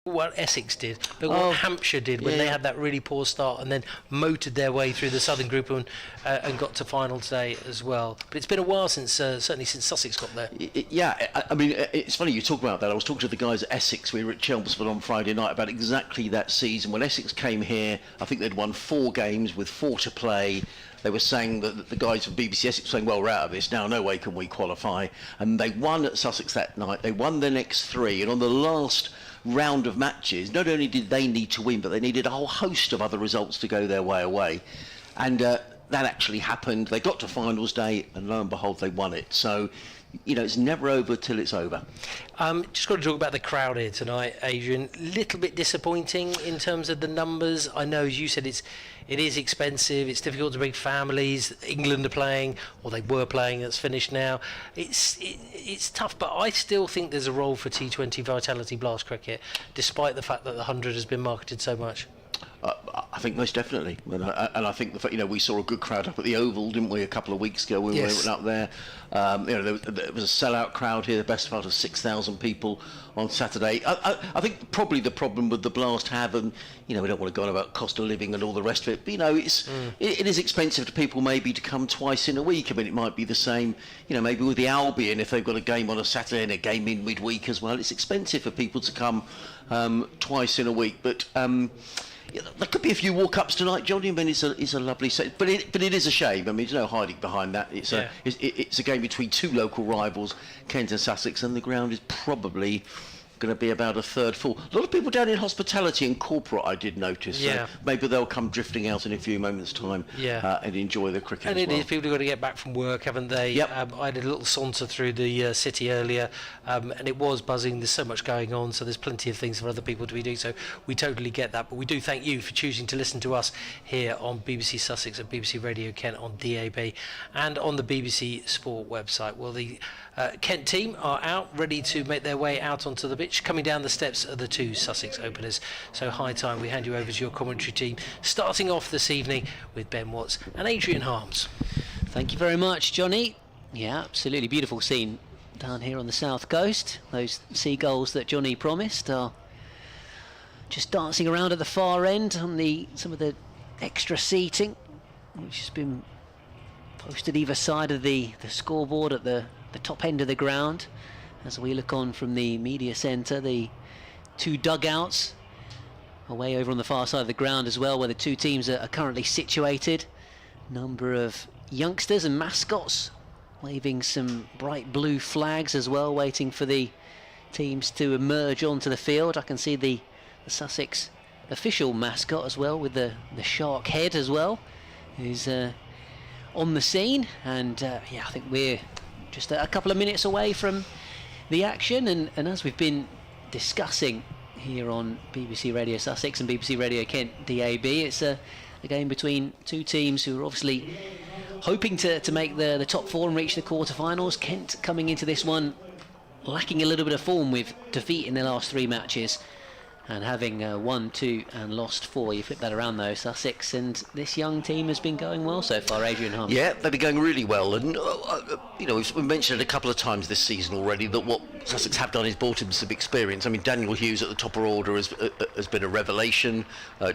what Essex did, look what Hampshire did when they had that really poor start and then motored their way through the Southern Group and got to final day as well. But it's been a while since, certainly since Sussex got there. Yeah, I mean, it's funny you talk about that. I was talking to the guys at Essex. We were at Chelmsford on Friday night about exactly that season. When Essex came here, I think they'd won 4 games with 4 to play. They were saying that the guys from BBC Essex were saying, well, we're out of this now, no way can we qualify. And they won at Sussex that night. They won the next 3, and on the last round of matches, not only did they need to win, but they needed a whole host of other results to go their way away. And that actually happened. They got to finals day, and lo and behold, they won it. So, you know, it's never over till it's over. Just got to talk about the crowd here tonight, Adrian. Little bit disappointing in terms of the numbers. I know, as you said, it is expensive. It's difficult to bring families. England are playing, or they were playing. That's finished now. It's tough, but I still think there's a role for T20 Vitality Blast cricket, despite the fact that the 100 has been marketed so much. I think most definitely, and I think the fact, you know, we saw a good crowd up at the Oval, didn't we, a couple of weeks ago when we went up there. You know, there was a sellout crowd here, the best part of 6,000 people on Saturday. I think probably the problem with the Blast have, and you know, we don't want to go on about cost of living and all the rest of it, but you know, it is expensive to people maybe to come twice in a week. I mean, it might be the same, you know, maybe with the Albion, if they've got a game on a Saturday and a game in midweek as well. It's expensive for people to come twice in a week, but there could be a few walk-ups tonight, Johnny. I mean, it's a lovely set, but it is a shame. I mean, there's no hiding behind that. It's a game between 2 local rivals, Kent and Sussex, and the ground is probably going to be about a third full. A lot of people down in hospitality and corporate, I did notice. So maybe they'll come drifting out in a few moments' time and enjoy the cricket. And as it well. is, people have got to get back from work, haven't they? Yep. I had a little saunter through the city earlier, and it was buzzing. There's so much going on, so there's plenty of things for other people to be doing. So we totally get that. But we do thank you for choosing to listen to us here on BBC Sussex and BBC Radio Kent on DAB and on the BBC Sport website. Well, the Kent team are out, ready to make their way out onto the pitch, coming down the steps of the 2 Sussex openers. So high time we hand you over to your commentary team, starting off this evening with Ben Watts and Adrian Harms. Thank you very much, Johnny. Yeah, absolutely beautiful scene down here on the south coast. Those seagulls that Johnny promised are just dancing around at the far end on some of the extra seating, which has been posted either side of the scoreboard at the top end of the ground. As we look on from the media centre, the 2 dugouts away over on the far side of the ground as well, where the 2 teams are currently situated. Number of youngsters and mascots waving some bright blue flags as well, waiting for the teams to emerge onto the field. I can see the Sussex official mascot as well, with the shark head as well, who's on the scene. And yeah, I think we're just a couple of minutes away from the action, and as we've been discussing here on BBC Radio Sussex and BBC Radio Kent DAB, it's a game between 2 teams who are obviously hoping to make the top 4 and reach the quarterfinals. Kent coming into this one lacking a little bit of form with defeat in their last 3 matches, and having won 2 and lost 4. You flip that around though, Sussex, and this young team has been going well so far, Adrian Hunt. Yeah, they've been going really well, and you know, we've mentioned it a couple of times this season already that what Sussex have done is brought him some experience. I mean, Daniel Hughes at the top of order has been a revelation.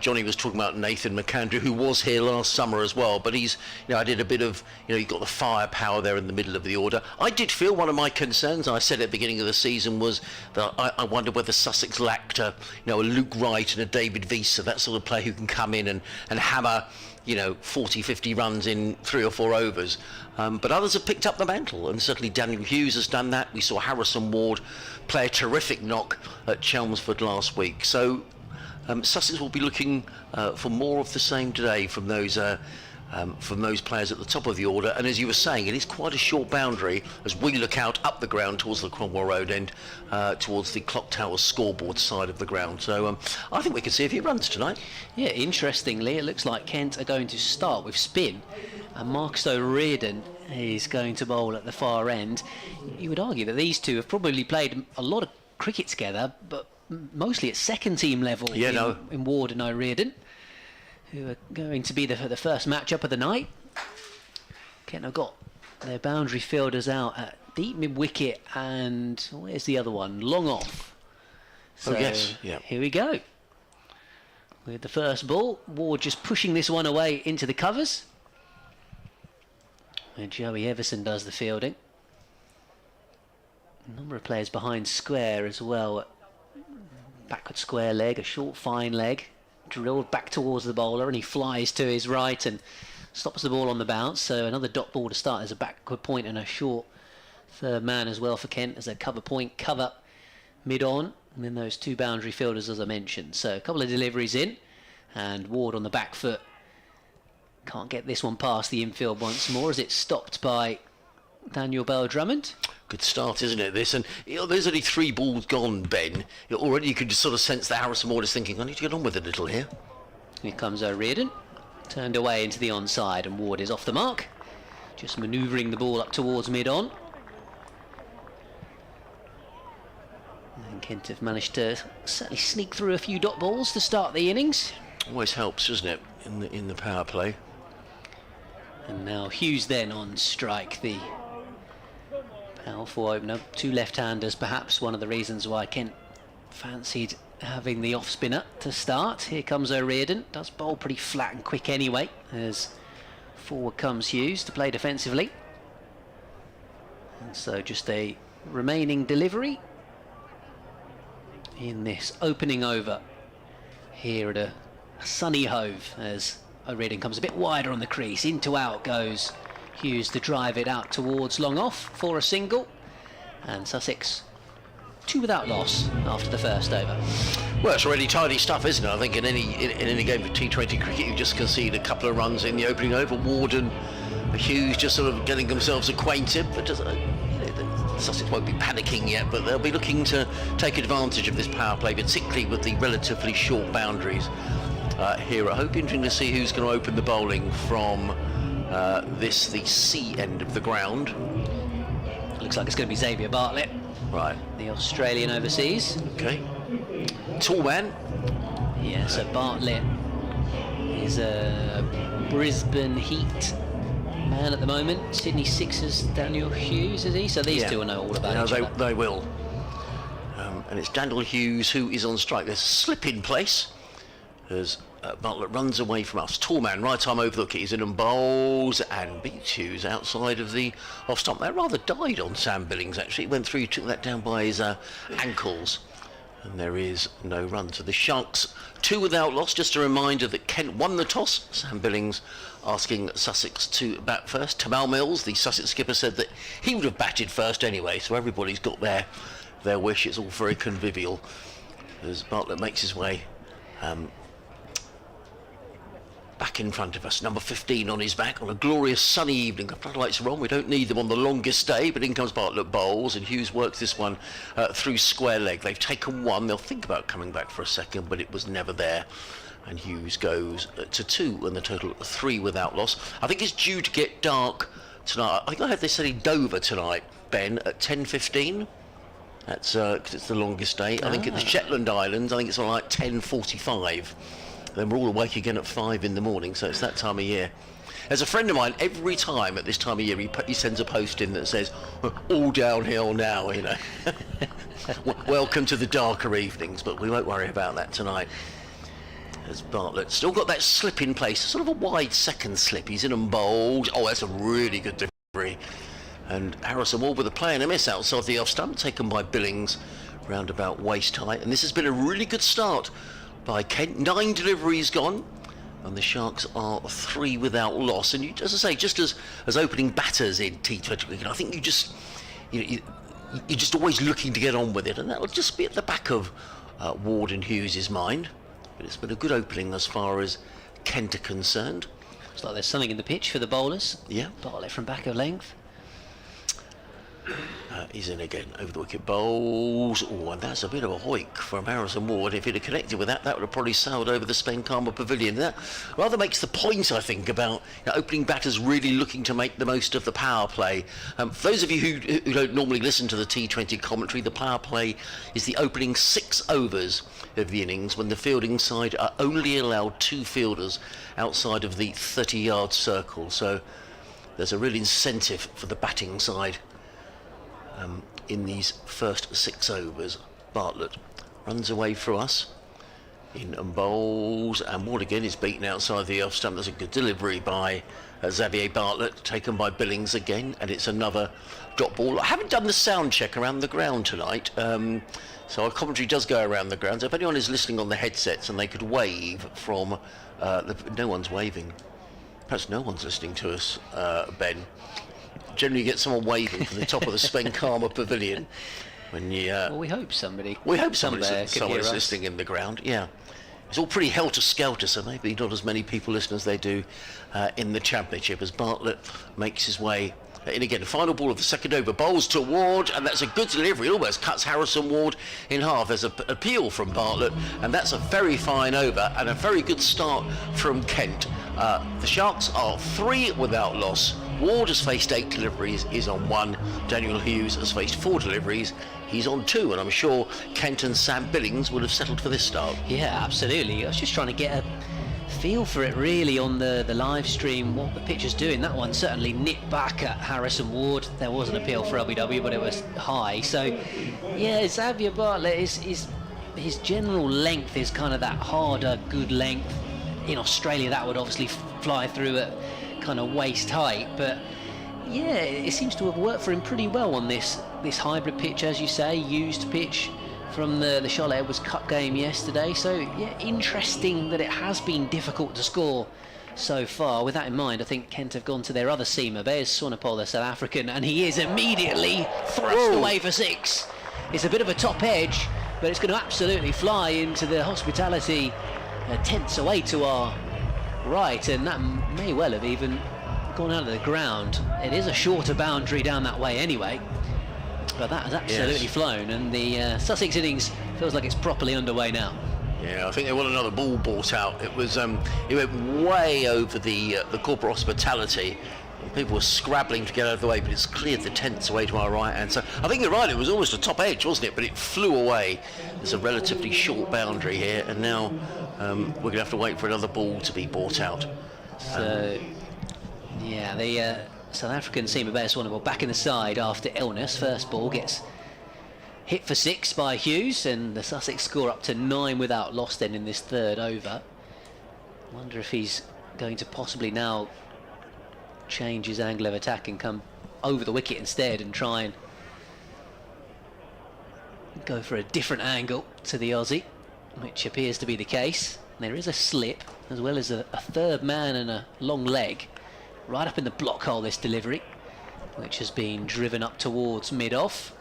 Johnny was talking about Nathan McAndrew, who was here last summer as well, but he's, you know, I did a bit of, you know, you've got the firepower there in the middle of the order. I did feel one of my concerns, and I said at the beginning of the season, was that I wondered whether Sussex lacked a Luke Wright and a David Visa, that sort of player who can come in and hammer, you know, 40, 50 runs in 3 or 4 overs. But others have picked up the mantle, and certainly Daniel Hughes has done that. We saw Harrison Ward play a terrific knock at Chelmsford last week. So Sussex will be looking for more of the same today from those players at the top of the order. And as you were saying, it is quite a short boundary as we look out up the ground towards the Cromwell Road end, towards the Clock Tower scoreboard side of the ground. So I think we can see a few runs tonight. Yeah, interestingly, it looks like Kent are going to start with spin, and Marcus O'Riordan is going to bowl at the far end. You would argue that these 2 have probably played a lot of cricket together, but mostly at second team level in Ward and O'Riordan, who are going to be the first match-up of the night. Kent have got their boundary fielders out at deep mid-wicket, and where's the other one? Long off. So yes, yeah. here we go. With the first ball, Ward just pushing this one away into the covers. And Joey Everson does the fielding. A number of players behind square as well. Backward square leg, a short fine leg, drilled back towards the bowler, and he flies to his right and stops the ball on the bounce. So another dot ball to start as a backward point and a short third man as well for Kent as a cover point, cover mid-on, and then those two boundary fielders as I mentioned. So a couple of deliveries in, and Ward on the back foot can't get this one past the infield once more as it's stopped by Daniel Bell-Drummond. Good start, isn't it, this? And there's only 3 balls gone, Ben. Already you could just sort of sense that Harrison Ward is thinking, I need to get on with it a little here. Here comes O'Riordan, turned away into the onside, and Ward is off the mark, just manoeuvring the ball up towards mid-on. And Kent have managed to certainly sneak through a few dot balls to start the innings. Always helps, doesn't it, in the power play. And now Hughes then on strike, the powerful opener. 2 left-handers, perhaps one of the reasons why Kent fancied having the off-spinner to start. Here comes O'Riordan, does bowl pretty flat and quick anyway, as forward comes Hughes to play defensively. And so just a remaining delivery in this opening over here at a sunny Hove, as O'Riordan comes a bit wider on the crease. Into out goes Hughes to drive it out towards long off for a single, and Sussex 2 without loss after the first over. Well, it's really tidy stuff, isn't it? I think in any game of T20 cricket, you just concede a couple of runs in the opening over. Ward and Hughes just sort of getting themselves acquainted, but just, Sussex won't be panicking yet, but they'll be looking to take advantage of this power play, particularly with the relatively short boundaries here at Hope. Interesting to see who's going to open the bowling from the C end of the ground. Looks like it's going to be Xavier Bartlett, Right. the Australian overseas. Okay. Tall man. Yeah, so Bartlett is a Brisbane Heat man at the moment. Sydney Sixers Daniel Hughes, is he? So these two will know all about each other. They will. And it's Daniel Hughes who is on strike. There's a slip in place as Bartlett runs away from us. Tall man, right arm over the hook, he's in and bowls and beats Hughes outside of the off stump. That rather died on Sam Billings actually. He went through, took that down by his ankles. And there is no run. So the Sharks 2 without loss. Just a reminder that Kent won the toss. Sam Billings asking Sussex to bat first. Tamal Mills, the Sussex skipper, said that he would have batted first anyway. So everybody's got their wish. It's all very convivial as Bartlett makes his way back in front of us. Number 15 on his back on a glorious sunny evening. The floodlights are on. We don't need them on the longest day, but in comes Bartlett bowls, and Hughes works this one through square leg. They've taken 1. They'll think about coming back for a second, but it was never there. And Hughes goes to 2, and the total 3 without loss. I think it's due to get dark tonight. I think I heard they said in Dover tonight, Ben, at 10:15. That's because it's the longest day. I think at the Shetland Islands, I think it's on like 10:45. Then we're all awake again at 5 in the morning, so it's that time of year. There's a friend of mine, every time at this time of year, he sends a post in that says, all downhill now, you know. Welcome to the darker evenings, but we won't worry about that tonight. As Bartlett still got that slip in place, sort of a wide second slip. He's in and bowls. Oh, that's a really good delivery. And Harrison Ward with a play and a miss outside the off stump, taken by Billings, round about waist height. And this has been a really good start by Kent. 9 deliveries gone, and the Sharks are 3 without loss. And you, as I say, just as opening batters in T20, I think you're just always looking to get on with it, and that'll just be at the back of Ward and Hughes' mind. But it's been a good opening as far as Kent are concerned. Looks like there's something in the pitch for the bowlers. Yeah. Bartlett from back of length. He's in again, over the wicket, bowls. Oh, and that's a bit of a hoik from Harrison Ward. If he'd have connected with that, that would have probably sailed over the Spencama Pavilion. That rather makes the point, I think, about opening batters really looking to make the most of the power play. For those of you who don't normally listen to the T20 commentary, the power play is the opening 6 overs of the innings when the fielding side are only allowed 2 fielders outside of the 30-yard circle. So there's a real incentive for the batting side in these first 6 overs. Bartlett runs away through us. In and bowls, and Ward again is beaten outside the off stump. That's a good delivery by Xavier Bartlett, taken by Billings again, and it's another drop ball. I haven't done the sound check around the ground tonight, so our commentary does go around the ground. So if anyone is listening on the headsets and they could wave from, no one's waving. Perhaps no one's listening to us, Ben. Generally you get someone waving from the top of the Spenkama Pavilion. When you, well, we hope somebody. someone's listening in the ground. Yeah, it's all pretty helter-skelter, so maybe not as many people listen as they do in the Championship. As Bartlett makes his way in again, the final ball of the second over, bowls to Ward, and that's a good delivery. It almost cuts Harrison Ward in half. There's an appeal from Bartlett, and that's a very fine over and a very good start from Kent. The Sharks are 3 without loss. Ward has faced 8 deliveries, is on 1. Daniel Hughes has faced 4 deliveries, he's on 2, and I'm sure Kent and Sam Billings would have settled for this start. Yeah, absolutely. I was just trying to get a feel for it really on the live stream, what the pitcher's doing. That one certainly nipped back at Harrison Ward. There was an appeal for LBW, but it was high. So, yeah, Xavier Bartlett his general length is kind of that harder, good length. In Australia, that would obviously fly through at kind of waist height, but yeah, it seems to have worked for him pretty well on this hybrid pitch, as you say, used pitch from the Charlotte Edwards Cup game yesterday. So yeah, interesting that it has been difficult to score so far. With that in mind, I think Kent have gone to their other seamer. There's Swanepoel, the South African, and he is immediately thrust away for 6. It's a bit of a top edge, but it's going to absolutely fly into the hospitality tents away to our right, and that may well have even gone out of the ground. It is a shorter boundary down that way anyway, but that has absolutely flown, and the Sussex innings feels like it's properly underway now. Yeah, I think they want another ball brought out. It was it went way over the corporate hospitality. People were scrabbling to get out of the way, but it's cleared the tents away to our right hand. So I think you're right, it was almost a top edge, wasn't it? But it flew away. There's a relatively short boundary here, and now we're going to have to wait for another ball to be brought out. So, yeah, the South African seamer Bear Swanepoel back in the side after illness. First ball gets hit for 6 by Hughes, and the Sussex score up to 9 without loss then in this third over. I wonder if he's going to possibly now change his angle of attack and come over the wicket instead and try and go for a different angle to the Aussie, which appears to be the case. There is a slip as well as a third man and a long leg right up in the block hole, this delivery, which has been driven up towards mid-off.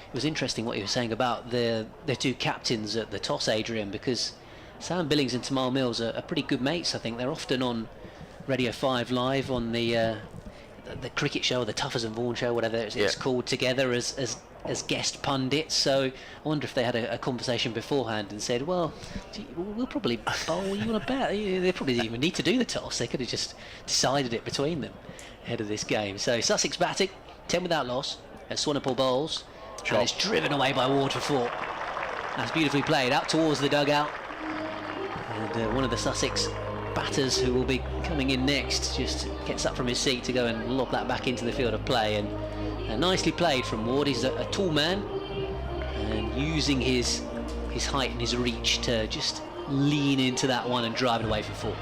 It was interesting what you were saying about the two captains at the toss, Adrian, because Sam Billings and Tamal Mills are pretty good mates. I think they're often on Radio 5 Live on the cricket show, or the Tuffers and Vaughan show, whatever it's called, together as guest pundits. So I wonder if they had a conversation beforehand and said, well, we'll probably bowl, you want to bat? They probably didn't even need to do the toss. They could have just decided it between them ahead of this game. So Sussex batting, 10 without loss, as Swanepoel bowls, and it's driven away by Ward for 4. That's beautifully played out towards the dugout, and one of the Sussex batters who will be coming in next just gets up from his seat to go and lob that back into the field of play, and nicely played from Ward. He's a tall man, and using his height and his reach to just lean into that one and drive it away for 4.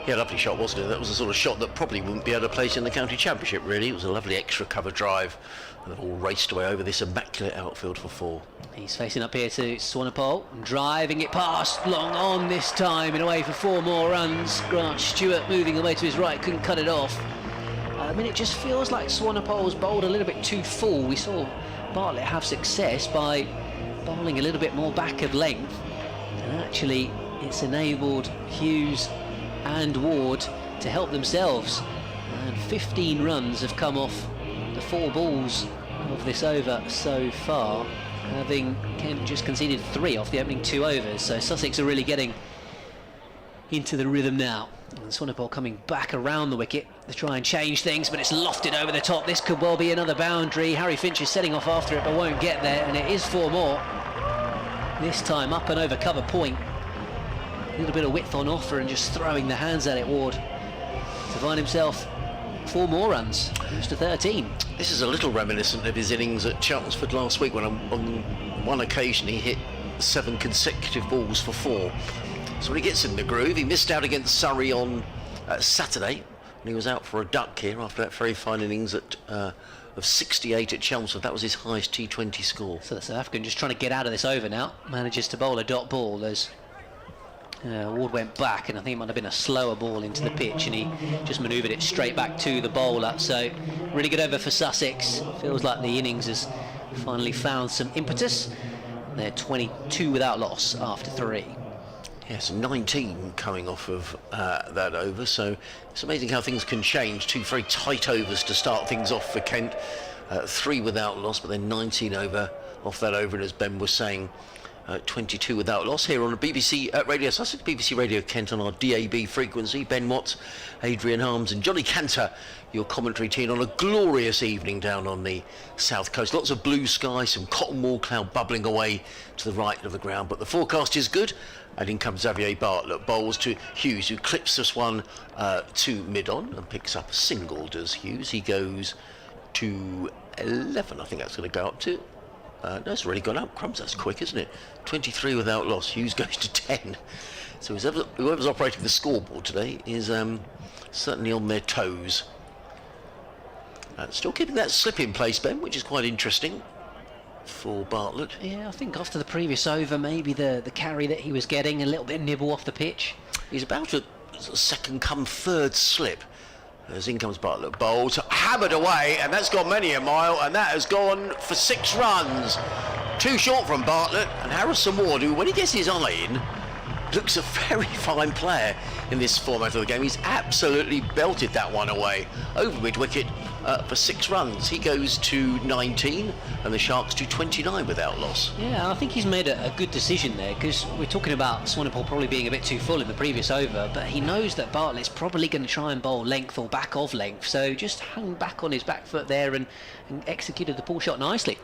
Yeah, lovely shot, wasn't it? That was the sort of shot that probably wouldn't be able to place in the county championship, really. It was a lovely extra cover drive, and they've all raced away over this immaculate outfield for 4. He's facing up here to Swanepoel, driving it past, long on this time, and away for 4 more runs. Grant Stewart moving away to his right, couldn't cut it off. I mean, it just feels like Swanepoel's bowled a little bit too full. We saw Bartlett have success by bowling a little bit more back of length, and actually it's enabled Hughes and Ward to help themselves, and 15 runs have come off the 4 balls of this over so far, having Kent just conceded 3 off the opening 2 overs. So Sussex are really getting into the rhythm now, and Swanepoel coming back around the wicket to try and change things, but it's lofted over the top. This could well be another boundary. Harry Finch is setting off after it but won't get there, and it is 4 more, this time up and over cover point. A little bit of width on offer and just throwing the hands at it, Ward, to find himself 4 more runs, close to 13. This is a little reminiscent of his innings at Chelmsford last week, when on one occasion he hit 7 consecutive balls for 4. So when he gets in the groove, he missed out against Surrey on Saturday, and he was out for a duck here after that very fine innings of 68 at Chelmsford. That was his highest T20 score. So the South African just trying to get out of this over now. Manages to bowl a dot ball as Ward went back, and I think it might have been a slower ball into the pitch, and he just manoeuvred it straight back to the bowler. So really good over for Sussex. Feels like the innings has finally found some impetus. They're 22 without loss after 3. Yes, 19 coming off of that over, so it's amazing how things can change. 2 very tight overs to start things off for Kent. 3 without loss, but then 19 over off that over, and as Ben was saying, 22 without loss here on the BBC Radio Sussex, BBC Radio Kent on our DAB frequency. Ben Watts, Adrian Harms and Johnny Cantor, your commentary team on a glorious evening down on the south coast. Lots of blue sky, some cotton wool cloud bubbling away to the right of the ground, but the forecast is good. And in comes Xavier Bartlett, bowls to Hughes, who clips this one to mid-on and picks up a single, does Hughes. He goes to 11, I think that's going to go up to. No, it's already gone up. Crumbs, that's quick, isn't it? 23 without loss. Hughes goes to 10. So whoever's operating the scoreboard today is certainly on their toes. Still keeping that slip in place, Ben, which is quite interesting for Bartlett. Yeah, I think after the previous over, maybe the carry that he was getting, a little bit nibble off the pitch. He's about a second come third slip. As in comes Bartlett, bowls, hammered away, and that's gone many a mile, and that has gone for 6 runs. Too short from Bartlett, and Harrison Ward, who when he gets his eye in, looks a very fine player in this format of the game. He's absolutely belted that one away over mid-wicket for 6 runs. He goes to 19, and the Sharks to 29 without loss. Yeah, I think he's made a good decision there, because we're talking about Swanepoel probably being a bit too full in the previous over, but he knows that Bartlett's probably going to try and bowl length or back of length, so just hung back on his back foot there and executed the pull shot nicely.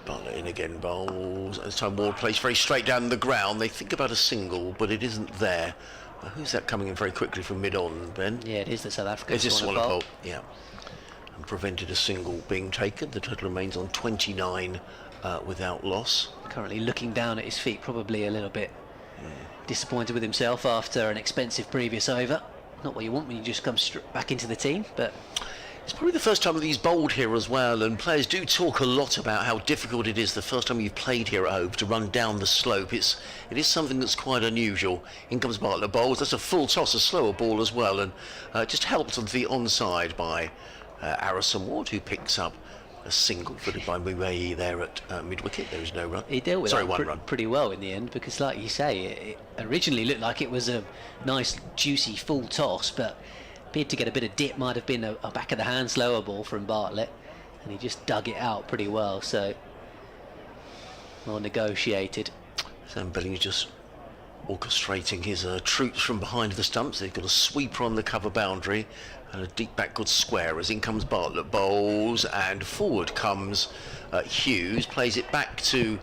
Bartlett in again, bowls. This time Ward plays very straight down the ground. They think about a single, but it isn't there. Who's that coming in very quickly from mid-on, Ben? Yeah, it is the South African. It's just Swanepoel, yeah. And prevented a single being taken. The total remains on 29 without loss. Currently looking down at his feet, probably a little bit disappointed with himself after an expensive previous over. Not what you want when you just come back into the team, but it's probably the first time that he's bowled here as well, and players do talk a lot about how difficult it is the first time you've played here at home to run down the slope. It is something that's quite unusual. In comes Bartlett, bowls. That's a full toss, a slower ball as well, and just helped on the onside by Harrison Ward, who picks up a single footed by Mouayi there at mid-wicket. There is no run. He dealt with one that run. pretty well in the end, because like you say, it originally looked like it was a nice juicy full toss, but appeared to get a bit of dip. Might have been a back of the hand slower ball from Bartlett, and he just dug it out pretty well, so well negotiated. Sam Billings just orchestrating his troops from behind the stumps. They've got a sweeper on the cover boundary and a deep backward square as in comes Bartlett, bowls, and forward comes Hughes, plays it back to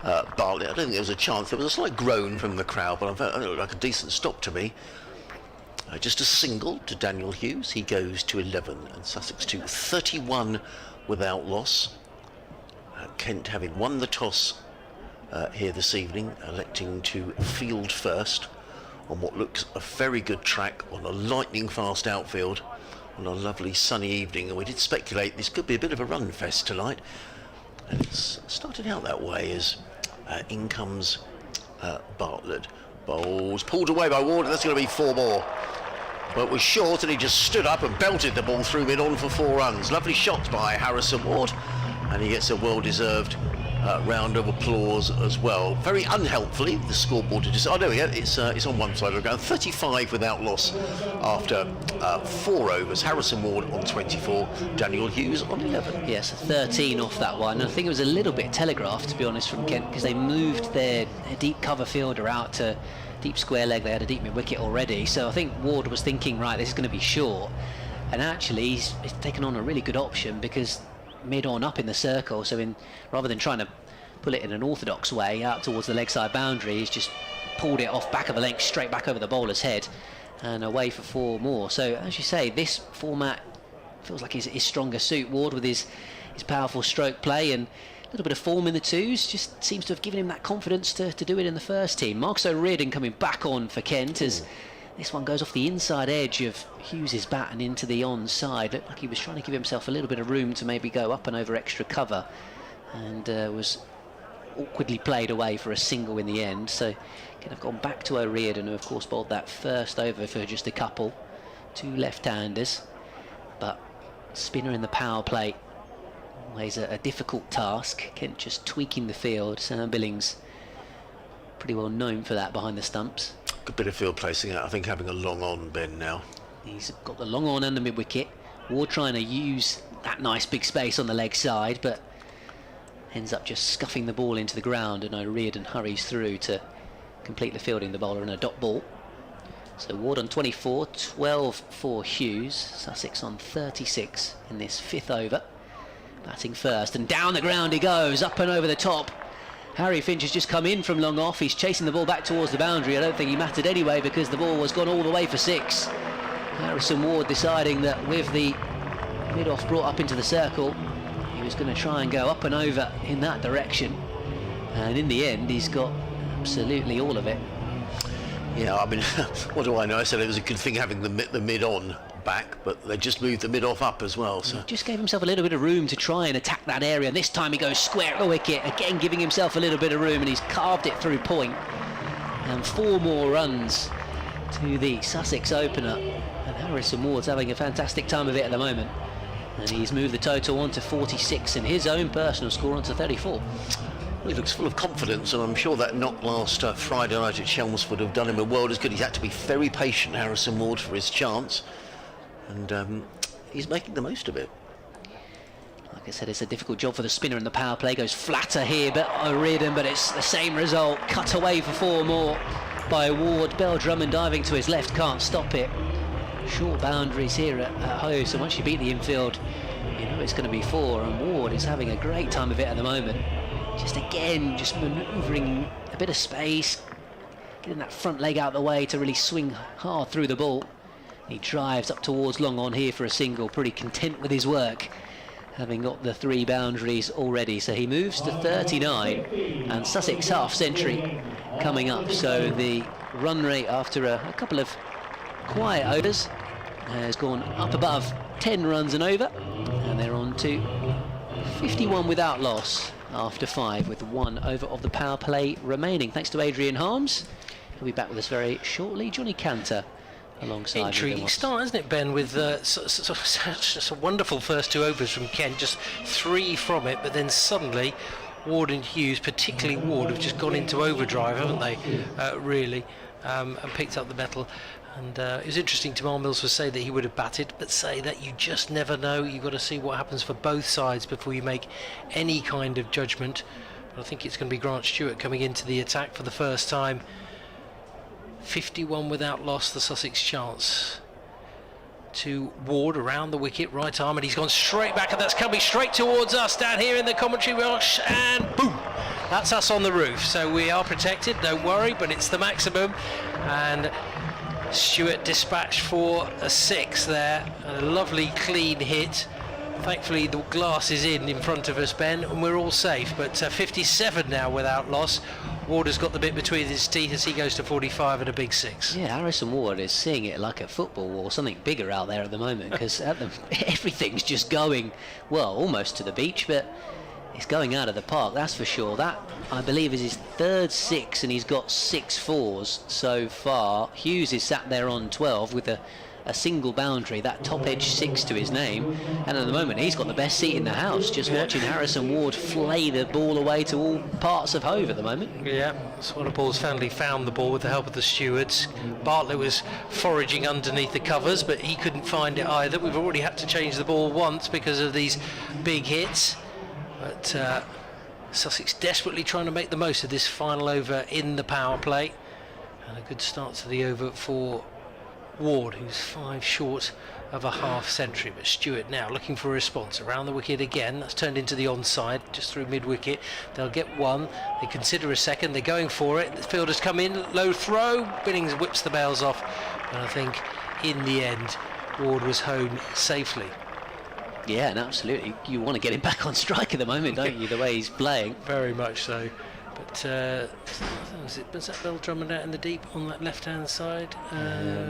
Bartlett. I don't think there was a chance. There was a slight groan from the crowd, but it looked like a decent stop to me. Just a single to Daniel Hughes. He goes to 11, and Sussex to 31 without loss. Kent, having won the toss here this evening, electing to field first on what looks a very good track on a lightning fast outfield on a lovely sunny evening. And we did speculate this could be a bit of a run fest tonight, and it's started out that way as in comes Bartlett, bowls, pulled away by Ward. That's going to be 4 more. But was short, and he just stood up and belted the ball through mid-on for 4 runs. Lovely shot by Harrison Ward, and he gets a well-deserved round of applause as well. Very unhelpfully, the scoreboard just... Oh, no, yeah, it's on one side of the ground. 35 without loss after 4 overs. Harrison Ward on 24, Daniel Hughes on 11. Yes, 13 off that one. And I think it was a little bit telegraphed, to be honest, from Kent, because they moved their deep cover fielder out to deep square leg. They had a deep mid-wicket already, so I think Ward was thinking, right, this is going to be short, and actually he's taken on a really good option, because mid-on up in the circle, so rather than trying to pull it in an orthodox way out towards the leg side boundary, he's just pulled it off back of the length straight back over the bowler's head and away for 4 more. So as you say, this format feels like his stronger suit. Ward with his powerful stroke play, and little bit of form in the twos, just seems to have given him that confidence to do it in the first team. Marcus O'Riordan coming back on for Kent as this one goes off the inside edge of Hughes' bat and into the onside. Looked like he was trying to give himself a little bit of room to maybe go up and over extra cover, and was awkwardly played away for a single in the end. So kind of gone back to O'Riordan, who of course bowled that first over for just a couple. 2 left-handers, but spinner in the power play always a difficult task. Kent just tweaking the field. Sam Billings pretty well known for that behind the stumps. Good bit of field placing out. I think having a long on, Ben, now. He's got the long on and the mid-wicket. Ward trying to use that nice big space on the leg side, but ends up just scuffing the ball into the ground, and O'Riordan hurries through to complete the fielding the bowler in a dot ball. So Ward on 24, 12 for Hughes. Sussex on 36 in this 5th over. Batting first, and down the ground he goes, up and over the top. Harry Finch has just come in from long off. He's chasing the ball back towards the boundary. I don't think he mattered anyway because the ball was gone all the way for 6. Harrison Ward deciding that with the mid-off brought up into the circle, he was going to try and go up and over in that direction. And in the end, he's got absolutely all of it. Yeah, I mean, what do I know? I said it was a good thing having the mid-on back, but they just moved the mid-off up as well. So he just gave himself a little bit of room to try and attack that area, and this time he goes square at the wicket, again giving himself a little bit of room, and he's carved it through point. And 4 more runs to the Sussex opener, and Harrison Ward's having a fantastic time of it at the moment, and he's moved the total on to 46 and his own personal score on to 34. he looks full of confidence, and I'm sure that knock last Friday night at Chelmsford would have done him a world as good. He's had to be very patient, Harrison Ward, for his chance, and he's making the most of it. Like I said, it's a difficult job for the spinner, and the power play goes flatter here, but O'Riordan, but it's the same result. Cut away for 4 more by Ward. Bell Drummond diving to his left, can't stop it. Short boundaries here at Hove, so once you beat the infield, you know it's going to be 4, and Ward is having a great time of it at the moment. Just again, just manoeuvring a bit of space, getting that front leg out of the way to really swing hard through the ball. He drives up towards long on here for a single, pretty content with his work, having got the 3 boundaries already. So he moves to 39, and Sussex half century coming up. So the run rate after a couple of quiet overs has gone up above 10 runs and over, and they're on to 51 without loss after 5, with 1 over of the power play remaining. Thanks to Adrian Harms. He'll be back with us very shortly. Johnny Cantor alongside. Intriguing start, isn't it, Ben, with such a wonderful first 2 overs from Kent, just 3 from it, but then suddenly Ward and Hughes, particularly Ward, have just gone into overdrive, haven't they, really, and picked up the metal. And it was interesting, Tamar Mills would say that he would have batted, but say that you just never know. You've got to see what happens for both sides before you make any kind of judgment. But I think it's going to be Grant Stewart coming into the attack for the first time. 51 without loss, the Sussex chance. To Ward around the wicket, right arm, and he's gone straight back, and that's coming straight towards us down here in the commentary box, and boom, that's us on the roof. So we are protected, don't worry, but it's the maximum. And Stewart dispatched for a 6 there, and a lovely clean hit. Thankfully the glass is in front of us, Ben, and we're all safe. But 57 now without loss. Ward has got the bit between his teeth as he goes to 45 and a big 6. Yeah, Harrison Ward is seeing it like a football or something bigger out there at the moment, because everything's just going, well, almost to the beach, but it's going out of the park, that's for sure. That, I believe, is his 3rd 6, and he's got 6 4s so far. Hughes is sat there on 12 with a single boundary, that top edge 6 to his name, and at the moment he's got the best seat in the house, just watching Harrison Ward flay the ball away to all parts of Hove at the moment. Yeah, Swanepoel's family found the ball with the help of the stewards. Bartlett was foraging underneath the covers, but he couldn't find it either. We've already had to change the ball once because of these big hits, but Sussex desperately trying to make the most of this final over in the power play, and a good start to the over for Ward, who's 5 short of a half century. But Stewart now looking for a response around the wicket again. That's turned into the onside just through mid-wicket. They'll get 1, they consider a second, they're going for it. The fielder's come in, low throw, Billings whips the bails off, and I think in the end Ward was home safely. Yeah, and absolutely. You want to get him back on strike at the moment, don't you, the way he's playing? Very much so. But was that Bill Drummond out in the deep on that left-hand side?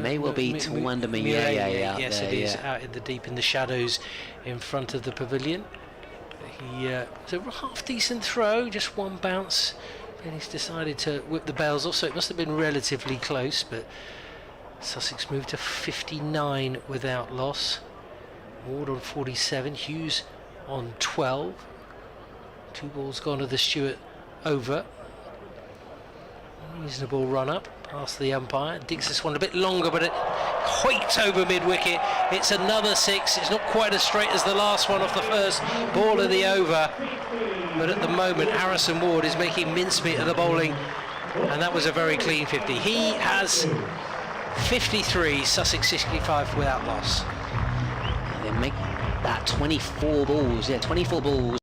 May well be Tawanda Mie. Yes, it is out in the deep in the shadows in front of the pavilion. It's a half-decent throw, just one bounce. And he's decided to whip the bails off, so it must have been relatively close, but Sussex moved to 59 without loss. Ward on 47, Hughes on 12. 2 balls gone to the Stewart over. Reasonable run up past the umpire. Digs this one a bit longer, but it hoits over mid-wicket. It's another 6. It's not quite as straight as the last one off the first ball of the over. But at the moment, Harrison Ward is making mincemeat of the bowling, and that was a very clean 50. He has 53, Sussex 65 without loss. They make that 24 balls, 24 balls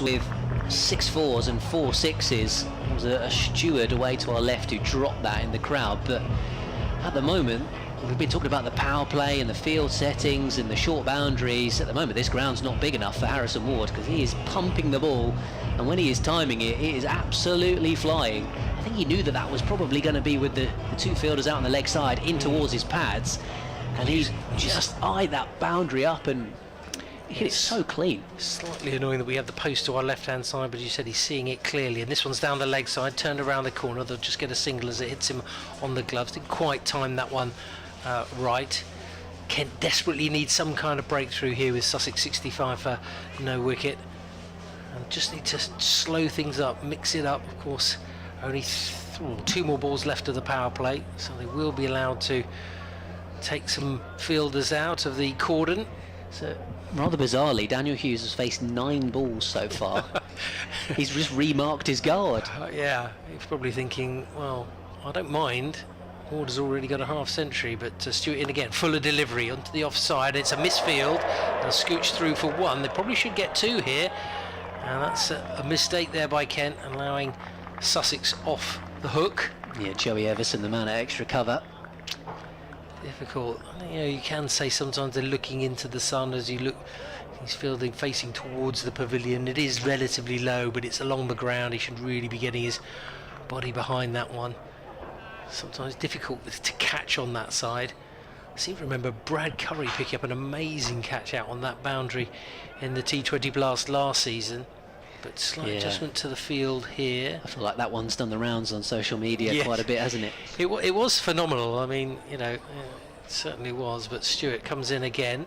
with 6 fours and 4 sixes. There was a steward away to our left who dropped that in the crowd, but at the moment, we've been talking about the power play and the field settings and the short boundaries. At the moment, this ground's not big enough for Harrison Ward because he is pumping the ball, and when he is timing it, it is absolutely flying. I think he knew that that was probably going to be with the 2 fielders out on the leg side in towards his pads, and he's just eyed that boundary up and hit it so clean. Slightly annoying that we have the post to our left-hand side, but you said he's seeing it clearly, and this one's down the leg side, turned around the corner. They'll just get a single as it hits him on the gloves. Didn't quite time that one right. Kent desperately needs some kind of breakthrough here with Sussex 65 for no wicket, and just need to slow things up, mix it up. Of course, only 2 more balls left of the power play, so they will be allowed to take some fielders out of the cordon. So rather bizarrely, Daniel Hughes has faced 9 balls so far. He's just remarked his guard. Yeah, he's probably thinking, well, I don't mind. Ward has already got a half century, but Stewart in again, fuller delivery onto the offside. It's a misfield. They'll scooch through for 1. They probably should get 2 here, and that's a mistake there by Kent, allowing Sussex off the hook. Yeah, Joey Everson, the man at extra cover. Difficult. You can say sometimes they're looking into the sun as you look. He's fielding facing towards the pavilion. It is relatively low, but it's along the ground. He should really be getting his body behind that one. Sometimes difficult to catch on that side. I seem to remember Brad Curry picking up an amazing catch out on that boundary in the T20 Blast last season. But slight adjustment to the field here. I feel like that one's done the rounds on social media quite a bit, hasn't it? It was phenomenal. I mean, it certainly was. But Stewart comes in again.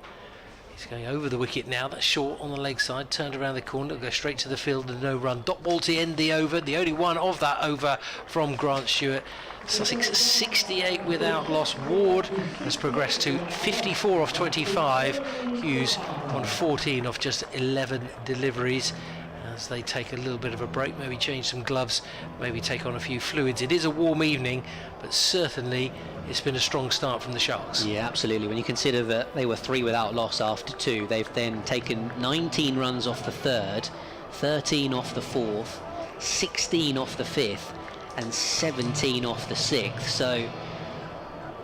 He's going over the wicket now. That's short on the leg side. Turned around the corner. Go straight to the field and no run. Dot ball to end the over. The only one of that over from Grant Stewart. Sussex 68 without loss. Ward has progressed to 54 off 25. Hughes on 14 off just 11 deliveries. As they take a little bit of a break, maybe change some gloves, maybe take on a few fluids. It is a warm evening, but certainly it's been a strong start from the Sharks. Yeah, absolutely. When you consider that they were 3 without loss after 2, they've then taken 19 runs off the 3rd, 13 off the 4th, 16 off the 5th, and 17 off the 6th. So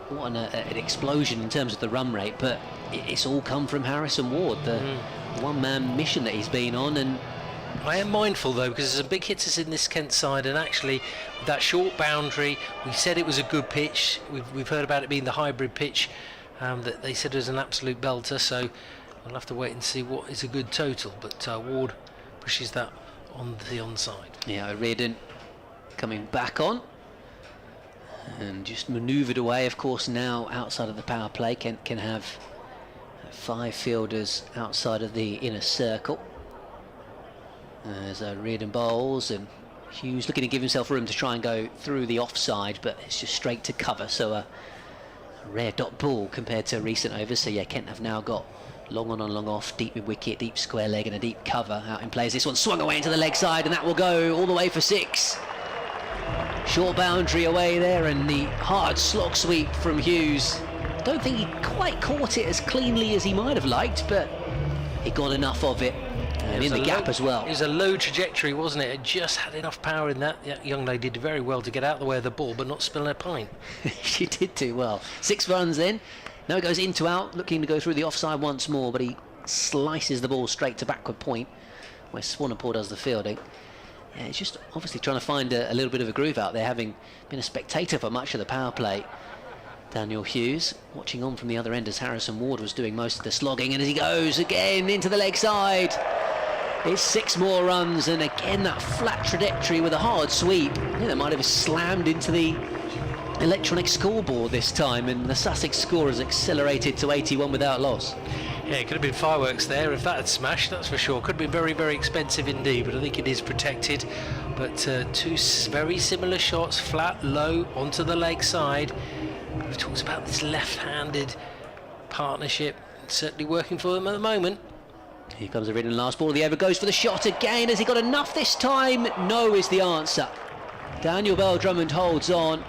what an explosion in terms of the run rate, but it's all come from Harrison Ward, the one-man mission that he's been on. And I am mindful though, because there's some big hitters in this Kent side, and actually with that short boundary, we said it was a good pitch. We've heard about it being the hybrid pitch, that they said it was an absolute belter, so we'll have to wait and see what is a good total. But Ward pushes that on the onside. Yeah, Reardon coming back on and just manoeuvred away. Of course, now outside of the power play, Kent can have 5 fielders outside of the inner circle. As Reardon bowls, and Hughes looking to give himself room to try and go through the offside, but it's just straight to cover, so a rare dot ball compared to recent overs. So yeah, Kent have now got long on and long off, deep mid wicket, deep square leg and a deep cover out in play. As this one swung away into the leg side, and that will go all the way for 6. Short boundary away there, and the hard slog sweep from Hughes. Don't think he quite caught it as cleanly as he might have liked, but he got enough of it. And in the gap as well. It was a low trajectory, wasn't it? It just had enough power in that. That young lady did very well to get out of the way of the ball, but not spill a pint. She did do well. 6 runs then. Now it goes in to out, looking to go through the offside once more, but he slices the ball straight to backward point, where Swanepoel does the fielding. Yeah, he's just obviously trying to find a little bit of a groove out there, having been a spectator for much of the power play. Daniel Hughes watching on from the other end as Harrison Ward was doing most of the slogging, and as he goes again into the leg side, it's 6 more runs, and again that flat trajectory with a hard sweep. I think that might have slammed into the electronic scoreboard this time, and the Sussex score has accelerated to 81 without loss. Yeah, it could have been fireworks there if that had smashed, that's for sure. Could have been very, very expensive indeed, but I think it is protected. But 2 very similar shots, flat, low, onto the leg side. We've talked about this left-handed partnership, certainly working for them at the moment. Here comes the ridden last ball of the over, goes for the shot again. Has he got enough this time? No is the answer. Daniel Bell-Drummond holds on,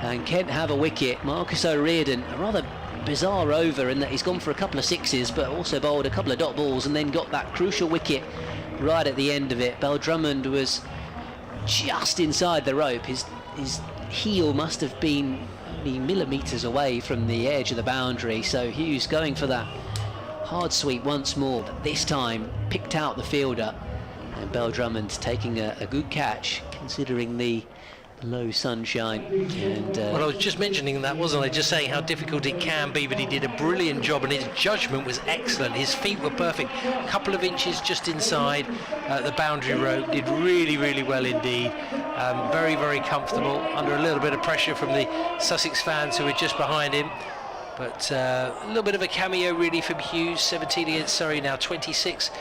and Kent have a wicket. Marcus O'Riordan, a rather bizarre over in that he's gone for a couple of sixes, but also bowled a couple of dot balls and then got that crucial wicket right at the end of it. Bell-Drummond was just inside the rope. His heel must have been only millimetres away from the edge of the boundary, so Hughes going for that hard sweep once more, but this time picked out the fielder, and Bell-Drummond taking a good catch considering the low sunshine. And well, I was just mentioning that, wasn't I? Just saying how difficult it can be, but he did a brilliant job, and his judgment was excellent. His feet were perfect, a couple of inches just inside the boundary rope. Did really, really well indeed. Very, very comfortable under a little bit of pressure from the Sussex fans who were just behind him. But a little bit of a cameo really from Hughes. 17 against Surrey, now 26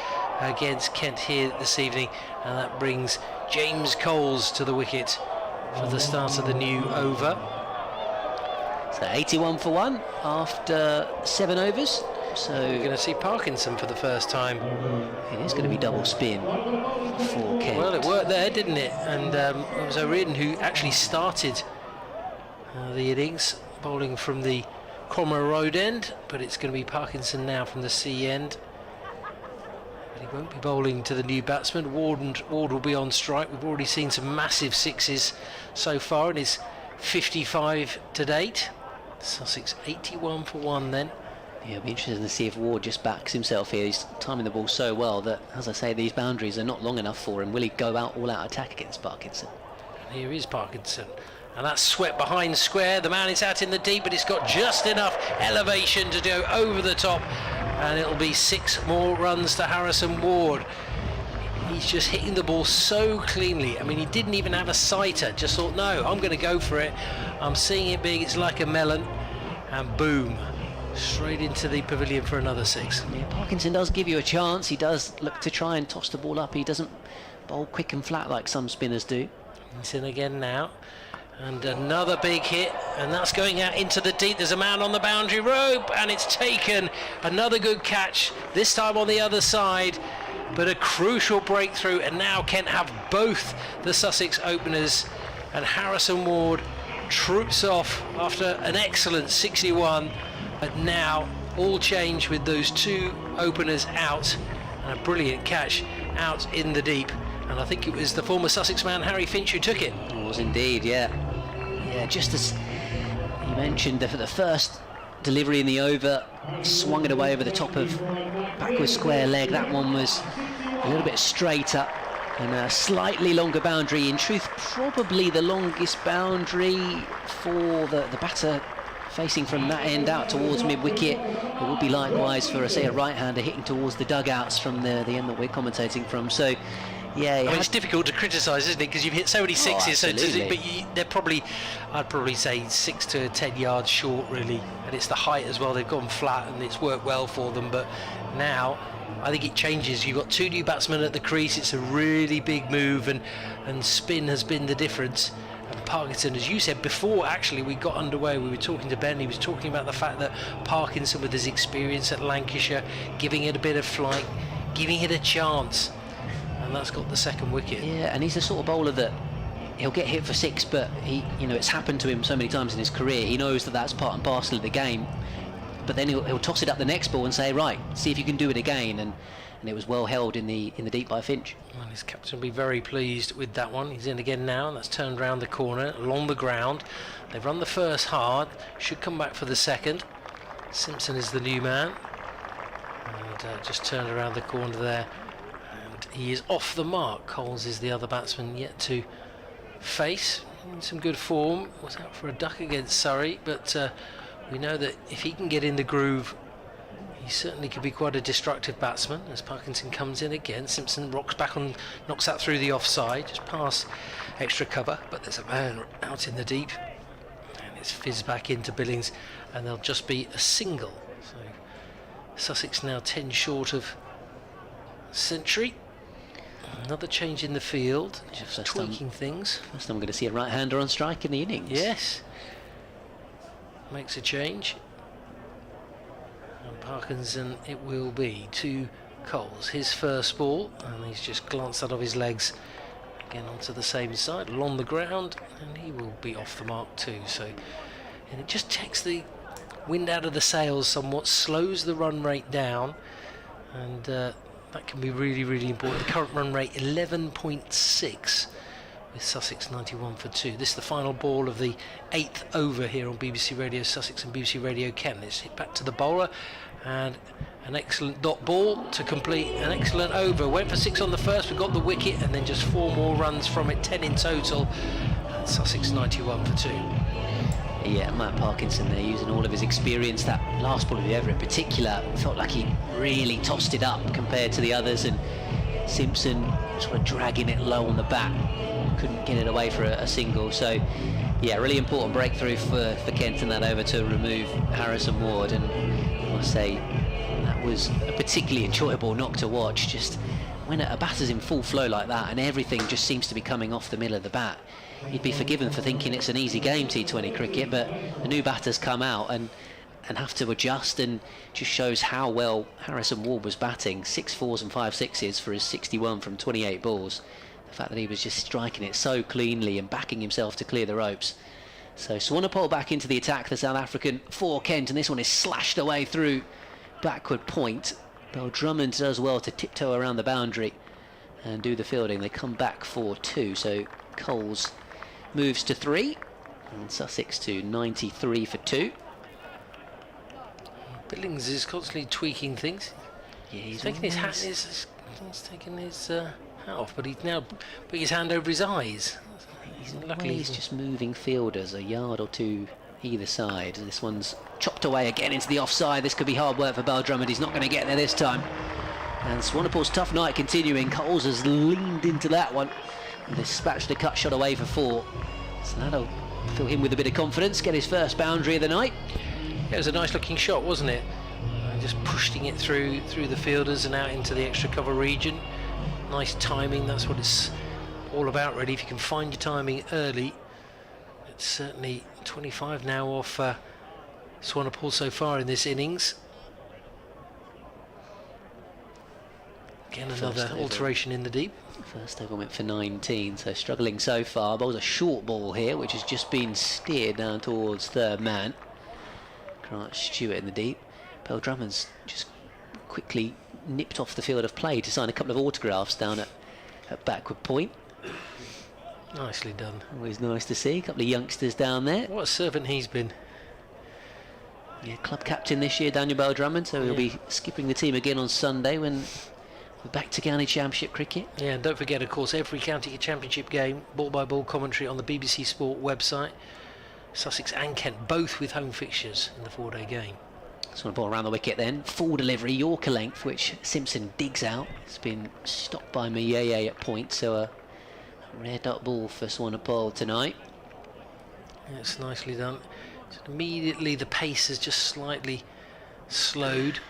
against Kent here this evening, and that brings James Coles to the wicket for the start of the new over. So 81 for 1 after 7 overs. So we're going to see Parkinson for the first time. It is going to be double spin for Kent. Well, it worked there, didn't it? And it was O'Riordan who actually started the innings, bowling from the Cromwell Road end, but it's going to be Parkinson now from the sea end. But he won't be bowling to the new batsman. Ward will be on strike. We've already seen some massive sixes so far, and it's 55 to date. Sussex 81 for 1 then. Yeah, it'll be interesting to see if Ward just backs himself here. He's timing the ball so well that, as I say, these boundaries are not long enough for him. Will he go out all-out attack against Parkinson? And here is Parkinson. And that's swept behind square. The man is out in the deep, but it's got just enough elevation to go over the top. And it'll be 6 more runs to Harrison Ward. He's just hitting the ball so cleanly. I mean, he didn't even have a sighter. Just thought, no, I'm going to go for it. I'm seeing it big. It's like a melon. And boom, straight into the pavilion for another 6. Yeah, Parkinson does give you a chance. He does look to try and toss the ball up. He doesn't bowl quick and flat like some spinners do. He's in again now. And another big hit, and that's going out into the deep. There's a man on the boundary rope, and it's taken. Another good catch, this time on the other side, but a crucial breakthrough. And now Kent have both the Sussex openers, and Harrison Ward troops off after an excellent 61. But now all change with those 2 openers out, and a brilliant catch out in the deep. And I think it was the former Sussex man Harry Finch who took it. It was indeed, yeah. Yeah, just as you mentioned, for the first delivery in the over, swung it away over the top of backward square leg. That one was a little bit straighter and a slightly longer boundary. In truth, probably the longest boundary for the batter facing from that end out towards mid-wicket. It would be likewise for, say, a right-hander hitting towards the dugouts from the end that we're commentating from. So, yeah, I mean, it's difficult to criticise, isn't it? Because you've hit so many sixes. Oh, but they're probably, I'd probably say 6 to 10 yards short, really. And it's the height as well. They've gone flat, and it's worked well for them. But now, I think it changes. You've got 2 new batsmen at the crease. It's a really big move, and spin has been the difference. And Parkinson, as you said before, actually, we got underway. We were talking to Ben. He was talking about the fact that Parkinson, with his experience at Lancashire, giving it a bit of flight, giving it a chance. And that's got the 2nd wicket. Yeah, and he's the sort of bowler that he'll get hit for 6, but it's happened to him so many times in his career. He knows that that's part and parcel of the game. But then he'll toss it up the next ball and say, right, see if you can do it again. And it was well held in the deep by Finch. And his captain will be very pleased with that one. He's in again now, and that's turned round the corner along the ground. They've run the first hard, should come back for the 2nd. Simpson is the new man. but just turned around the corner there, and he is off the mark. Coles is the other batsman yet to face. In some good form, was out for a duck against Surrey, but we know that if he can get in the groove, he certainly could be quite a destructive batsman. As Parkinson comes in again, Simpson rocks back on, knocks that through the offside, just past extra cover, but there's a man out in the deep, and it's fizzed back into Billings, and there'll just be a single. So Sussex now 10 short of century. Another change in the field, just tweaking things. First time I'm going to see a right-hander on strike in the innings. Yes. Makes a change. And Parkinson it will be to Coles. His first ball, and he's just glanced out of his legs again onto the same side, along the ground, and he will be off the mark too. So, and it just takes the wind out of the sails somewhat, slows the run rate down, and that can be really, really important. The current run rate 11.6 with Sussex 91 for 2. This is the final ball of the 8th over here on BBC Radio Sussex and BBC Radio Kent. It's hit back to the bowler, and an excellent dot ball to complete an excellent over. Went for 6 on the first, we got the wicket, and then just 4 more runs from it, 10 in total. And Sussex 91 for 2. Yeah, Matt Parkinson there using all of his experience. That last ball of the over in particular felt like he really tossed it up compared to the others, and Simpson sort of dragging it low on the bat, couldn't get it away for a single. So yeah, really important breakthrough for Kent in that over to remove Harrison Ward, and I must say that was a particularly enjoyable knock to watch. Just when a batter's in full flow like that and everything just seems to be coming off the middle of the bat, you'd be forgiven for thinking it's an easy game, T20 cricket, but the new batters come out and have to adjust, and just shows how well Harrison Ward was batting. 6 4s and 5 6s for his 61 from 28 balls. The fact that he was just striking it so cleanly and backing himself to clear the ropes. So Swanepoel back into the attack, the South African for Kent, and this one is slashed away through backward point. Bell Drummond does well to tiptoe around the boundary and do the fielding. They come back for 2, so Coles moves to 3 and Sussex to 93 for 2. Billings is constantly tweaking things. Yeah, He's taking his hat. He's taking his hat off, but he's now putting his hand over his eyes. Luckily, he's just moving fielders a yard or 2 either side. This one's chopped away again into the offside. This could be hard work for Bell Drummond. He's not going to get there this time. And Swanepoel's tough night continuing. Coles has leaned into that one and dispatched a cut shot away for 4. So that'll fill him with a bit of confidence, get his first boundary of the night. Yeah, it was a nice looking shot, wasn't it? Just pushing it through the fielders and out into the extra cover region. Nice timing, that's what it's all about really. If you can find your timing early. It's certainly 25 now off Swanepoel so far in this innings. Again, another alteration in the deep. First over went for 19, so struggling so far. Bowls a short ball here, which has just been steered down towards third man. Grant Stewart in the deep. Bell Drummond's just quickly nipped off the field of play to sign a couple of autographs down at backward point. Nicely done. Always nice to see. A couple of youngsters down there. What a servant he's been. Yeah, club captain this year, Daniel Bell Drummond, so he'll be skipping the team again on Sunday when we're back to county championship cricket. Yeah, and don't forget, of course, every county championship game, ball-by-ball commentary on the BBC Sport website. Sussex and Kent, both with home fixtures in the 4-day game. So a ball around the wicket then. Full delivery, Yorker length, which Simpson digs out. It's been stopped by Mayeye at point, so a rare dot ball for Swanepoel tonight. Yeah, it's nicely done. So immediately the pace has just slightly slowed.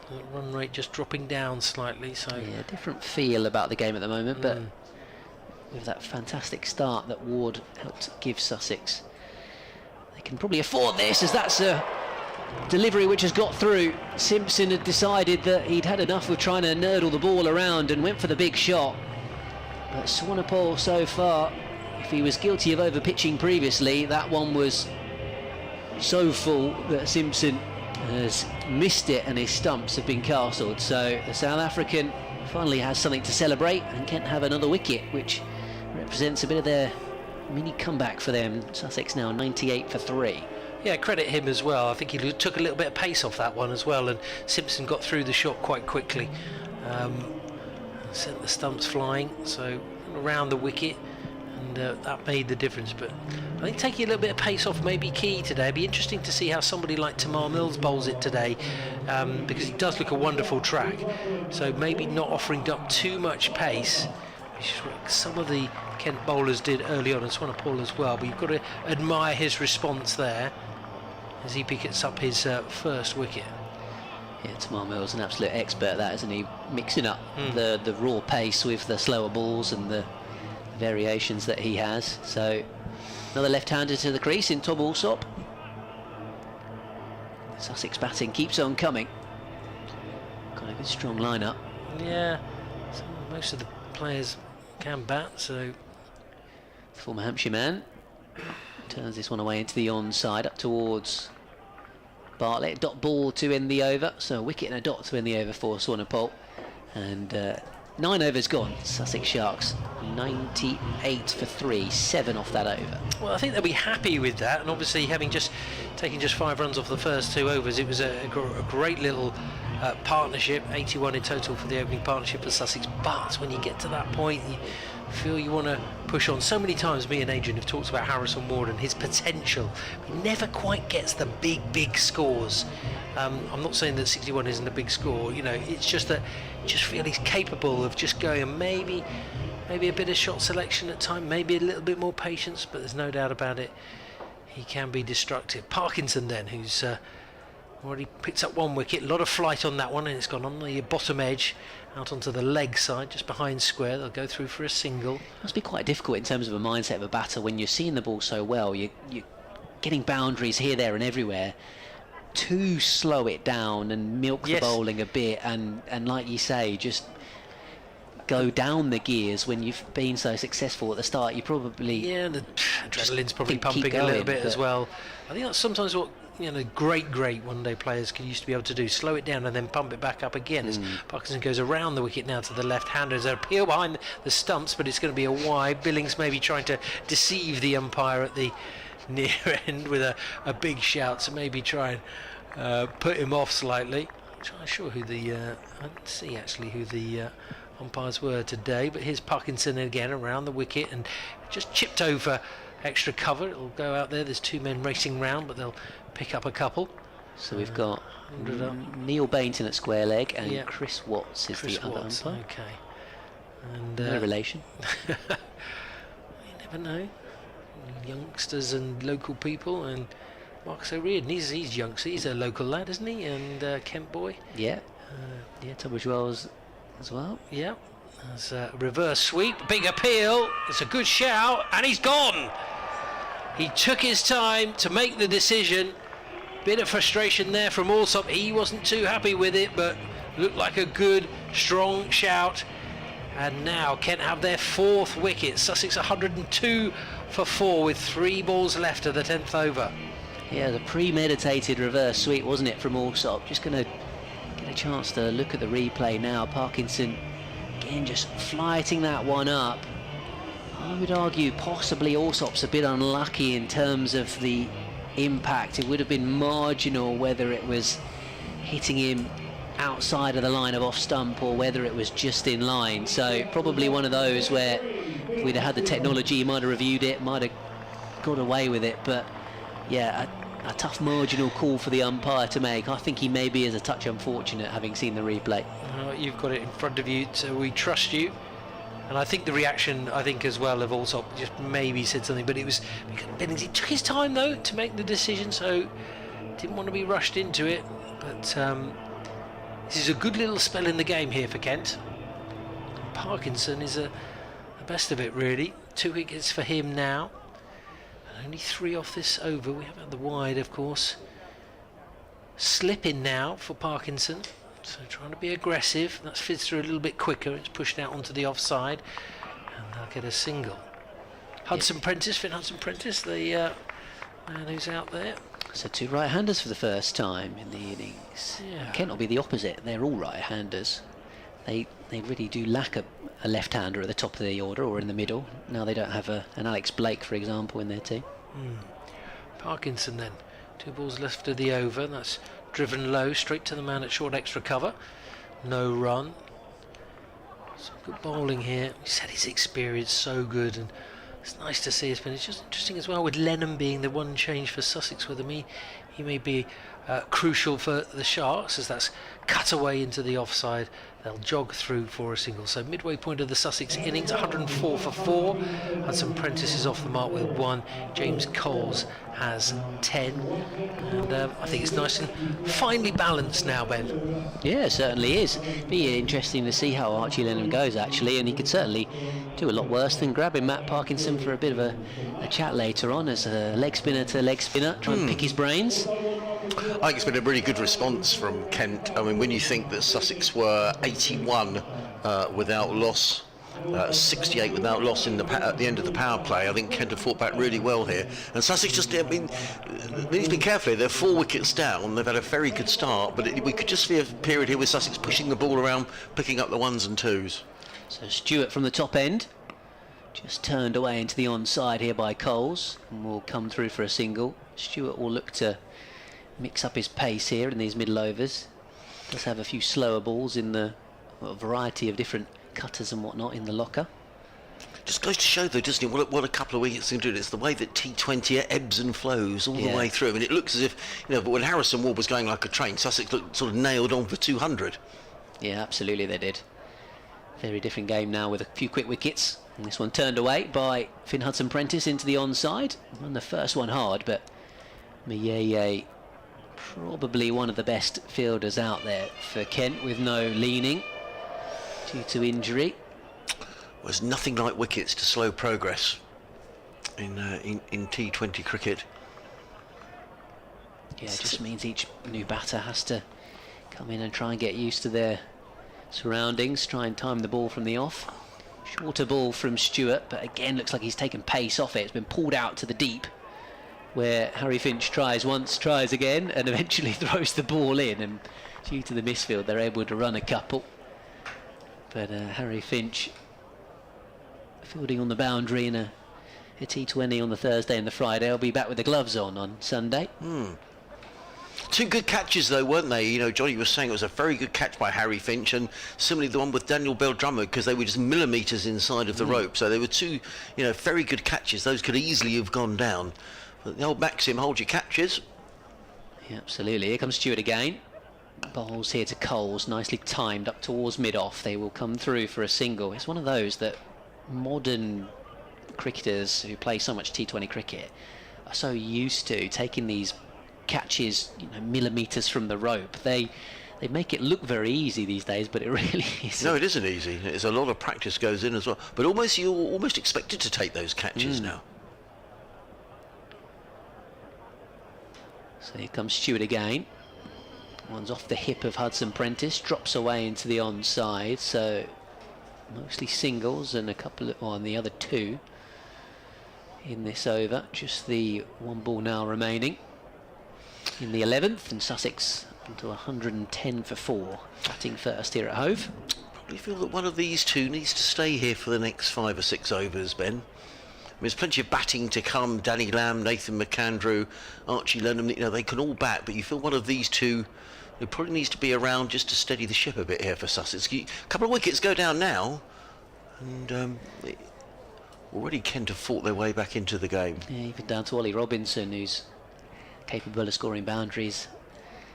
The run rate just dropping down slightly. So yeah, different feel about the game at the moment, but with that fantastic start that Ward helped give Sussex, they can probably afford this, as that's a delivery which has got through. Simpson had decided that he'd had enough with trying to nurdle the ball around and went for the big shot. But Swanepoel so far, if he was guilty of over-pitching previously, that one was so full that Simpson has missed it and his stumps have been castled. So the South African finally has something to celebrate, and Kent have another wicket, which represents a bit of their mini comeback for them. Sussex now 98 for 3. Yeah, credit him as well. I think he took a little bit of pace off that one as well, and Simpson got through the shot quite quickly. Sent the stumps flying, so around the wicket, and that made the difference. But I think taking a little bit of pace off may be key today. It'd be interesting to see how somebody like Tamar Mills bowls it today, because he does look a wonderful track. So maybe not offering up too much pace, which is what some of the Kent bowlers did early on, and Swanepoel as well. But you've got to admire his response there as he picks up his first wicket. Yeah, Tamar Mills an absolute expert at that, isn't he? Mixing up the raw pace with the slower balls and the variations that he has. So another left-hander to the crease in Tom Alsop. Sussex batting keeps on coming. Got a good strong lineup. Yeah, so most of the players can bat, so Former Hampshire man turns this one away into the onside, up towards Bartlett. Dot ball to end the over, so a wicket and a dot to end the over for Swanepoel. And 9 overs gone. Sussex Sharks 98 for 3, 7 off that over. well, I think they'll be happy with that. And obviously, having just taken just 5 runs off the first 2 overs, it was a great little partnership. 81 in total for the opening partnership for Sussex. But when you get to that point, you feel you want to push on. So many times me and Adrian have talked about Harrison Ward and his potential. He never quite gets the big scores. I'm not saying that 61 isn't a big score, you know, it's just that I just feel he's capable of just going, and maybe a bit of shot selection at time, maybe a little bit more patience, but there's no doubt about it, he can be destructive. Parkinson then, who's already picked up 1 wicket, a lot of flight on that one, and it's gone on the bottom edge out onto the leg side, just behind square. They'll go through for a single. Must be quite difficult in terms of a mindset of a batter when you're seeing the ball so well. You're getting boundaries here, there and everywhere. To slow it down and milk the bowling a bit, and like you say, just go down the gears when you've been so successful at the start. You probably the adrenaline's probably keep pumping going, a little bit but as well. I think that's sometimes what great one-day players used to be able to do: slow it down and then pump it back up again. As Parkinson goes around the wicket now to the left-hander. There's an appeal behind the stumps, but it's going to be a wide. Billings maybe trying to deceive the umpire at the near end with a big shout, so maybe try and put him off slightly. I'm not sure who the I didn't see actually who the umpires were today, but here's Parkinson again around the wicket and just chipped over extra cover. It'll go out there. There's 2 men racing round, but they'll pick up a couple. So we've got Neil Bainton at square leg, and Chris Watts is Chris the other Watts, umpire. okay. And No relation. you never know. Youngsters and local people, and Marcus O'Riordan, he's youngster, he's a local lad, isn't he? And Kent boy. Yeah. Tunbridge Wells as well. Yeah. There's a reverse sweep, big appeal. It's a good shout, and he's gone. He took his time to make the decision. Bit of frustration there from Alsop. He wasn't too happy with it, but looked like a good, strong shout. And now Kent have their 4th wicket. Sussex 102 for 4 with 3 balls left of the 10th over. Yeah, the premeditated reverse sweep, wasn't it, from Alsop? Just going to get a chance to look at the replay now. Parkinson, again, just flighting that one up. I would argue possibly Alsop's a bit unlucky in terms of the impact. It would have been marginal whether it was hitting him outside of the line of off stump or whether it was just in line. So probably one of those where if we'd have had the technology, he might have reviewed it, might have got away with it. But yeah, a tough marginal call for the umpire to make. I think he maybe is a touch unfortunate, having seen the replay. You've got it in front of you, so we trust you. And I think the reaction, as well, of Alsop just maybe said something, but it was because Billings, he took his time though to make the decision, so didn't want to be rushed into it. But this is a good little spell in the game here for Kent. Parkinson is the best of it, really. 2 wickets for him now. And only 3 off this over. We have had the wide, of course. Slipping now for Parkinson. So trying to be aggressive. That's fits through a little bit quicker. It's pushed out onto the offside. And they'll get a single. Hudson Prentice, Finn Hudson Prentice, the man who's out there. So 2 right-handers for the first time in the innings. Yeah. Kent will be the opposite. They're all right-handers. They really do lack a left-hander at the top of the order or in the middle. Now they don't have an Alex Blake, for example, in their team. Parkinson then 2 balls left of the over. That's driven low, straight to the man at short extra cover. No run. Some good bowling here. He said his experience so good, and it's nice to see. It's just interesting as well with Lennon being the one change for Sussex with him. He may be crucial for the Sharks as that's cut away into the offside. They'll jog through for a single. So midway point of the Sussex innings, 104 for 4. Hudson Prentice is off the mark with 1. James Coles has 10. And I think it's nice and finely balanced now, Ben. Yeah, it certainly is. Be interesting to see how Archie Lennon goes, actually, and he could certainly do a lot worse than grabbing Matt Parkinson for a bit of a chat later on as a leg spinner to leg spinner, trying to pick his brains. I think it's been a really good response from Kent. I mean, when you think that Sussex were 81 without loss, 68 without loss at the end of the power play, I think Kent have fought back really well here. And Sussex just, I mean, they need to be careful. They're 4 wickets down. They've had a very good start, but we could just see a period here with Sussex pushing the ball around, picking up the 1s and 2s. So Stewart from the top end, just turned away into the onside here by Coles, and will come through for a single. Stewart will look to mix up his pace here in these middle overs. Does have a few slower balls in the variety of different cutters and whatnot in the locker. Just goes to show, though, doesn't it, what a couple of wickets can do. It's the way that T20 ebbs and flows all the way through. I mean, it looks as if, but when Harrison Ward was going like a train, Sussex looked sort of nailed on for 200. Yeah, absolutely they did. Very different game now with a few quick wickets. And this one turned away by Finn Hudson-Prentice into the onside. Won the first one hard, but Miyeye, probably one of the best fielders out there for Kent, with no leaning due to injury. There's nothing like wickets to slow progress in T20 cricket. Yeah, it just means each new batter has to come in and try and get used to their surroundings, try and time the ball from the off. Shorter ball from Stewart, but again looks like he's taken pace off it. It's been pulled out to the deep, where Harry Finch tries once, tries again, and eventually throws the ball in, and due to the misfield they're able to run a couple. But Harry Finch fielding on the boundary in a T20 on the Thursday and the Friday. I'll be back with the gloves on Sunday. 2 good catches, though, weren't they? Johnny was saying it was a very good catch by Harry Finch, and similarly the one with Daniel Bell-Drummond, because they were just millimetres inside of the rope. So they were 2, very good catches. Those could easily have gone down. But the old maxim, hold your catches. Yeah, absolutely. Here comes Stewart again. Bowls here to Coles, nicely timed up towards mid-off. They will come through for a single. It's one of those that modern cricketers who play so much T20 cricket are so used to taking these catches, millimetres from the rope. They make it look very easy these days, but it really isn't. No, it isn't easy. There's a lot of practice goes in as well. But you're almost expected to take those catches now. So here comes Stewart again. One's off the hip of Hudson-Prentice, drops away into the onside, so mostly singles and a couple of, on the other 2 in this over. Just the 1 ball now remaining in the 11th, and Sussex into 110 for 4, batting first here at Hove. Probably feel that one of these 2 needs to stay here for the next 5 or 6 overs, Ben. There's plenty of batting to come. Danny Lamb, Nathan McAndrew, Archie Lennon, they can all bat, but you feel one of these 2 who probably needs to be around just to steady the ship a bit here for Sussex. A couple of wickets go down now, and already Kent have fought their way back into the game. Yeah, even down to Ollie Robinson, who's capable of scoring boundaries.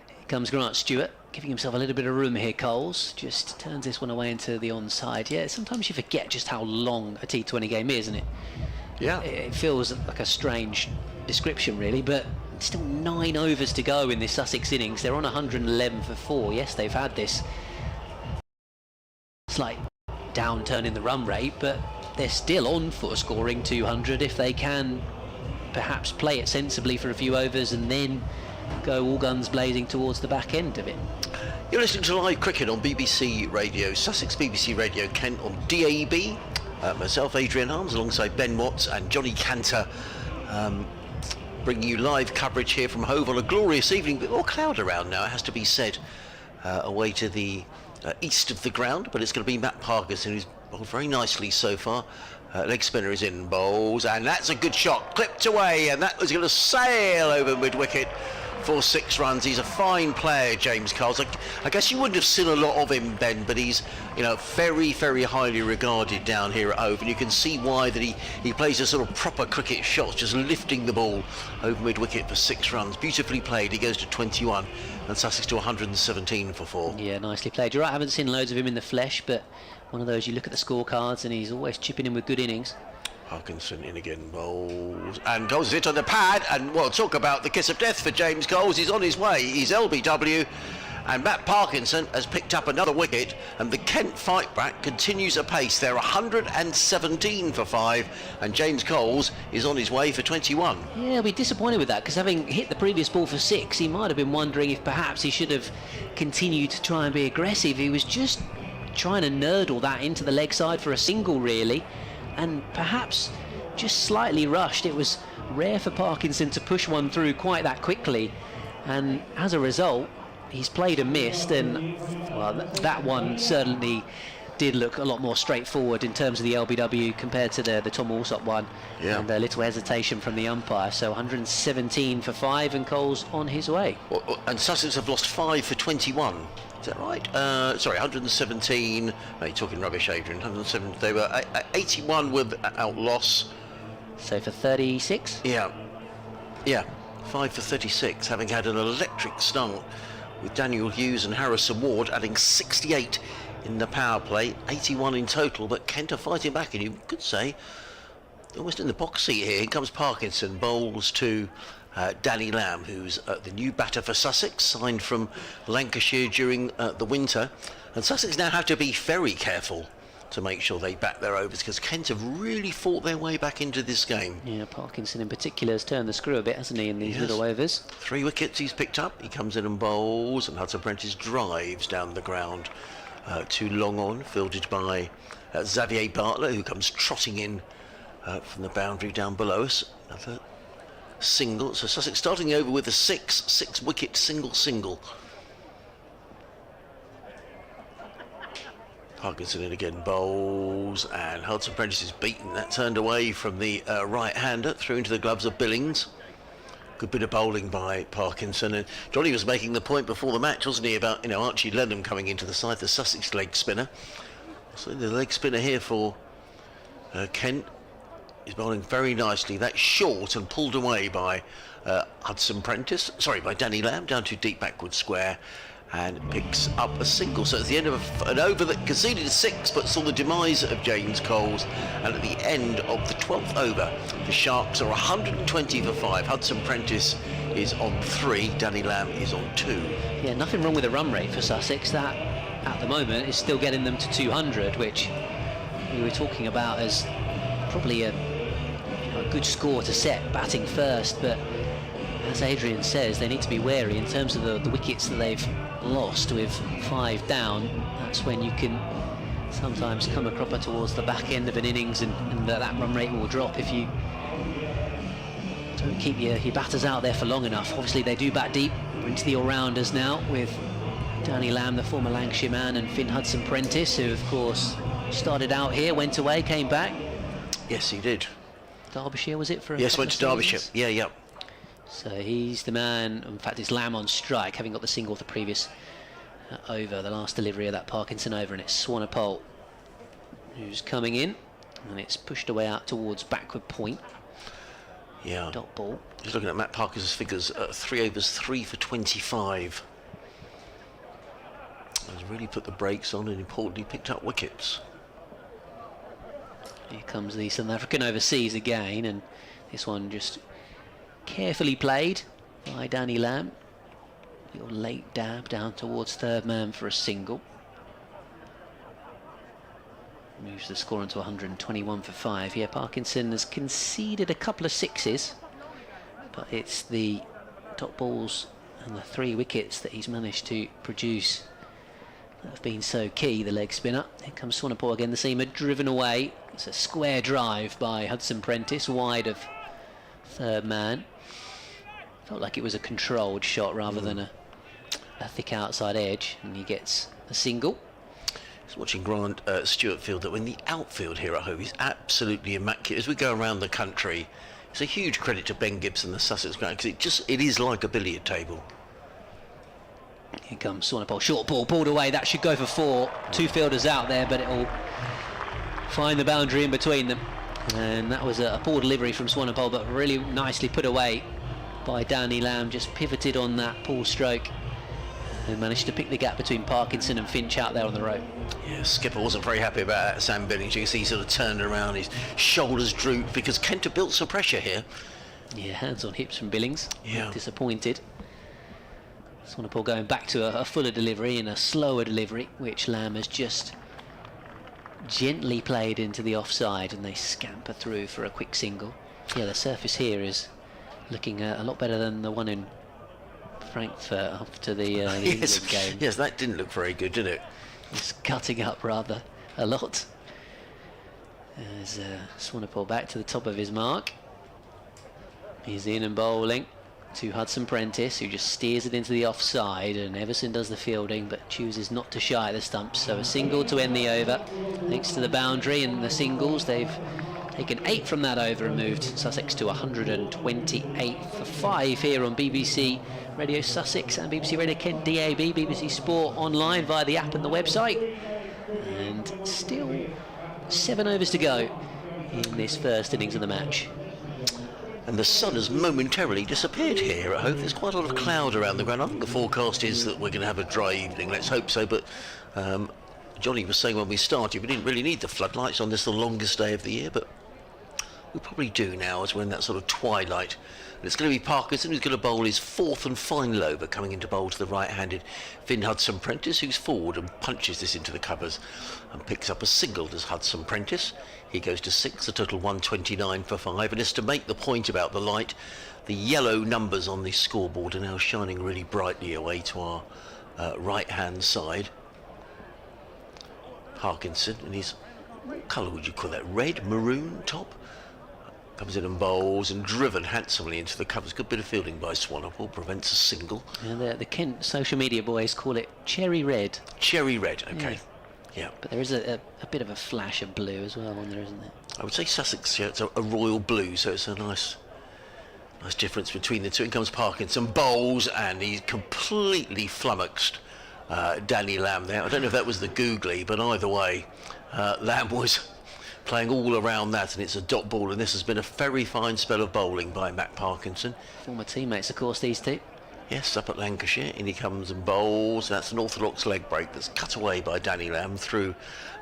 Here comes Grant Stewart, giving himself a little bit of room here. Coles just turns this one away into the onside. Yeah, sometimes you forget just how long a T20 game is, isn't it? Yeah. It feels like a strange description, really, but still 9 overs to go in this Sussex innings. They're on 111 for 4. Yes, they've had this slight downturn in the run rate, but they're still on for scoring 200 if they can perhaps play it sensibly for a few overs and then go all guns blazing towards the back end of it. You're listening to live cricket on BBC Radio, Sussex BBC Radio Kent on DAB. Myself, Adrian Harms, alongside Ben Watts and Johnny Cantor, bringing you live coverage here from Hove on a glorious evening. A bit more cloud around now, it has to be said, away to the east of the ground, but it's going to be Matt Parkinson, who's bowled very nicely so far. Leg spinner is in, bowls, and that's a good shot, clipped away, and that was going to sail over mid-wicket for 6 runs. He's a fine player, James Coles. I guess you wouldn't have seen a lot of him, Ben, but he's, you know, very, very highly regarded down here at Hove, and you can see why that he plays a sort of proper cricket shots, just lifting the ball over mid-wicket for 6 runs. Beautifully played. He goes to 21, and Sussex to 117 for 4. Yeah, nicely played. You're right, I haven't seen loads of him in the flesh, but one of those, you look at the scorecards and he's always chipping in with good innings. Parkinson in again, bowls, and goes it on the pad, and well, talk about the kiss of death for James Coles. He's on his way, he's LBW, and Matt Parkinson has picked up another wicket, and the Kent fight back continues apace. They're 117 for 5, and James Coles is on his way for 21. Yeah, I'll be disappointed with that, because having hit the previous ball for 6, he might have been wondering if perhaps he should have continued to try and be aggressive. He was just trying to nurdle that into the leg side for a single, really, and perhaps just slightly rushed. It was rare for Parkinson to push one through quite that quickly, and as a result he's played and missed, and well, that one certainly did look a lot more straightforward in terms of the LBW compared to the Tom Alsop one. Yeah. And a little hesitation from the umpire. So 117 for 5, and Coles on his way. And Sussex have lost 5 for 21. Is that right? Sorry, 117. No, you're talking rubbish, Adrian. 107. They were 81 without loss. So for 36? Yeah. 5 for 36, having had an electric start with Daniel Hughes and Harrison Ward adding 68 in the power play, 81 in total, but Kent are fighting back, and you could say almost in the box seat here. Here comes Parkinson, bowls to Danny Lamb, who's the new batter for Sussex, signed from Lancashire during the winter, and Sussex now have to be very careful to make sure they bat their overs, because Kent have really fought their way back into this game. Yeah, Parkinson in particular has turned the screw a bit, hasn't he, in these little overs? 3 wickets he's picked up. He comes in and bowls, and Hudson Prentice drives down the ground too long on, fielded by Xavier Bartlett, who comes trotting in from the boundary down below us. Another single. So Sussex starting over with a 6 wicket single. Parkinson in again, bowls, and Hudson Prentice is beaten. That turned away from the right-hander, through into the gloves of Billings. Good bit of bowling by Parkinson, and Johnny was making the point before the match, wasn't he, about, you know, Archie Lenham coming into the side, the Sussex leg spinner. So the leg spinner here for Kent is bowling very nicely. That's short and pulled away by Hudson Prentice, sorry, by Danny Lamb, down to deep backward square, and picks up a single. So it's the end of an over that conceded a 6 but saw the demise of James Coles, and at the end of the 12th over the Sharks are 120 for 5. Hudson Prentice is on 3, Danny Lamb is on 2. Yeah, nothing wrong with the run rate for Sussex. That at the moment is still getting them to 200, which we were talking about as probably a good score to set batting first, but as Adrian says, they need to be wary in terms of the wickets that they've lost with 5 down. That's when you can sometimes come a cropper towards the back end of an innings, and that run rate will drop if you don't keep your batters out there for long enough. Obviously they do bat deep. We're into the all-rounders now with Danny Lamb, the former Lancashire man, and Finn Hudson Prentice, who of course started out here, went away, came back. Yes, he did. Derbyshire, was it? For a Yes, couple went of to Derbyshire. seasons? Yeah. So he's the man. In fact, it's Lamb on strike, having got the single of the previous over, the last delivery of that Parkinson over, and it's Swanepoel who's coming in, and it's pushed away out towards backward point. Yeah. Dot ball. Just looking at Matt Parkers's figures, 3 overs, 3 for 25. Has really put the brakes on, and importantly picked up wickets. Here comes the South African overseas again, and this one just carefully played by Danny Lamb. Little late dab down towards third man for a single. Moves the score into 121 for 5. Here Parkinson has conceded a couple of 6s, but it's the top balls and the 3 wickets that he's managed to produce that have been so key, the leg spinner. Here comes Swanepoel again, the seamer driven away. It's a square drive by Hudson Prentice, wide of third man. Felt like it was a controlled shot rather than a thick outside edge, and he gets a single. Just watching Grant Stewart field, that when the outfield here at home is absolutely immaculate. As we go around the country, it's a huge credit to Ben Gibson, the Sussex ground, because it is like a billiard table. Here comes Swanepoel, short ball, pulled away, that should go for 4. 2 fielders out there, but it'll find the boundary in between them. And that was a poor delivery from Swanepoel, but really nicely put away by Danny Lamb. Just pivoted on that pull stroke and managed to pick the gap between Parkinson and Finch out there on the rope. Yeah, skipper wasn't very happy about that, Sam Billings. You can see he sort of turned around, his shoulders drooped, because Kent had built some pressure here. Yeah, hands on hips from Billings. Yeah. Disappointed. Swanepoel going back to a fuller delivery and a slower delivery, which Lamb has just gently played into the offside, and they scamper through for a quick single. Yeah, the surface here is looking a lot better than the one in Frankfurt after the Yes. England game. Yes, that didn't look very good, did it? It's cutting up rather a lot. As Swanepoel back to the top of his mark. He's in and bowling to Hudson Prentice, who just steers it into the offside, and Everson does the fielding but chooses not to shy at the stumps. So a single to end the over, thanks to the boundary and the singles. They've taken 8 from that over and moved Sussex to 128 for 5 here on BBC Radio Sussex and BBC Radio Kent DAB, BBC Sport online via the app and the website. And still 7 overs to go in this first innings of the match. And the sun has momentarily disappeared here at home. There's quite a lot of cloud around the ground. I think the forecast is that we're going to have a dry evening. Let's hope so. But Johnny was saying when we started, we didn't really need the floodlights on this, the longest day of the year, but we probably do now, as we're in that sort of twilight. And it's going to be Parkinson who's going to bowl his 4th and final over, coming into bowl to the right-handed Finn Hudson Prentice, who's forward and punches this into the covers and picks up a single. Does Hudson Prentice. He goes to 6, a total 129 for 5. And it's to make the point about the light, the yellow numbers on the scoreboard are now shining really brightly away to our right-hand side. Parkinson in his, what colour would you call that? Red, maroon top? Comes in and bowls and driven handsomely into the covers. Good bit of fielding by Swanepoel, prevents a single. And the Kent social media boys call it cherry red. Cherry red, okay. Yeah. But there is a bit of a flash of blue as well on there, isn't there? I would say Sussex shirts are a royal blue, so it's a nice difference between the two. In comes Parkinson, bowls, and he's completely flummoxed Danny Lamb there. I don't know if that was the googly, but either way, Lamb was playing all around that, and it's a dot ball, and this has been a very fine spell of bowling by Matt Parkinson. Former teammates, of course, these two. Yes, up at Lancashire, and he comes and bowls. That's an orthodox leg break that's cut away by Danny Lamb through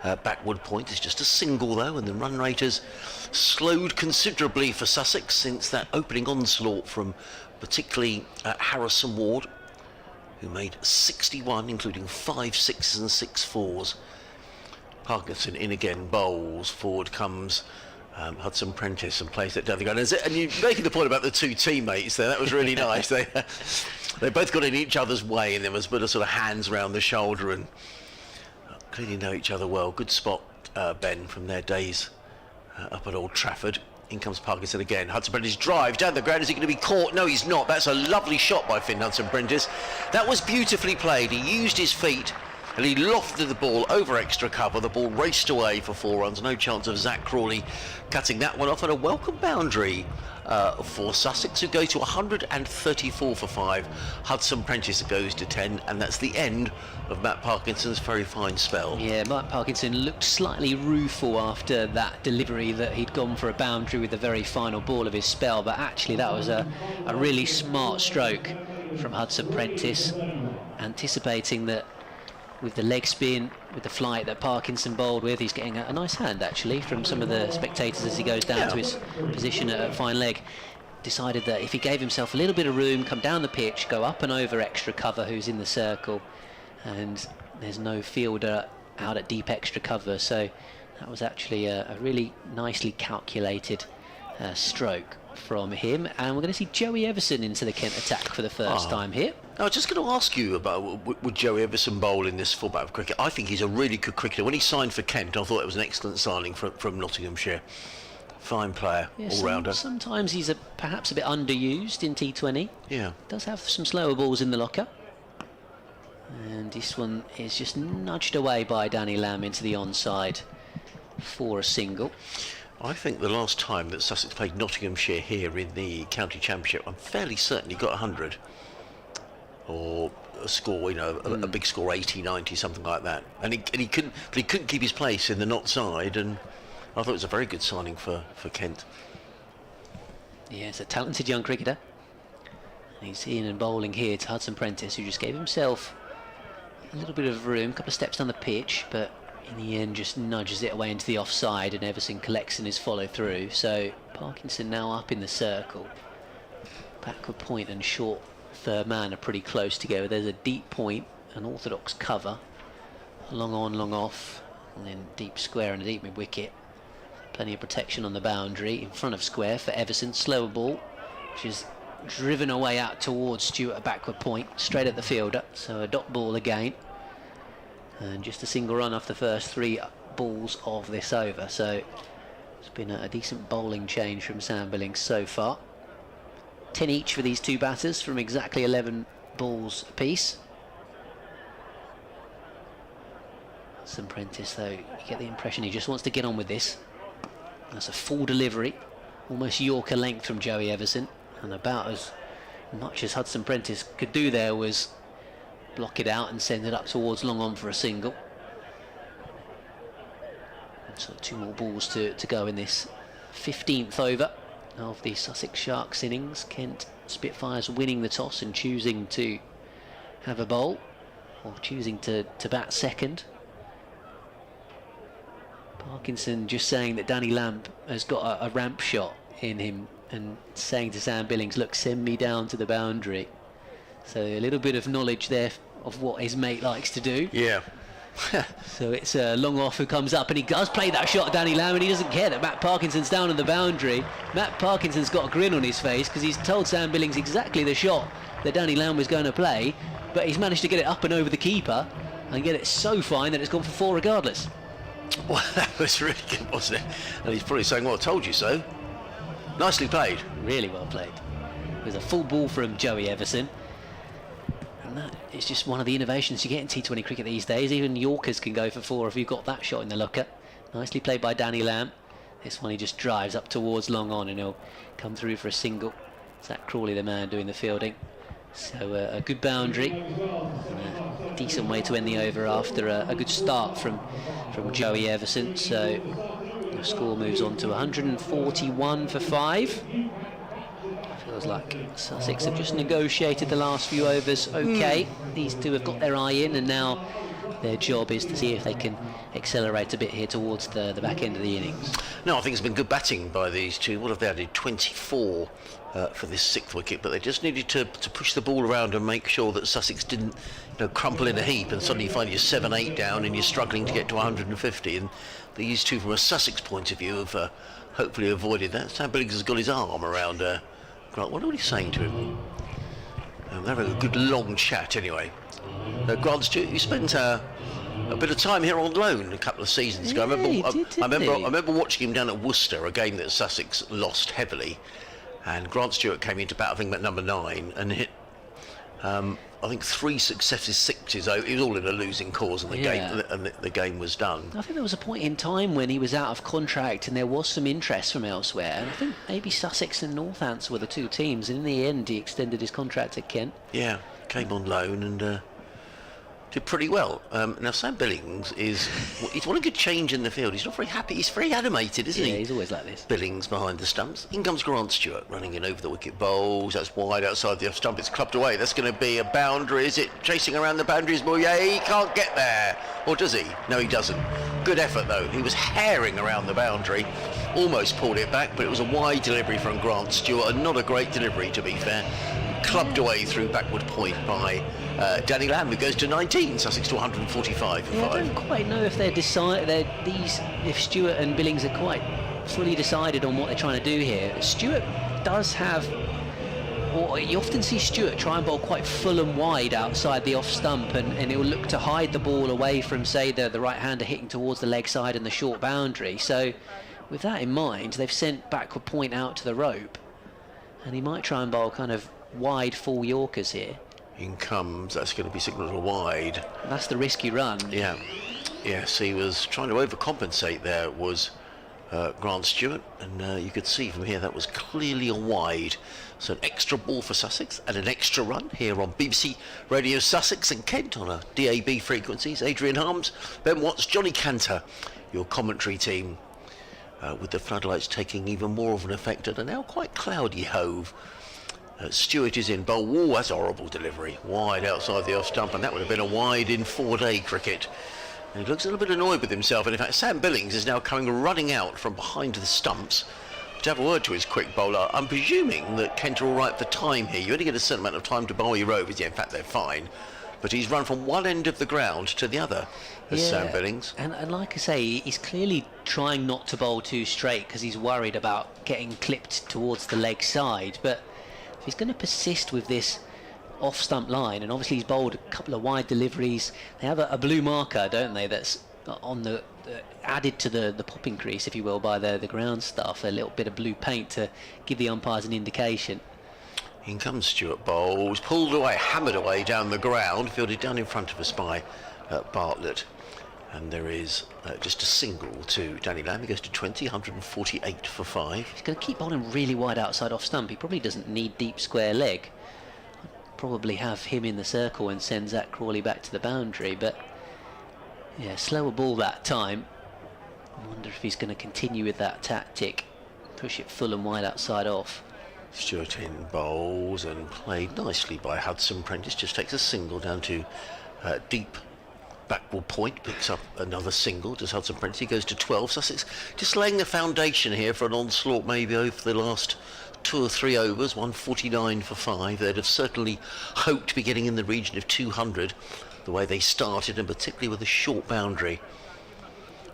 backward point. It's just a single though, and the run rate has slowed considerably for Sussex since that opening onslaught from particularly Harrison Ward, who made 61, including 5 6s and 6 4s. Parkinson in again, bowls, forward comes Hudson Prentice and plays that down the ground. And you're making the point about the two teammates there, that was really nice. They both got in each other's way, and there was a bit of sort of hands around the shoulder, and clearly know each other well. Good spot, Ben, from their days up at Old Trafford. In comes Parkinson again. Hudson Prentice drives down the ground. Is he going to be caught? No, he's not. That's a lovely shot by Finn Hudson Prentice. That was beautifully played. He used his feet and he lofted the ball over extra cover. The ball raced away for 4 runs. No chance of Zach Crawley cutting that one off, and a welcome boundary for Sussex, who go to 134 for 5. Hudson Prentice goes to 10, and that's the end of Matt Parkinson's very fine spell. Yeah, Matt Parkinson looked slightly rueful after that delivery, that he'd gone for a boundary with the very final ball of his spell, but actually that was a really smart stroke from Hudson Prentice, anticipating that with the leg spin, with the flight that Parkinson bowled with, he's getting a nice hand actually from some of the spectators as he goes down to his position at fine leg. Decided that if he gave himself a little bit of room, come down the pitch, go up and over extra cover who's in the circle, and there's no fielder out at deep extra cover, so that was actually a really nicely calculated stroke from him. And we're going to see Joey Everson into the Kent attack for the first time here. I was just going to ask you about, would Joey Everson bowl in this format of cricket? I think he's a really good cricketer. When he signed for Kent, I thought it was an excellent signing from Nottinghamshire. Fine player, all-rounder. Sometimes he's perhaps a bit underused in T20. Yeah. Does have some slower balls in the locker. And this one is just nudged away by Danny Lamb into the onside for a single. I think the last time that Sussex played Nottinghamshire here in the county championship, I'm fairly certain he got 100. Or a score, a big score, 80, 90, something like that. And he couldn't keep his place in the not side, and I thought it was a very good signing for Kent. Yeah, it's a talented young cricketer. He's in and bowling here to Hudson Prentice, who just gave himself a little bit of room, a couple of steps down the pitch, but in the end just nudges it away into the offside, and Everson collects in his follow through. So Parkinson now up in the circle. Backward point and short third man are pretty close together. There's a deep point, an orthodox cover, long on, long off, and then deep square and a deep mid wicket. Plenty of protection on the boundary in front of square for Everson. Slower ball, which is driven away out towards Stewart, a backward point, straight at the fielder. So a dot ball again, and just a single run off the first 3 balls of this over. So it's been a decent bowling change from Sam Billings so far. 10 each for these 2 batters from exactly 11 balls apiece. Hudson Prentice, though, you get the impression he just wants to get on with this. That's a full delivery, almost Yorker length from Joey Everson, and about as much as Hudson Prentice could do there was block it out and send it up towards long on for a single. So 2 more balls to go in this 15th over of the Sussex Sharks innings. Kent Spitfires winning the toss and choosing to have a bowl, or choosing to bat second. Parkinson just saying that Danny Lamb has got a ramp shot in him, and saying to Sam Billings, look, send me down to the boundary. So a little bit of knowledge there of what his mate likes to do. Yeah. So it's long off who comes up, and he does play that shot at Danny Lamb, and he doesn't care that Matt Parkinson's down on the boundary. Matt Parkinson's got a grin on his face because he's told Sam Billings exactly the shot that Danny Lamb was going to play, but he's managed to get it up and over the keeper and get it so fine that it's gone for 4 regardless. Well, that was really good, wasn't it? And he's probably saying, well, I told you so. Nicely played. Really well played. It was a full ball from Joey Everson. And that is just one of the innovations you get in T20 cricket these days. Even Yorkers can go for 4 if you've got that shot in the locker. Nicely played by Danny Lamb. This one he just drives up towards long on, and he'll come through for a single. Zach Crawley, the man doing the fielding. So a good boundary, and a decent way to end the over after a good start from Joey Everson. So the score moves on to 141 for 5. Feels like Sussex have just negotiated the last few overs okay. These 2 have got their eye in, and now their job is to see if they can accelerate a bit here towards the back end of the innings. No, I think it's been good batting by these 2. What have they added? 24 for this 6th wicket, but they just needed to push the ball around and make sure that Sussex didn't crumple in a heap and suddenly find you 7-8 down and you're struggling to get to 150. And these 2, from a Sussex point of view, have hopefully avoided that. Sam Billings has got his arm around Grant. What are you saying to him? They're having a good long chat anyway. Grant Stewart, you spent a bit of time here on loan a couple of seasons ago. I remember watching him down at Worcester, a game that Sussex lost heavily, and Grant Stewart came into bat, I think, at number 9, and hit I think 3 successive 6s. It was all in a losing cause, and the game was done. I think there was a point in time when he was out of contract and there was some interest from elsewhere, and I think maybe Sussex and Northants were the 2 teams, and in the end he extended his contract at Kent. Yeah, came on loan and did pretty well. Now Sam Billings he's won a good change in the field. He's not very happy. He's very animated, isn't he? Yeah, he's always like this. Billings behind the stumps. In comes Grant Stewart running in over the wicket bowls. That's wide outside the off stump. It's clubbed away. That's going to be a boundary. Is it chasing around the boundaries more? Yeah, he can't get there. Or does he? No, he doesn't. Good effort though. He was herring around the boundary. Almost pulled it back, but it was a wide delivery from Grant Stewart, and not a great delivery to be fair. Clubbed away through backward point by Danny Lamb, who goes to 19, Sussex to 145 for 5. I don't quite know if if Stewart and Billings are quite fully decided on what they're trying to do here. Stewart does have, or you often see Stewart try and bowl quite full and wide outside the off stump, and he'll look to hide the ball away from, say, the right-hander hitting towards the leg side and the short boundary. So with that in mind, they've sent backward point out to the rope, and he might try and bowl kind of wide full Yorkers here. In comes, that's going to be signalled a wide. That's the risky run. Yeah, yes, he was trying to overcompensate there, was Grant Stewart, and you could see from here that was clearly a wide. So an extra ball for Sussex and an extra run here on BBC Radio Sussex and Kent on a DAB frequencies. Adrian Harms, Ben Watts, Johnny Cantor, your commentary team, with the floodlights taking even more of an effect at a now quite cloudy Hove. Stewart is in bowl. Whoa, that's a horrible delivery. Wide outside the off stump, and that would have been a wide in 4-day cricket. And he looks a little bit annoyed with himself, and in fact Sam Billings is now coming running out from behind the stumps to have a word to his quick bowler. I'm presuming that Kent are all right for time here. You only get a certain amount of time to bowl your overs. Yeah, in fact they're fine. But he's run from one end of the ground to the other, as Sam Billings. And like I say, he's clearly trying not to bowl too straight because he's worried about getting clipped towards the leg side. But if he's going to persist with this off-stump line, and obviously he's bowled a couple of wide deliveries. They have a blue marker, don't they, that's on the added to the popping crease, if you will, by the ground staff, a little bit of blue paint to give the umpires an indication. In comes Stewart, bowls, pulled away, hammered away down the ground, fielded down in front of us by Bartlett. And there is just a single to Danny Lamb. He goes to 20, 148 for 5. He's going to keep bowling really wide outside off stump. He probably doesn't need deep square leg. I'd probably have him in the circle and send Zach Crawley back to the boundary, but yeah, slower ball that time. I wonder if he's going to continue with that tactic, push it full and wide outside off. Stewart in bowls and played nicely by Hudson Prentice. Just takes a single down to deep backward point, picks up another single. Does Hudson Prentice? He goes to 12. Sussex just laying the foundation here for an onslaught maybe over the last 2 or 3 overs. 149 for 5. They'd have certainly hoped to be getting in the region of 200 the way they started, and particularly with a short boundary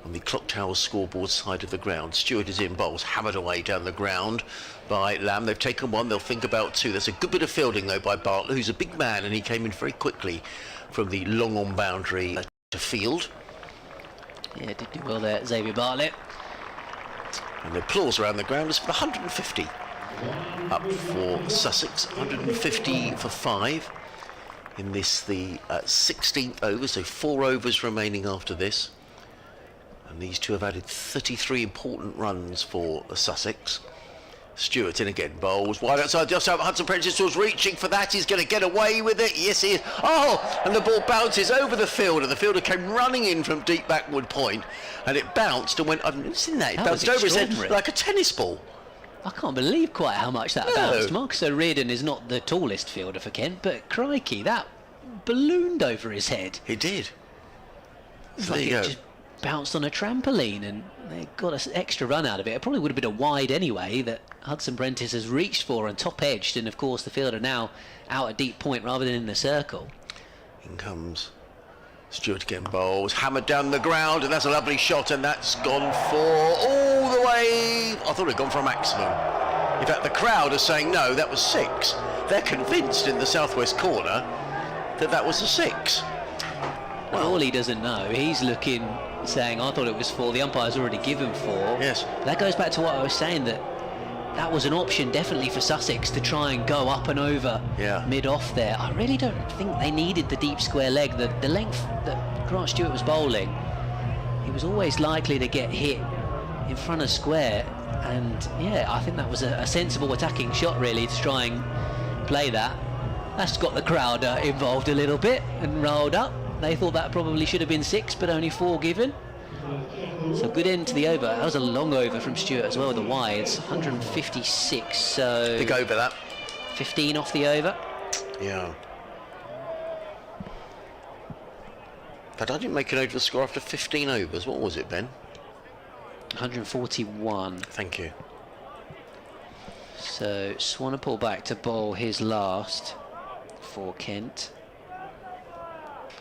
on the clock tower scoreboard side of the ground. Stewart is in bowls, hammered away down the ground by Lamb. They've taken one, they'll think about 2. There's a good bit of fielding though by Bartlett, who's a big man, and he came in very quickly from the long on boundary to field. Yeah, did do well there, Xavier Bartlett. And the applause around the ground is for 150 up for Sussex. 150 for 5 in this, the 16th over, so 4 overs remaining after this. And these two have added 33 important runs for Sussex. Stewart in again, bowls wide outside just out. Hudson Prentice was reaching for that. He's going to get away with it. Yes, he is. Oh, and the ball bounces over the field, and the fielder came running in from deep backward point, and it bounced and went. I've never seen that. It bounced over his head like a tennis ball. I can't believe quite how much that bounced. Marcus O'Riordan is not the tallest fielder for Kent, but crikey, that ballooned over his head. It did. So there you go. Just bounced on a trampoline, and they got an extra run out of it. It probably would have been a wide anyway that Hudson Prentice has reached for and top edged, and of course the fielder now out at deep point rather than in the circle. In comes Stewart again, bowls, hammered down the ground, and that's a lovely shot, and that's gone for all the way. I thought it had gone for a maximum. In fact, the crowd are saying no, that was 6. They're convinced in the southwest corner that that was a 6. Well, all he doesn't know, he's looking, saying, I thought it was 4. The umpire's already given 4. Yes. That goes back to what I was saying, that was an option definitely for Sussex to try and go up and over mid-off there. I really don't think they needed the deep square leg. The length that Grant Stewart was bowling, he was always likely to get hit in front of square. And yeah, I think that was a sensible attacking shot really to try and play that. That's got the crowd involved a little bit and rolled up. They thought that probably should have been 6, but only 4 given. So good end to the over. That was a long over from Stewart as well with the wides. 156, so... Big over that. 15 off the over. Yeah. But I didn't make a note of the score after 15 overs. What was it, Ben? 141. Thank you. So Swanepoel back to bowl his last for Kent.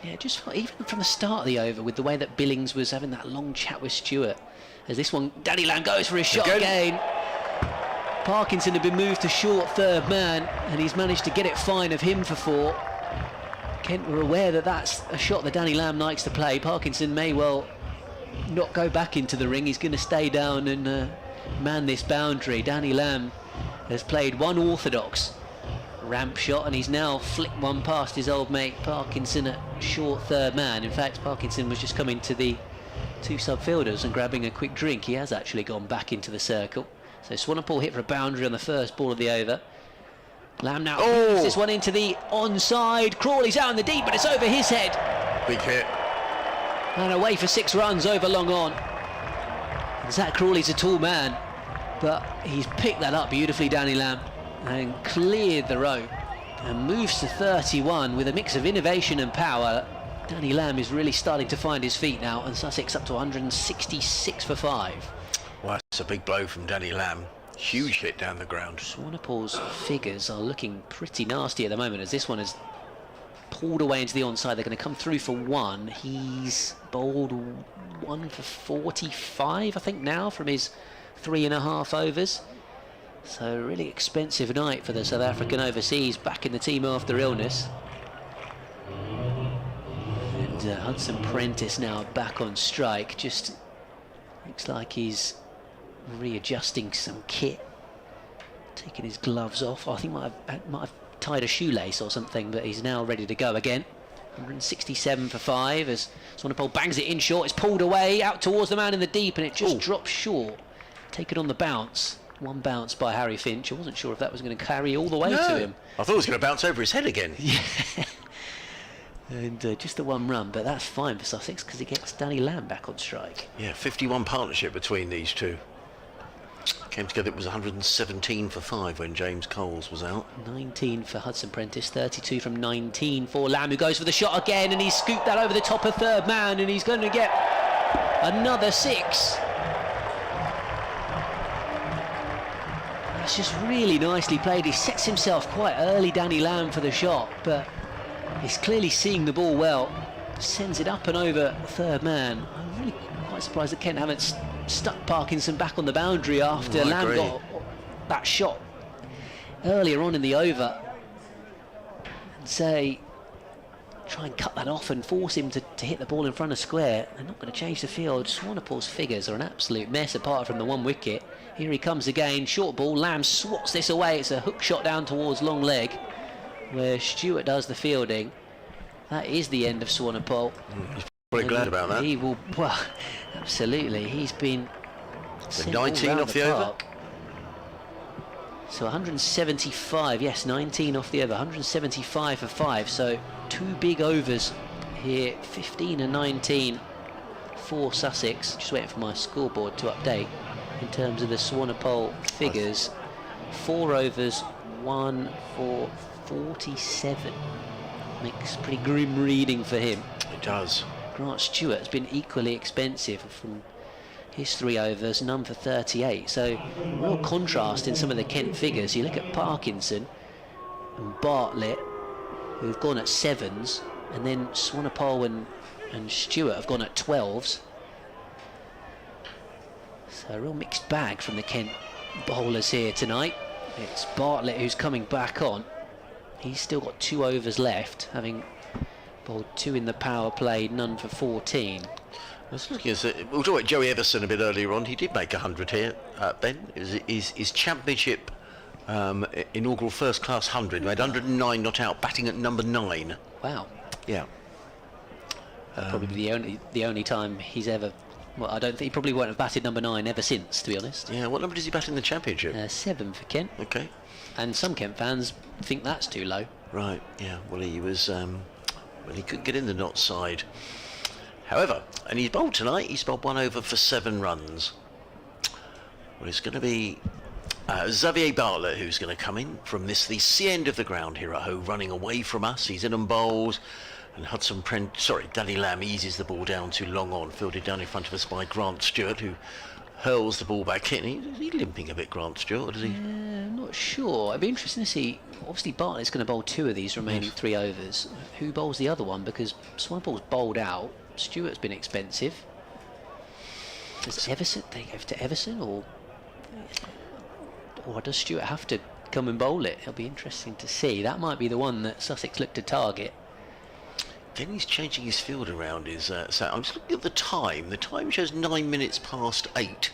Yeah, just even from the start of the over, with the way that Billings was having that long chat with Stewart. As this one, Danny Lamb goes for his shot again. Parkinson had been moved to short third man, and he's managed to get it fine of him for 4. Kent were aware that that's a shot that Danny Lamb likes to play. Parkinson may well not go back into the ring. He's going to stay down and man this boundary. Danny Lamb has played one orthodox ramp shot, and he's now flicked one past his old mate Parkinson at short third man. In fact, Parkinson was just coming to the two subfielders and grabbing a quick drink. He has actually gone back into the circle. So Swanepoel hit for a boundary on the first ball of the over. Lamb now moves this one into the onside. Crawley's out in the deep, but it's over his head. Big hit. And away for 6 runs over long on. Zach Crawley's a tall man, but he's picked that up beautifully, Danny Lamb, and cleared the row and moves to 31 with a mix of innovation and power. Danny Lamb is really starting to find his feet now, and Sussex up to 166 for 5. Well, that's a big blow from Danny Lamb. Huge hit down the ground. Swanepoel's figures are looking pretty nasty at the moment, as this one is pulled away into the onside. They're going to come through for 1. He's bowled 1 for 45, I think, now from his 3.5 overs. So a really expensive night for the South African overseas, back in the team after illness. And Hudson Prentice now back on strike. Just looks like he's readjusting some kit, taking his gloves off. I think might have tied a shoelace or something, but he's now ready to go again. 167 for 5 as Swanepoel bangs it in short. It's pulled away out towards the man in the deep, and it just drops short. Taken on the bounce. One bounce by Harry Finch. I wasn't sure if that was going to carry all the way to him. I thought it was going to bounce over his head again. Yeah. And just the 1 run, but that's fine for Sussex because it gets Danny Lamb back on strike. Yeah, 51 partnership between these two. Came together, it was 117 for 5 when James Coles was out. 19 for Hudson Prentice, 32 from 19 for Lamb, who goes for the shot again, and he's scooped that over the top of third man, and he's going to get another 6. It's just really nicely played. He sets himself quite early, Danny Lamb, for the shot, but he's clearly seeing the ball well. Sends it up and over third man. I'm really quite surprised that Kent haven't stuck Parkinson back on the boundary after Lamb got that shot earlier on in the over, and say try and cut that off and force him to hit the ball in front of square. They're not going to change the field. Swanepoel's figures are an absolute mess apart from the 1 wicket. Here he comes again, short ball. Lamb swats this away. It's a hook shot down towards long leg where Stewart does the fielding. That is the end of Swanepoel. He's probably glad about that. He will, well, absolutely. He's been So 19 off the over. So 175, yes, 19 off the over, 175 for 5. So 2 big overs here, 15 and 19 for Sussex. Just waiting for my scoreboard to update in terms of the Swanepoel figures. 4 overs, 1 for 47. Makes pretty grim reading for him. It does. Grant Stewart has been equally expensive from his 3 overs, none for 38. So real contrast in some of the Kent figures. You look at Parkinson and Bartlett, who've gone at 7s, and then Swanepoel and Stewart have gone at 12s. So a real mixed bag from the Kent bowlers here tonight. It's Bartlett who's coming back on. He's still got 2 overs left, having bowled 2 in the power play, none for 14. I was looking at, we'll talk about Joey Everson a bit earlier on. He did make 100 here, Ben. It was his championship inaugural first class 100. He made 109 not out, batting at number 9. Wow. Yeah. Probably the only time he's ever. Well, I don't think he probably won't have batted number 9 ever since, to be honest. Yeah. What number does he bat in the championship? 7 for Kent. Okay. And some Kent fans think that's too low. Right. Yeah. Well, he was. Well, he couldn't get in the not side. However, and he's bowled tonight. He's bowled 1 over for 7 runs. Well, it's going to be Xavier Bartlett who's going to come in from the C end of the ground here at home, running away from us. He's in and bowls, and Danny Lamb eases the ball down to long on, fielded down in front of us by Grant Stewart, who hurls the ball back in. Is he limping a bit, Grant Stewart, or does he? I'm not sure. It'd be interesting to see. Obviously, Bartlett's going to bowl 2 of these remaining 3 overs. Who bowls the other one? Because Swanepoel's bowled out. Stewart's been expensive. Does Everson? They go to Everson, or does Stewart have to come and bowl it? It'll be interesting to see. That might be the one that Sussex look to target. Then he's changing his field around. So I'm just looking at the time. The time shows 9 minutes past 8.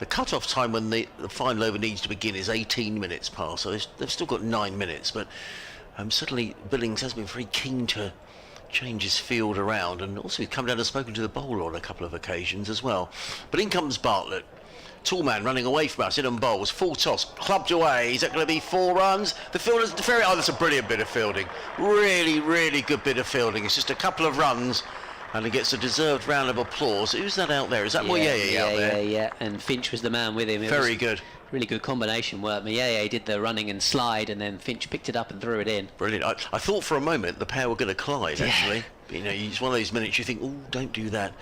the cut-off time when the final over needs to begin is 18 minutes past, so they've still got 9 minutes, but suddenly Billings has been very keen to change his field around, and also he's come down and spoken to the bowler on a couple of occasions as well. But in comes Bartlett. Tall man running away from us, in and bowls, full toss, clubbed away. Is that going to be 4 runs? The fielder's very, that's a brilliant bit of fielding. Really, really good bit of fielding. It's just a couple of runs, and he gets a deserved round of applause. Who's that out there? Is that Moyeye out there? Yeah. And Finch was the man with him. Very good. Really good combination work. Moyeye did the running and slide, and then Finch picked it up and threw it in. Brilliant. I thought for a moment the pair were going to collide, actually. You know, it's one of those minutes you think, oh, don't do that.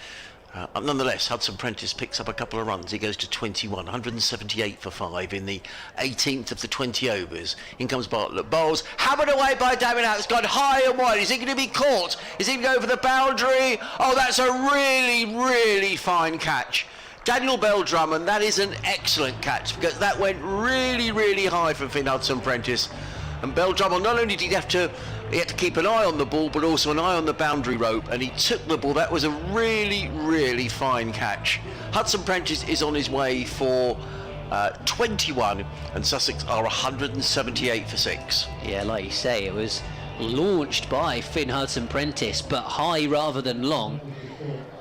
Nonetheless, Hudson Prentice picks up a couple of runs. He goes to 21, 178 for 5 in the 18th of the 20 overs. In comes Bartlett. Bowls, hammered away by Damien Out. It's gone high and wide. Is he going to be caught? Is he going to go over the boundary? Oh, that's a really, really fine catch. Daniel Bell Drummond, that is an excellent catch, because that went really, really high from Finn Hudson Prentice. And Bell Drummond, not only did he had to keep an eye on the ball, but also an eye on the boundary rope, and he took the ball. That was a really, really fine catch. Hudson Prentice is on his way for 21, and Sussex are 178 for 6. Yeah, like you say, it was launched by Finn Hudson Prentice, but high rather than long.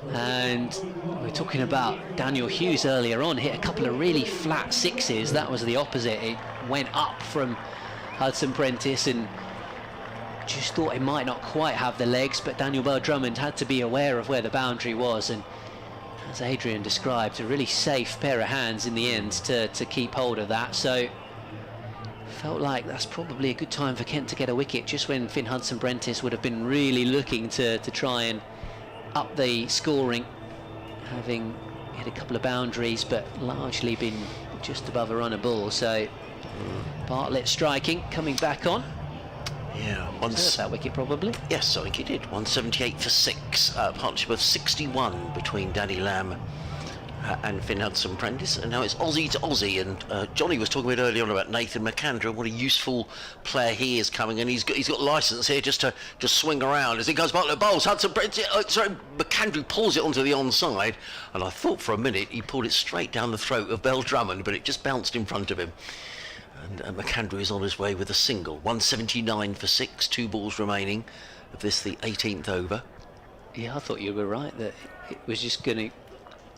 And we're talking about Daniel Hughes earlier on, hit a couple of really flat sixes. That was the opposite. It went up from Hudson Prentice and just thought it might not quite have the legs, but Daniel Bell Drummond had to be aware of where the boundary was, and as Adrian described, a really safe pair of hands in the end to keep hold of that. So felt like that's probably a good time for Kent to get a wicket, just when Finn Hudson Prentice would have been really looking to try and up the scoring, having hit a couple of boundaries but largely been just above a run of ball. So Bartlett striking, coming back on. Yeah, Deserved that wicket probably. Yes, I think he did. 178 for 6. Partnership of 61 between Danny Lamb and Finn Hudson Prentice, and now it's Aussie to Aussie. And Johnny was talking about earlier on about Nathan McAndrew, what a useful player he is coming, and he's got license here just to swing around as he goes. Bartlett bowls. Hudson Prentice, McAndrew pulls it onto the onside, and I thought for a minute he pulled it straight down the throat of Bell Drummond, but it just bounced in front of him. And McAndrew is on his way with a single. 179 for 6, 2 balls remaining of this, the 18th over. Yeah, I thought you were right that it was just going to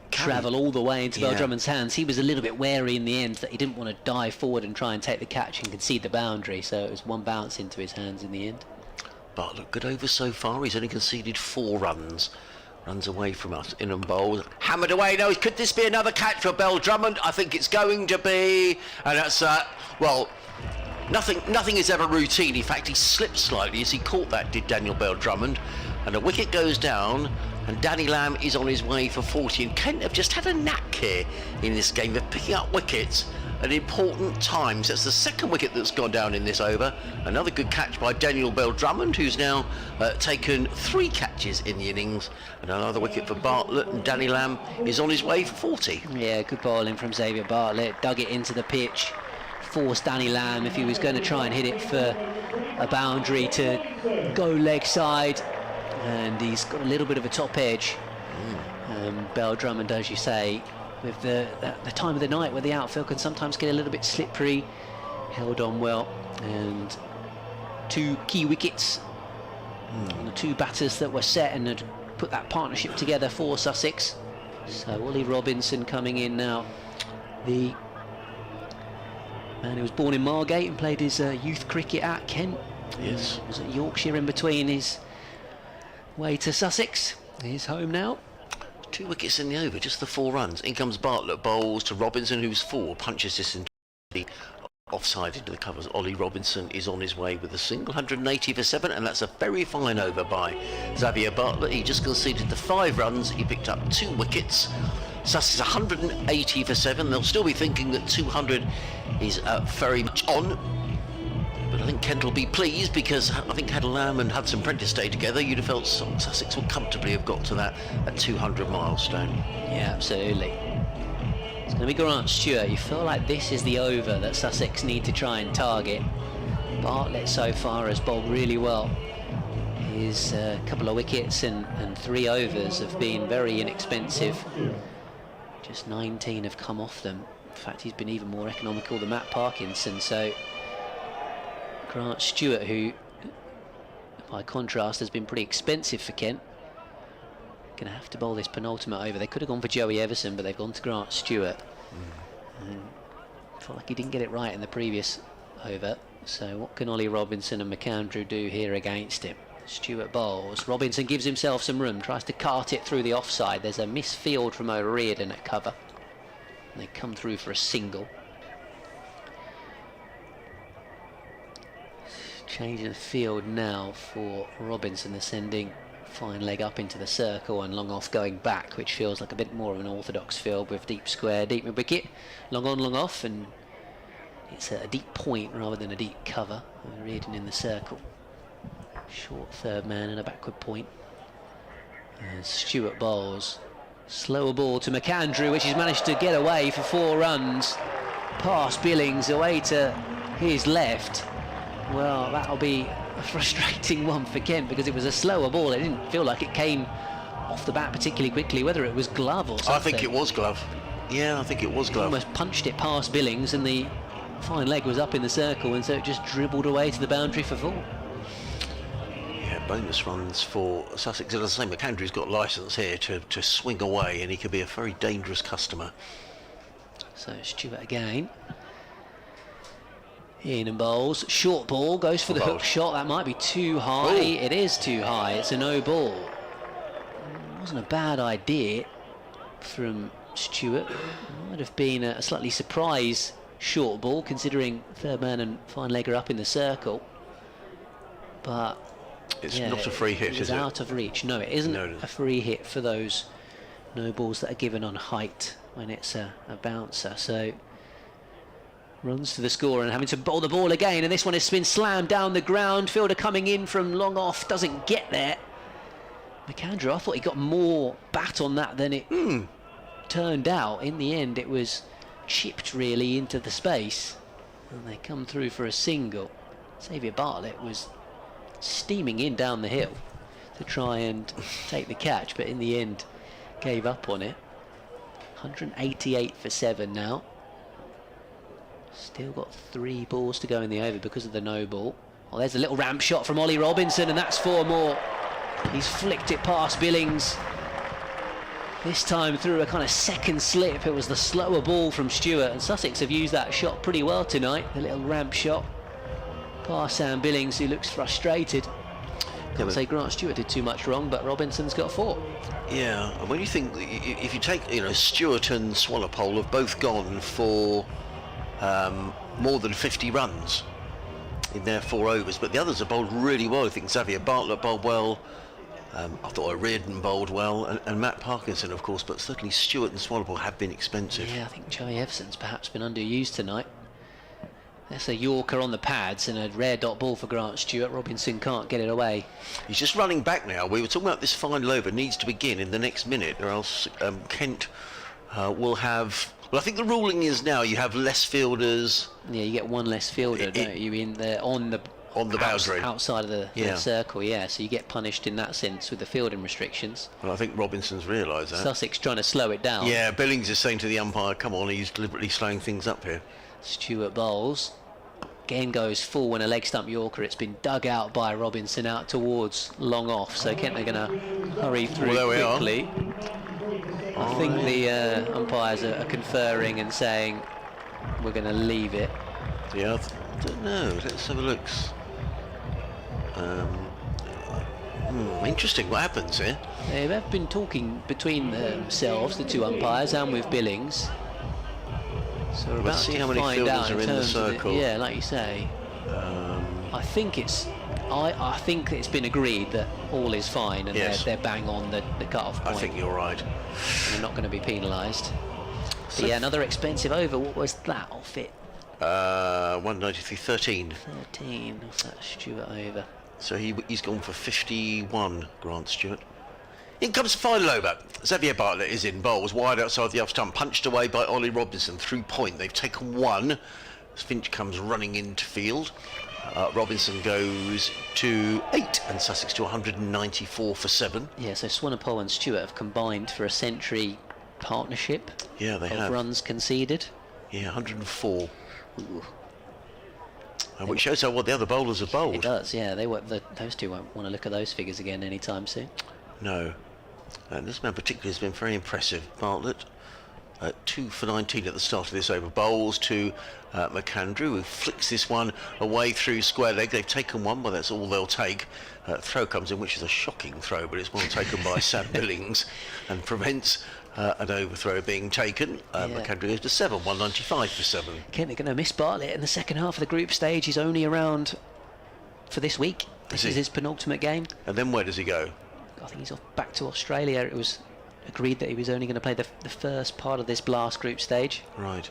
travel all the way into Bell Drummond's hands. He was a little bit wary in the end that he didn't want to dive forward and try and take the catch and concede the boundary, so it was one bounce into his hands in the end. But look, good over so far. He's only conceded 4 runs. Runs away from us, in and bowls. Hammered away. No, could this be another catch for Bell Drummond? I think it's going to be. And that's, well, nothing is ever routine. In fact, he slipped slightly as he caught that, did Daniel Bell Drummond. And a wicket goes down, and Danny Lamb is on his way for 40. And Kent have just had a knack here in this game of picking up wickets at important times. That's the second wicket that's gone down in this over. Another good catch by Daniel Bell Drummond, who's now taken 3 catches in the innings, and another wicket for Bartlett, and Danny Lamb is on his way for 40. Yeah, good bowling from Xavier Bartlett, dug it into the pitch, forced Danny Lamb, if he was going to try and hit it for a boundary, to go leg side, and he's got a little bit of a top edge. Bell Drummond, as you say, with the time of the night where the outfield can sometimes get a little bit slippery, held on well, and 2 key wickets on the 2 batters that were set and had put that partnership together for Sussex. So Ollie Robinson coming in now, the man who was born in Margate and played his youth cricket at Kent. Yes. Was at Yorkshire in between his way to Sussex. He's home now. 2 wickets in the over, just the 4 runs. In comes Bartlett, bowls to Robinson, who's 4, punches this into the offside into the covers. Ollie Robinson is on his way with a single, 180 for 7, and that's a very fine over by Xavier Bartlett. He just conceded the 5 runs, he picked up 2 wickets. Sussex 180 for 7. They'll still be thinking that 200 is very much on. But I think Kent will be pleased, because I think had Lamb and Hudson Prentice stayed together, you'd have felt Sussex would comfortably have got to that 200 milestone. Yeah, absolutely. It's going to be Grant Stewart. You feel like this is the over that Sussex need to try and target. Bartlett so far has bowled really well. His couple of wickets and 3 overs have been very inexpensive. Just 19 have come off them. In fact, he's been even more economical than Matt Parkinson. So Grant Stewart, who by contrast has been pretty expensive for Kent, going to have to bowl this penultimate over. They could have gone for Joey Everson, but they've gone to Grant Stewart. Felt like he didn't get it right in the previous over. So what can Ollie Robinson and McAndrew do here against him? Stewart bowls. Robinson gives himself some room, tries to cart it through the offside. There's a misfield from O'Riordan at cover. And they come through for a single. Changing the field now for Robinson. They're sending fine leg up into the circle and long off going back, which feels like a bit more of an orthodox field with deep square, deep mid wicket, long on, long off, and it's a deep point rather than a deep cover. O'Riordan in the circle. Short third man and a backward point. And Stewart bowls. Slower ball to McAndrew, which he's managed to get away for 4 runs. Past Billings away to his left. Well, that'll be a frustrating one for Kent because it was a slower ball. It didn't feel like it came off the bat particularly quickly, whether it was glove or something. I think it was glove. Yeah, I think it was glove. Almost punched it past Billings and the fine leg was up in the circle, and so it just dribbled away to the boundary for 4. Bonus runs for Sussex. As I say, McAndrew's got licence here to swing away, and he could be a very dangerous customer. So Stewart again. In and bowls. Short ball, goes for the hook shot. That might be too high. Ooh. It is too high. It's a no ball. Wasn't a bad idea from Stewart. Might have been a slightly surprise short ball, considering third man and fine leg are up in the circle. But it's not a free hit, is it? Out of reach. No, it isn't a free hit for those no balls that are given on height when it's a bouncer. So runs to the score and having to bowl the ball again, and this one has been slammed down the ground. Fielder coming in from long off, doesn't get there. McAndrew, I thought he got more bat on that than it turned out. In the end, it was chipped really into the space, and they come through for a single. Xavier Bartlett was steaming in down the hill to try and take the catch, but in the end gave up on it. 188 for 7 now. Still got 3 balls to go in the over because of the no ball. Well, there's a little ramp shot from Ollie Robinson, and that's 4 more. He's flicked it past Billings. This time through a kind of second slip. It was the slower ball from Stewart, and Sussex have used that shot pretty well tonight. The little ramp shot past Sam Billings, who looks frustrated. Can't say Grant Stewart did too much wrong, but Robinson's got 4. Yeah, and when you think, if you take, Stewart and Swallowpole have both gone for more than 50 runs in their 4 overs, but the others have bowled really well. I think Xavier Bartlett bowled well. I thought O'Riordan bowled well, and Matt Parkinson, of course, but certainly Stewart and Swallowpole have been expensive. Yeah, I think Joey Everson's perhaps been underused tonight. That's a Yorker on the pads and a rare dot ball for Grant Stewart. Robinson can't get it away. He's just running back now. We were talking about this final over needs to begin in the next minute, or else Kent will have... Well, I think the ruling is now you have less fielders. Yeah, you get 1 less fielder, don't you, in the on the boundary outside of the circle. Yeah, so you get punished in that sense with the fielding restrictions. Well, I think Robinson's realised that. Sussex trying to slow it down. Yeah, Billings is saying to the umpire, "Come on," he's deliberately slowing things up here. Stewart bowls. Again goes full when a leg stump Yorker. It's been dug out by Robinson out towards long off. So Kent are going to hurry through quickly. I think the umpires are conferring and saying we're going to leave it. Yeah, I don't know. Let's have a look. Interesting. What happens here? They have been talking between themselves, the 2 umpires, and with Billings. So we're about see to how many find fielders out are in the circle. Yeah, like you say. I think it's. I think it's been agreed that all is fine and they're bang on the cut-off point. I think you're right. And they're not going to be penalised. So yeah, another expensive over. What was that off it? 193.13. 13 off that Stewart over. So he's gone for 51, Grant Stewart. In comes the final over. Xavier Bartlett is in bowls wide outside the off stump, punched away by Ollie Robinson through point. They've taken 1. Finch comes running into field. Robinson goes to 8 and Sussex to 194 for 7. Yeah, so Swannapole and Stewart have combined for a century partnership Yeah, they of have. runs conceded. Yeah, 104. Ooh, Which shows how what the other bowlers have bowled. it does, yeah. Those two won't want to look at those figures again anytime soon. No. And this man particularly has been very impressive. Bartlett, 2 for 19 at the start of this over. Bowls to McAndrew, who flicks this one away through square leg. They've taken one, but that's all they'll take. Throw comes in, which is a shocking throw, but it's well taken by Sam Billings and prevents an overthrow being taken. McAndrew goes to 7, 195 for 7. Kent, they're going to miss Bartlett in the second half of the group stage. He's only around for this week. This is his penultimate game. And then where does he go? I think he's off back to Australia. It was agreed that he was only going to play the first part of this Blast group stage. Right.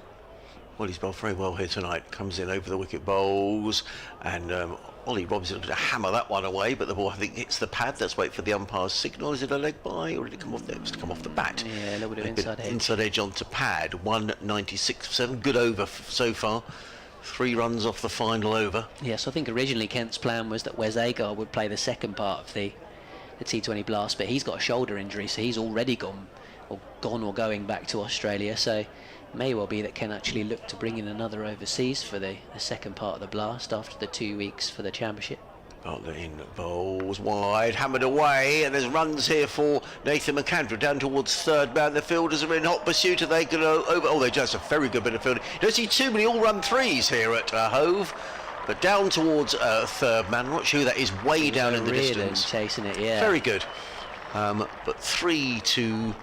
Well, he's bowled very well here tonight. Comes in over the wicket, bowls, and Ollie Robinson looks to hammer that one away, but the ball, I think, hits the pad. Let's wait for the umpire's signal. Is it a leg by, or did it come off there? It was to come off the bat. Yeah, a little bit of inside edge. Inside edge onto pad. 196 for 7. Good over so far. 3 runs off the final over. Yes, I think originally Kent's plan was that Wes Agar would play the second part of the T20 Blast, but he's got a shoulder injury, so he's already gone or going back to Australia. So it may well be that Ken actually looked to bring in another overseas for the second part of the Blast after the 2 weeks for the championship. Bartlett in, bowls wide, hammered away, and there's runs here for Nathan McAndrew down towards third man. The fielders are in hot pursuit. Are they going to over? Oh, they just a very good bit of fielding. You don't see too many all-run threes here at Hove, but down towards third man. I'm not sure who that is. Way down in the distance, chasing it. Yeah, very good. But 3 to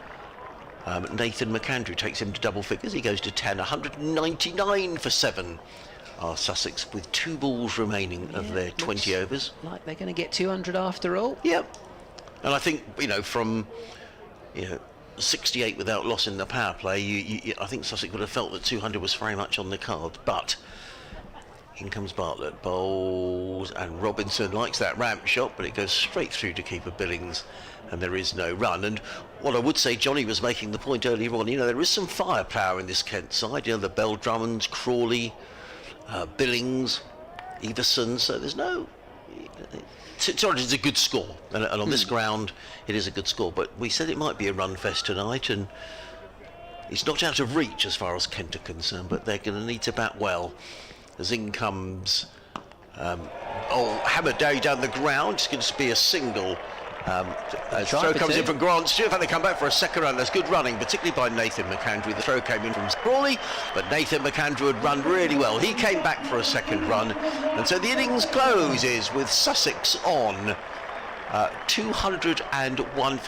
Nathan McAndrew takes him to double figures. He goes to 10, 199 for 7. Sussex with 2 balls remaining of their 20 overs. Like they're going to get 200 after all. Yep. And I think, from 68 without loss in the power play, I think Sussex would have felt that 200 was very much on the card. But in comes Bartlett, bowls, and Robinson likes that ramp shot, but it goes straight through to keeper Billings, and there is no run. And what I would say, Johnny was making the point earlier on, there is some firepower in this Kent side. The Bell Drummonds, Crawley, Billings, Everson, so there's no... It's a good score, and on this ground it is a good score, but we said it might be a run fest tonight, and it's not out of reach as far as Kent are concerned, but they're going to need to bat well. As in comes hammered down the ground. It's going to be a single. Throw comes in from Grant Stewart, and they come back for a second run. There's good running, particularly by Nathan McAndrew. The throw came in from Crawley, but Nathan McAndrew had run really well. He came back for a second run, and so the innings closes with Sussex on 201.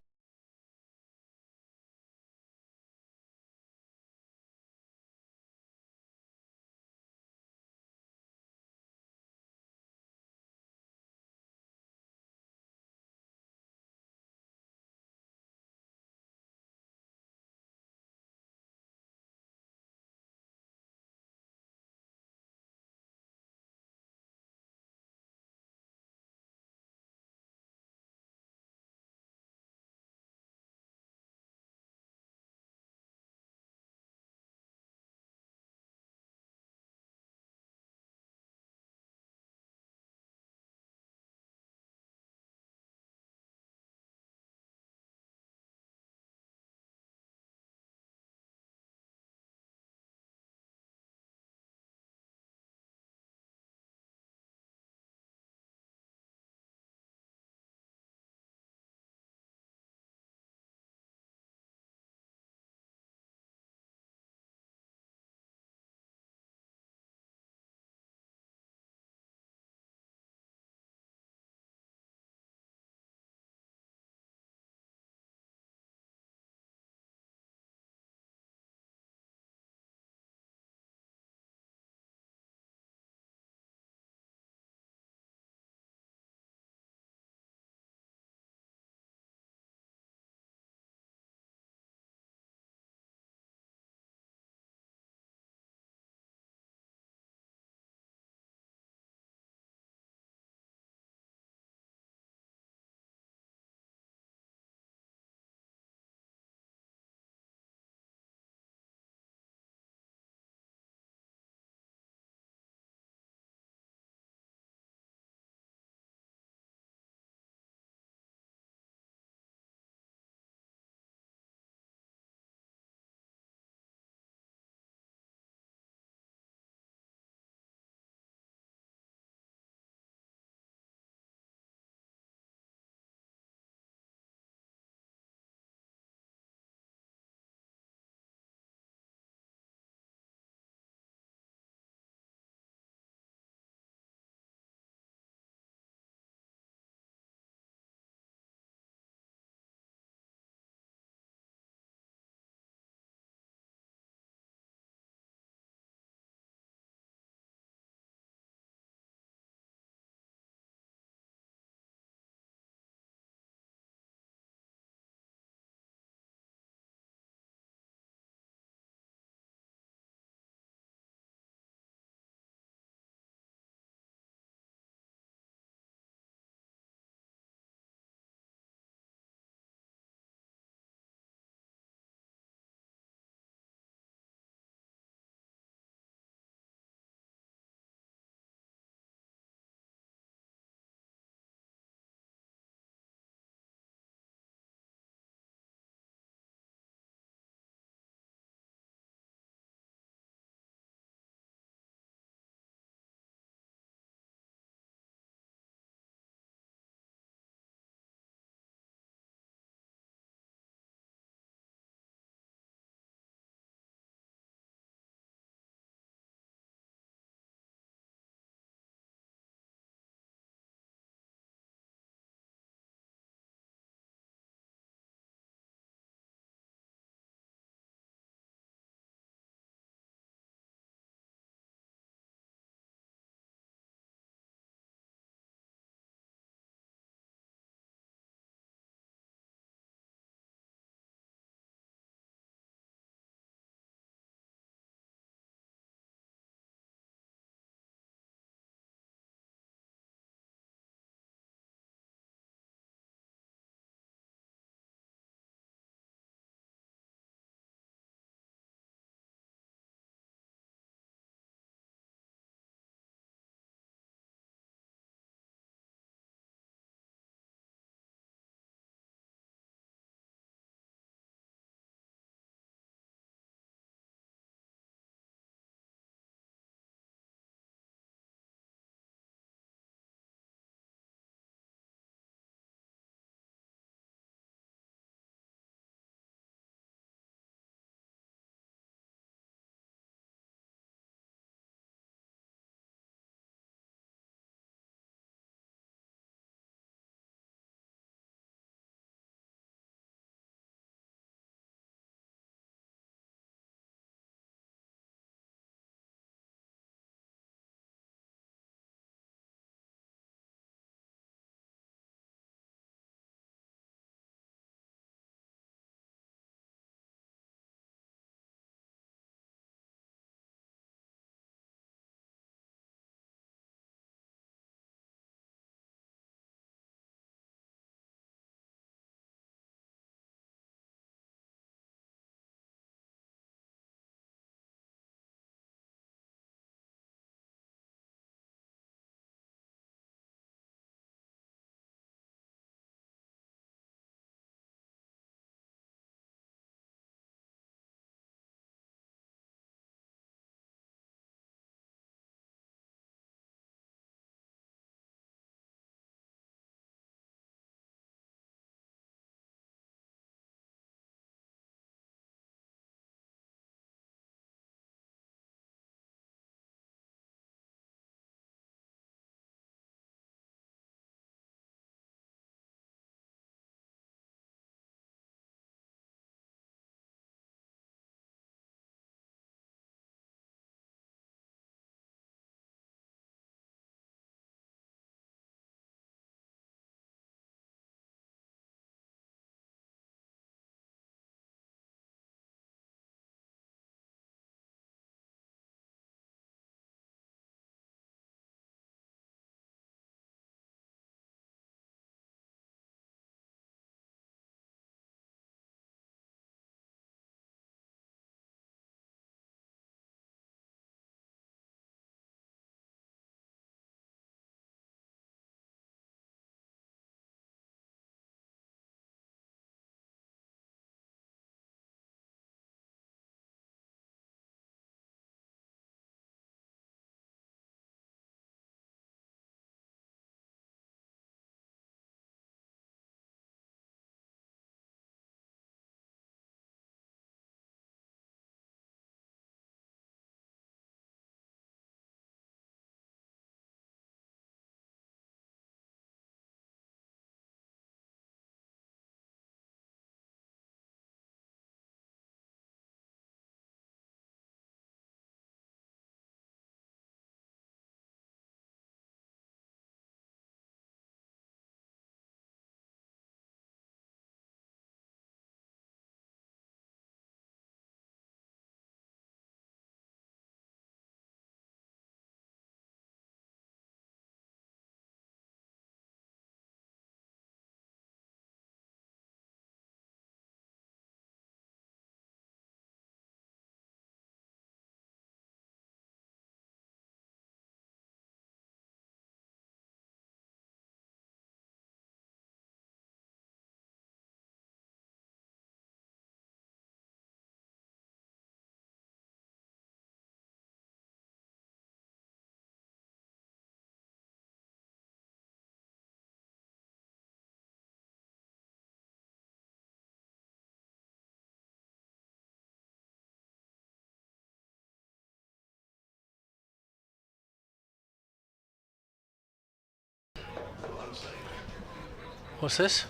What's this?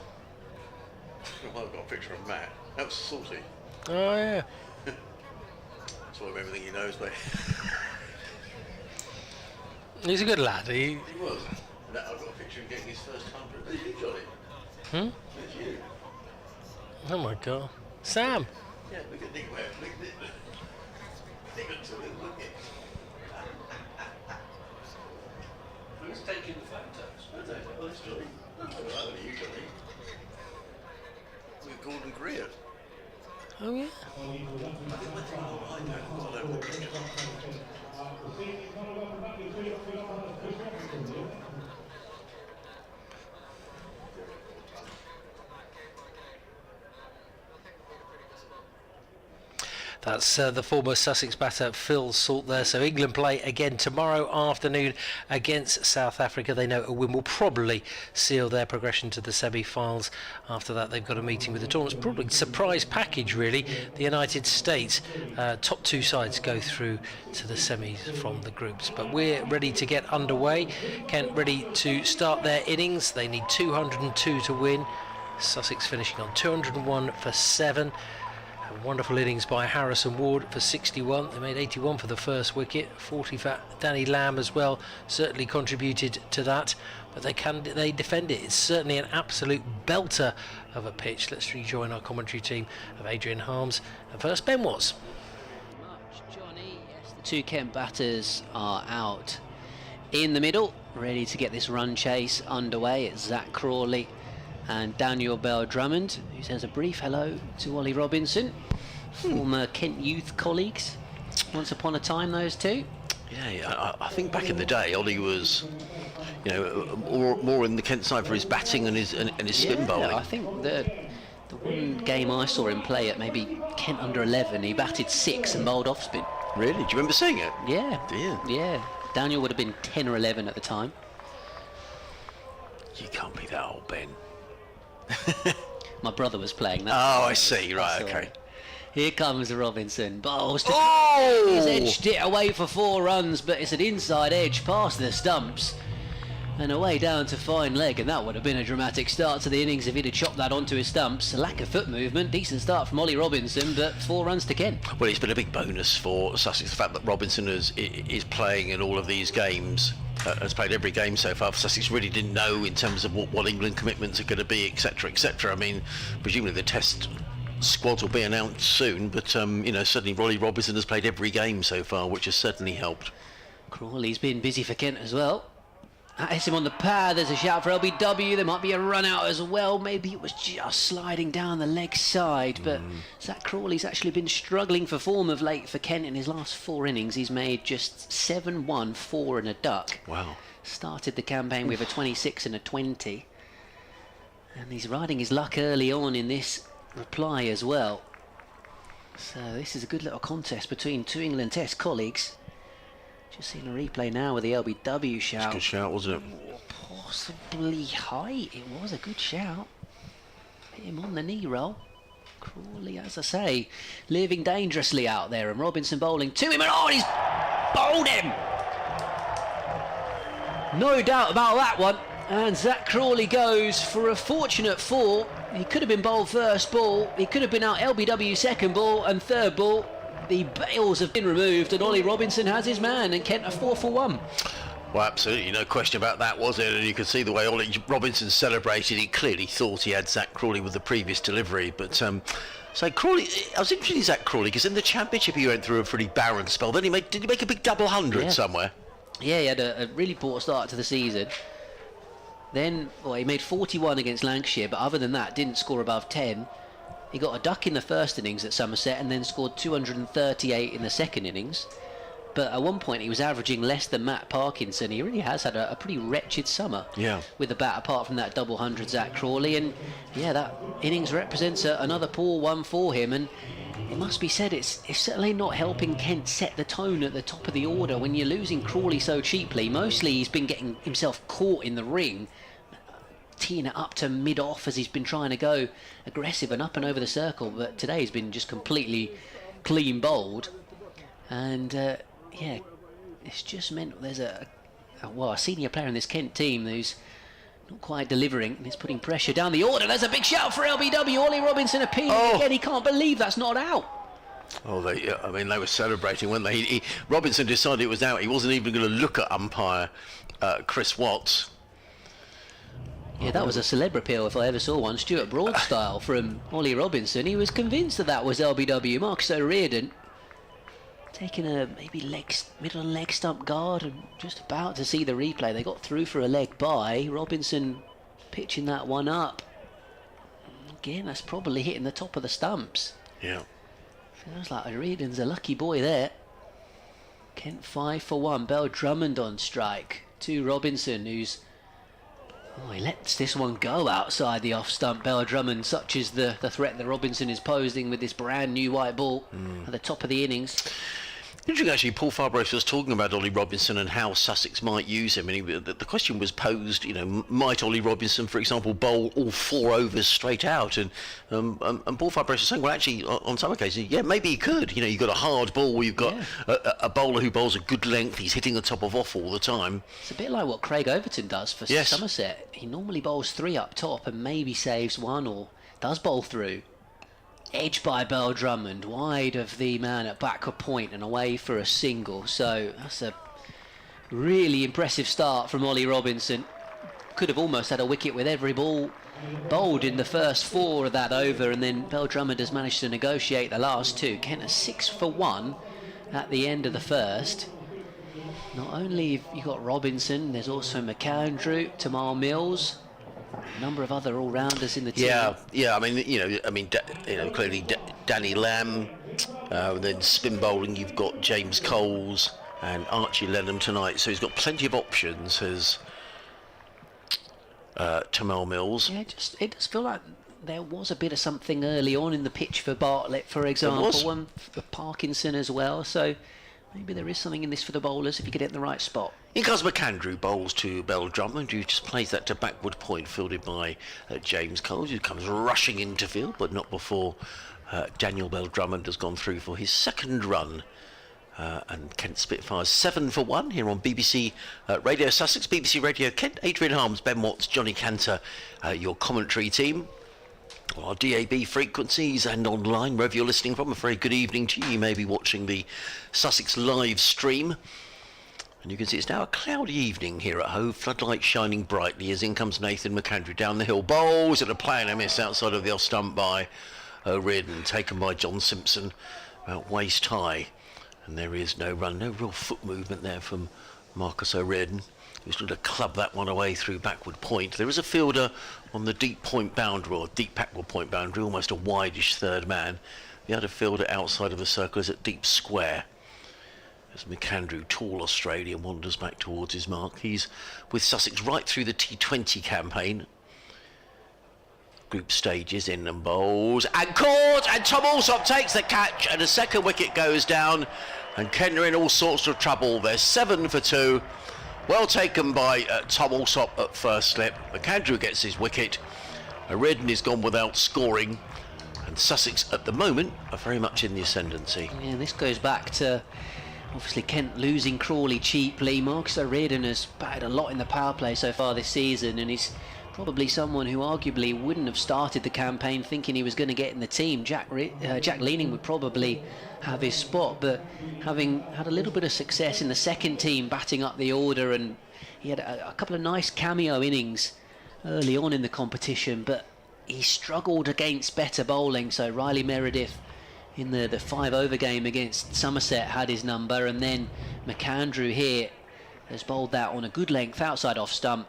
Well, I've got a picture of Matt. That was salty. Oh yeah. That's all of everything he knows, mate. He's a good lad. He He was. And I've got a picture of him getting his first 100. That's you, Johnny. That's you. Oh my God. Sam. Yeah, look at Nick Webb. Look at Nick. Nick until it, look at it. Who's taking the photos? I don't know. That's Johnny. I don't know that you, Johnny. With Gordon Greer. Oh yeah. That's the former Sussex batter Phil Salt there. So England play again tomorrow afternoon against South Africa. They know a win will probably seal their progression to the semi-finals. After that, they've got a meeting with the tournament. Probably a surprise package, really. The United States, top two sides go through to the semis from the groups. But we're ready to get underway. Kent ready to start their innings. They need 202 to win. Sussex finishing on 201 for 7. A wonderful innings by Harrison Ward for 61. They made 81 for the first wicket. 40 for Danny Lamb as well. Certainly contributed to that. But they defend it. It's certainly an absolute belter of a pitch. Let's rejoin our commentary team of Adrian Harms. And first, Ben Watts. Much, Johnny. Yes, the two Kent batters are out in the middle, ready to get this run chase underway. It's Zach Crawley and Daniel Bell-Drummond, who says a brief hello to Ollie Robinson, former Kent youth colleagues. Once upon a time, those two. Yeah, I think back in the day, Ollie was, more in the Kent side for his batting and his spin bowling. I think the one game I saw him play at maybe Kent under 11, he batted 6 and bowled off spin. Really? Do you remember seeing it? Yeah. Dear. Yeah. Daniel would have been 10 or 11 at the time. You can't be that old, Ben. My brother was playing that. Oh, I see. Right, okay. Here comes Robinson. Bowls to Oh! He's edged it away for 4 runs, but it's an inside edge past the stumps and away down to fine leg, and that would have been a dramatic start to the innings if he'd have chopped that onto his stumps. A lack of foot movement, decent start from Ollie Robinson, but 4 runs to Kent. Well, it's been a big bonus for Sussex, the fact that Robinson is playing in all of these games. Has played every game so far. Sussex really didn't know in terms of what England commitments are going to be, etc., etc. I mean, presumably the test squads will be announced soon, but certainly Ollie Robinson has played every game so far, which has certainly helped. Crawley's been busy for Kent as well. That hits him on the pad. There's a shout for LBW. There might be a run out as well. Maybe it was just sliding down the leg side. But Zach Crawley's actually been struggling for form of late for Kent in his last 4 innings. He's made just 7, 1, 4 and a duck. Wow. Started the campaign with a 26 and a 20. And he's riding his luck early on in this reply as well. So this is a good little contest between two England Test colleagues. Just seen a replay now with the LBW shout. It's a good shout, wasn't it? Possibly high. It was a good shout. Hit him on the knee roll. Crawley, as I say, living dangerously out there, and Robinson bowling to him, and he's bowled him! No doubt about that one. And Zach Crawley goes for a fortunate 4. He could have been bowled first ball. He could have been out LBW second ball and third ball. The bails have been removed, and Ollie Robinson has his man, and Kent are 4 for 1. Well, absolutely, no question about that, was it? And you could see the way Ollie Robinson celebrated. He clearly thought he had Zach Crawley with the previous delivery. But so Crawley, I was interested in Zach Crawley because in the Championship he went through a pretty barren spell. Then did he make a big double 100 somewhere? Yeah, he had a really poor start to the season. Then, he made 41 against Lancashire, but other than that, didn't score above 10. He got a duck in the first innings at Somerset and then scored 238 in the second innings. But at one point he was averaging less than Matt Parkinson. He really has had a pretty wretched summer with the bat, apart from that double 100 Zach Crawley. And yeah, that innings represents another poor one for him. And it must be said, it's certainly not helping Kent set the tone at the top of the order when you're losing Crawley so cheaply. Mostly he's been getting himself caught in the ring, teeing it up to mid-off as he's been trying to go aggressive and up and over the circle, but today he's been just completely clean bowled. And it's just meant there's a senior player in this Kent team who's not quite delivering, and it's putting pressure down the order. There's a big shout for LBW. Ollie Robinson appealing again. He can't believe that's not out. Oh, they were celebrating, weren't they? Robinson decided it was out. He wasn't even going to look at umpire Chris Watts. Yeah, that was a celeb appeal if I ever saw one. Stuart Broad style from Ollie Robinson. He was convinced that was LBW. Marcus O'Riordan taking a maybe middle leg stump guard and just about to see the replay. They got through for a leg by. Robinson pitching that one up. Again, that's probably hitting the top of the stumps. Yeah. Feels like O'Riordan's a lucky boy there. Kent 5 for 1. Bell Drummond on strike. To Robinson, who's... Oh, he lets this one go outside the off stump. Bell Drummond, such is the threat that Robinson is posing with this brand new white ball at the top of the innings. Interesting, actually, Paul Farbrough was talking about Ollie Robinson and how Sussex might use him, and the question was posed, might Ollie Robinson, for example, bowl all 4 overs straight out? And Paul Farbrough was saying, well, actually, on some occasions, yeah, maybe he could. You've got a hard ball, you've got a bowler who bowls a good length, he's hitting the top of off all the time. It's a bit like what Craig Overton does for Somerset. He normally bowls 3 up top and maybe saves 1 or does bowl through. Edged by Bell Drummond, wide of the man at backward point and away for a single. So that's a really impressive start from Ollie Robinson. Could have almost had a wicket with every ball bowled in the first 4 of that over, and then Bell Drummond has managed to negotiate the last 2. Kent a 6 for 1 at the end of the first. Not only have you got Robinson, there's also McAndrew, Tamal Mills, a number of other all-rounders in the team. Clearly Danny Lamb, then spin bowling you've got James Coles and Archie Lenham tonight, so he's got plenty of options, has Tamal Mills. Yeah, it does feel like there was a bit of something early on in the pitch for Bartlett, for example, one for Parkinson as well, so maybe there is something in this for the bowlers if you get it in the right spot. In comes McAndrew, bowls to Bell Drummond, who just plays that to backward point, fielded by James Coles, who comes rushing into field, but not before Daniel Bell Drummond has gone through for his second run. And Kent Spitfires 7 for 1 here on BBC Radio Sussex, BBC Radio Kent. Adrian Harms, Ben Watts, Johnny Cantor, your commentary team. Our DAB frequencies and online, wherever you're listening from, a very good evening to you. You may be watching the Sussex live stream. And you can see it's now a cloudy evening here at Hove, floodlights shining brightly as in comes Nathan McAndrew down the hill. Bowls at a play and a miss outside of the off stump by O'Riordan, taken by John Simpson about waist high. And there is no run, no real foot movement there from Marcus O'Riordan, who's going to club that one away through backward point. There is a fielder on the deep point boundary, or deep backward point boundary, almost a wideish third man. The other fielder outside of the circle is at deep square. As McAndrew, tall Australian, wanders back towards his mark. He's with Sussex right through the T20 campaign. Group stages, in and bowls, and caught, and Tom Alsop takes the catch, and a second wicket goes down, and Kent are in all sorts of trouble. They're 7 for 2. Well taken by Tom Alsop at first slip. McAndrew gets his wicket. O'Riordan is gone without scoring, and Sussex at the moment are very much in the ascendancy. Yeah, this goes back to obviously Kent losing Crawley cheaply. Marcus O'Riordan has batted a lot in the power play so far this season, and he's probably someone who arguably wouldn't have started the campaign thinking he was going to get in the team. Jack Leaning would probably have his spot, but having had a little bit of success in the second team batting up the order, and he had a couple of nice cameo innings early on in the competition, but he struggled against better bowling. So Riley Meredith in the 5 over game against Somerset had his number, and then McAndrew here has bowled that on a good length outside off stump.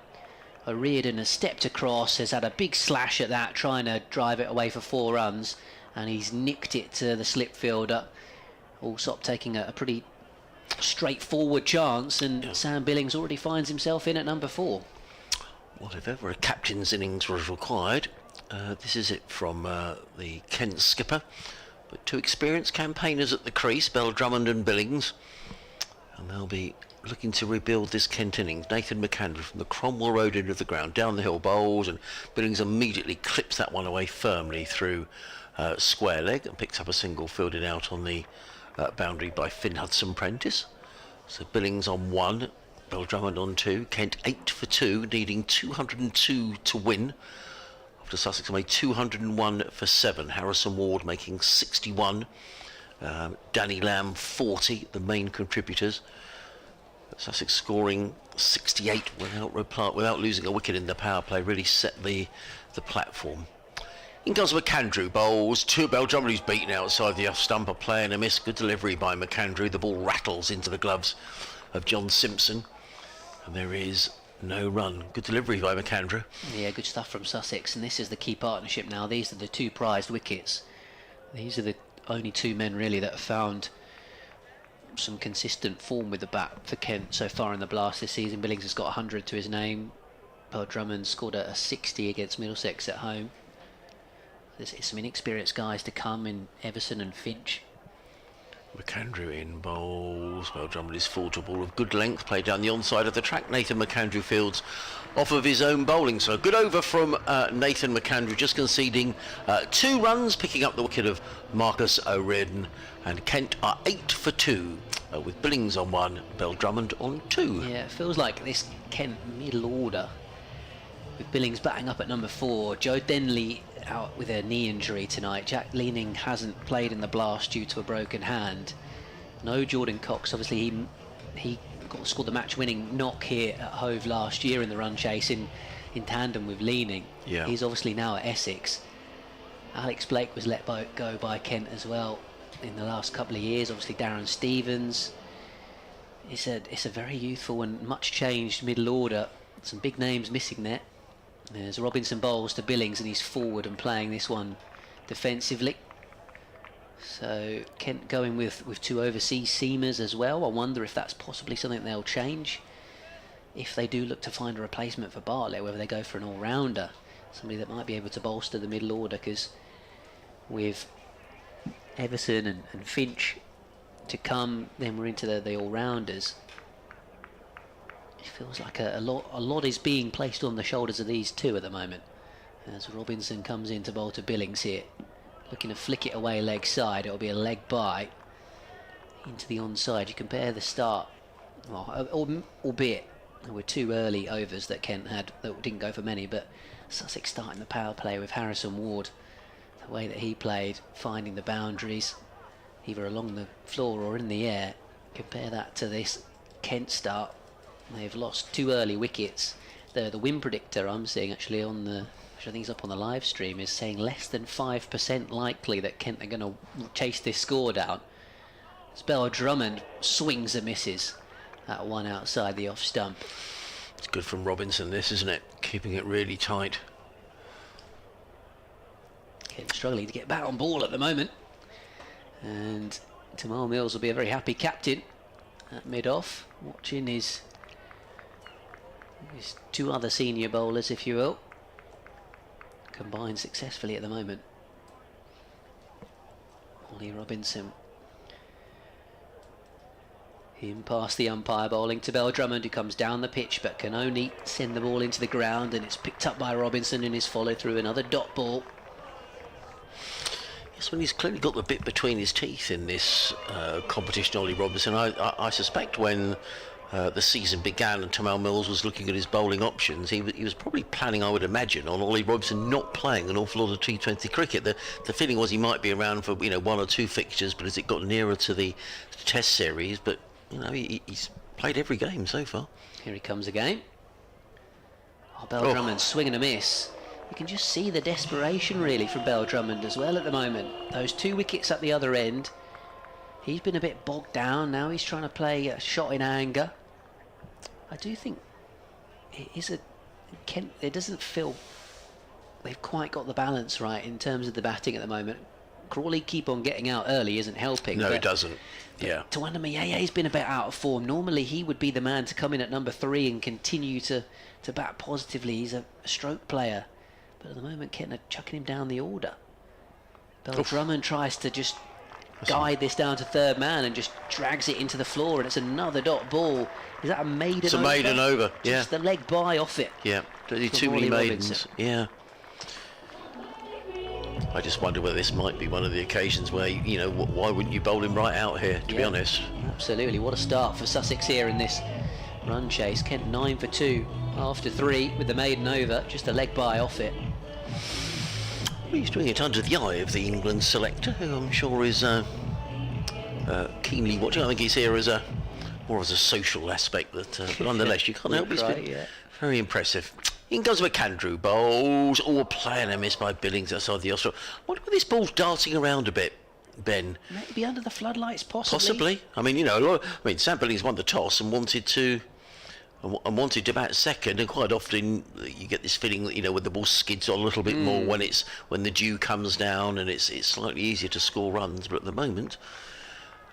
O'Riordan has stepped across, has had a big slash at that, trying to drive it away for 4 runs, and he's nicked it to the slip fielder. Alsop taking a pretty straightforward chance, and Sam Billings already finds himself in at number 4. Well, if ever a captain's innings was required, this is it from the Kent skipper. But 2 experienced campaigners at the crease, Bell Drummond and Billings, and they'll be looking to rebuild this Kent innings. Nathan McAndrew from the Cromwell Road end of the ground, down the hill bowls, and Billings immediately clips that one away firmly through square leg and picks up a single fielded out on the boundary by Finn Hudson-Prentice. So Billings on 1, Bell Drummond on 2. Kent 8 for 2, needing 202 to win. After Sussex made 201 for 7. Harrison Ward making 61. Danny Lamb 40, the main contributors. Sussex scoring 68 without losing a wicket in the power play, really set the platform. In comes McAndrew, bowls to Bell Drummond, who's beaten outside the off stumper, playing a miss. Good delivery by McAndrew. The ball rattles into the gloves of John Simpson, and there is no run. Good delivery by McAndrew. Yeah, good stuff from Sussex, and this is the key partnership now. These are the 2 prized wickets. These are the only 2 men really that have found some consistent form with the bat for Kent so far in the Blast this season. Billings has got 100 to his name. Bell Drummond scored a 60 against Middlesex at home. There's some inexperienced guys to come in Everson and Finch. McAndrew in bowls. Bell Drummond is full to a ball of good length, played down the onside of the track. Nathan McAndrew fields off of his own bowling. So a good over from Nathan McAndrew, just conceding 2 runs, picking up the wicket of Marcus O'Riordan. And Kent are 8 for 2, with Billings on 1, Bell Drummond on 2. Yeah, it feels like this Kent middle order, with Billings batting up at number 4. Joe Denley out with a knee injury tonight. Jack Leaning hasn't played in the Blast due to a broken hand. No Jordan Cox. Obviously he scored the match-winning knock here at Hove last year in the run chase in tandem with Leaning. Yeah. He's obviously now at Essex. Alex Blake was let go by Kent as well in the last couple of years. Obviously Darren Stevens. It's a very youthful and much changed middle order. Some big names missing there. There's Robinson bowls to Billings, and he's forward and playing this one defensively. So Kent going with 2 overseas seamers as well. I wonder if that's possibly something they'll change if they do look to find a replacement for Bartlett, whether they go for an all-rounder, somebody that might be able to bolster the middle order, because with Everson and Finch to come, then we're into the all-rounders. It feels like a lot is being placed on the shoulders of these 2 at the moment. As Robinson comes in to bowl to Billings here, looking to flick it away leg side. It'll be a leg by into the onside. You compare the start, well, albeit there were 2 early overs that Kent had that didn't go for many, but Sussex starting the power play with Harrison Ward, the way that he played, finding the boundaries either along the floor or in the air. Compare that to this Kent start. They've lost 2 early wickets. The win predictor I'm seeing actually on the, which I think is up on the live stream, is saying less than 5% likely that Kent are going to chase this score down. Bell Drummond swings and misses that one outside the off stump. It's good from Robinson, this, isn't it? Keeping it really tight. Kent struggling to get back on ball at the moment, and Tamal Mills will be a very happy captain at mid-off, watching his 2 other senior bowlers, if you will, combine successfully at the moment. Ollie Robinson in past the umpire, bowling to Bell Drummond, who comes down the pitch but can only send the ball into the ground, and it's picked up by Robinson and is followed through. Another dot ball. Yes, well, he's clearly got the bit between his teeth in this competition, Ollie Robinson. I suspect when the season began and Tamal Mills was looking at his bowling options, he was probably planning, I would imagine, on Ollie Robinson not playing an awful lot of T20 cricket. The feeling was he might be around for 1 or 2 fixtures, but as it got nearer to the Test series, but he's played every game so far. Here he comes again. Bell Drummond swing and a miss. You can just see the desperation really from Bell Drummond as well at the moment. Those 2 wickets at the other end. He's been a bit bogged down. Now he's trying to play a shot in anger. I do think it doesn't feel they've quite got the balance right in terms of the batting at the moment. Crawley keep on getting out early isn't helping. No, it doesn't. Yeah. Tawana Maye's been a bit out of form. Normally he would be the man to come in at number 3 and continue to bat positively. He's a stroke player. But at the moment Kent are chucking him down the order. Bell Drummond tries to just guide this down to 3rd man and just drags it into the floor, and it's another dot ball. Is that a maiden over? It's a maiden over, yeah. Just the leg by off it. Yeah, too many maidens. Yeah. I just wonder whether this might be one of the occasions where, why wouldn't you bowl him right out here, to be honest? Absolutely. What a start for Sussex here in this run chase. Kent 9 for 2 after 3 with the maiden over, just a leg by off it. He's doing it under the eye of the England selector, who I'm sure is keenly watching. I think he's here as more as a social aspect, but nonetheless you can't help but Yeah. very impressive. In goes McAndrew, bowls, play and a miss by Billings outside the Austral. What about this ball darting around a bit, Ben? Maybe under the floodlights, possibly. Possibly. I mean, Sam Billings won the toss and wanted to bat second, and quite often you get this feeling that when the ball skids on a little bit more when the dew comes down, and it's slightly easier to score runs. But at the moment,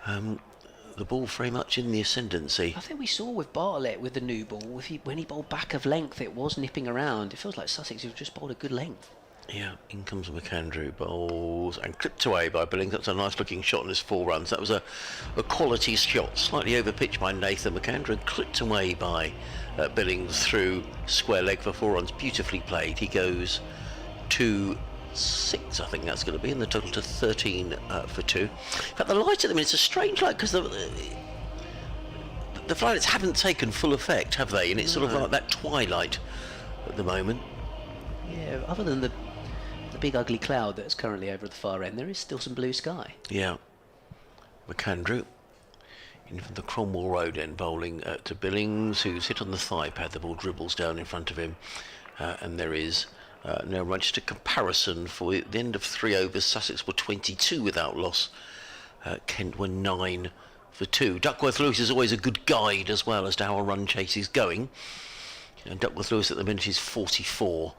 the ball very much in the ascendancy. I think we saw with Bartlett with the new ball, when he bowled back of length, it was nipping around. It feels like Sussex have just bowled a good length. Yeah, in comes McAndrew, bowls and clipped away by Billings. That's a nice looking shot on his 4 runs. That was a quality shot, slightly overpitched by Nathan McAndrew and clipped away by Billings through square leg for 4 runs. Beautifully played. He goes to 6, I think that's going to be, in the total to 13 for 2. In fact, the light at the minute, it's a strange light because the floodlights haven't taken full effect, have they? And it's sort of like that twilight at the moment. Yeah, other than the big ugly cloud that's currently over at the far end, there is still some blue sky. Yeah. McAndrew in from the Cromwell Road end, bowling to Billings, who's hit on the thigh pad. The ball dribbles down in front of him, and there is no run. Just a comparison for the end of 3 overs. Sussex were 22 without loss. Kent were 9 for 2. Duckworth Lewis is always a good guide as well as to how a run chase is going, and Duckworth Lewis at the minute is 44.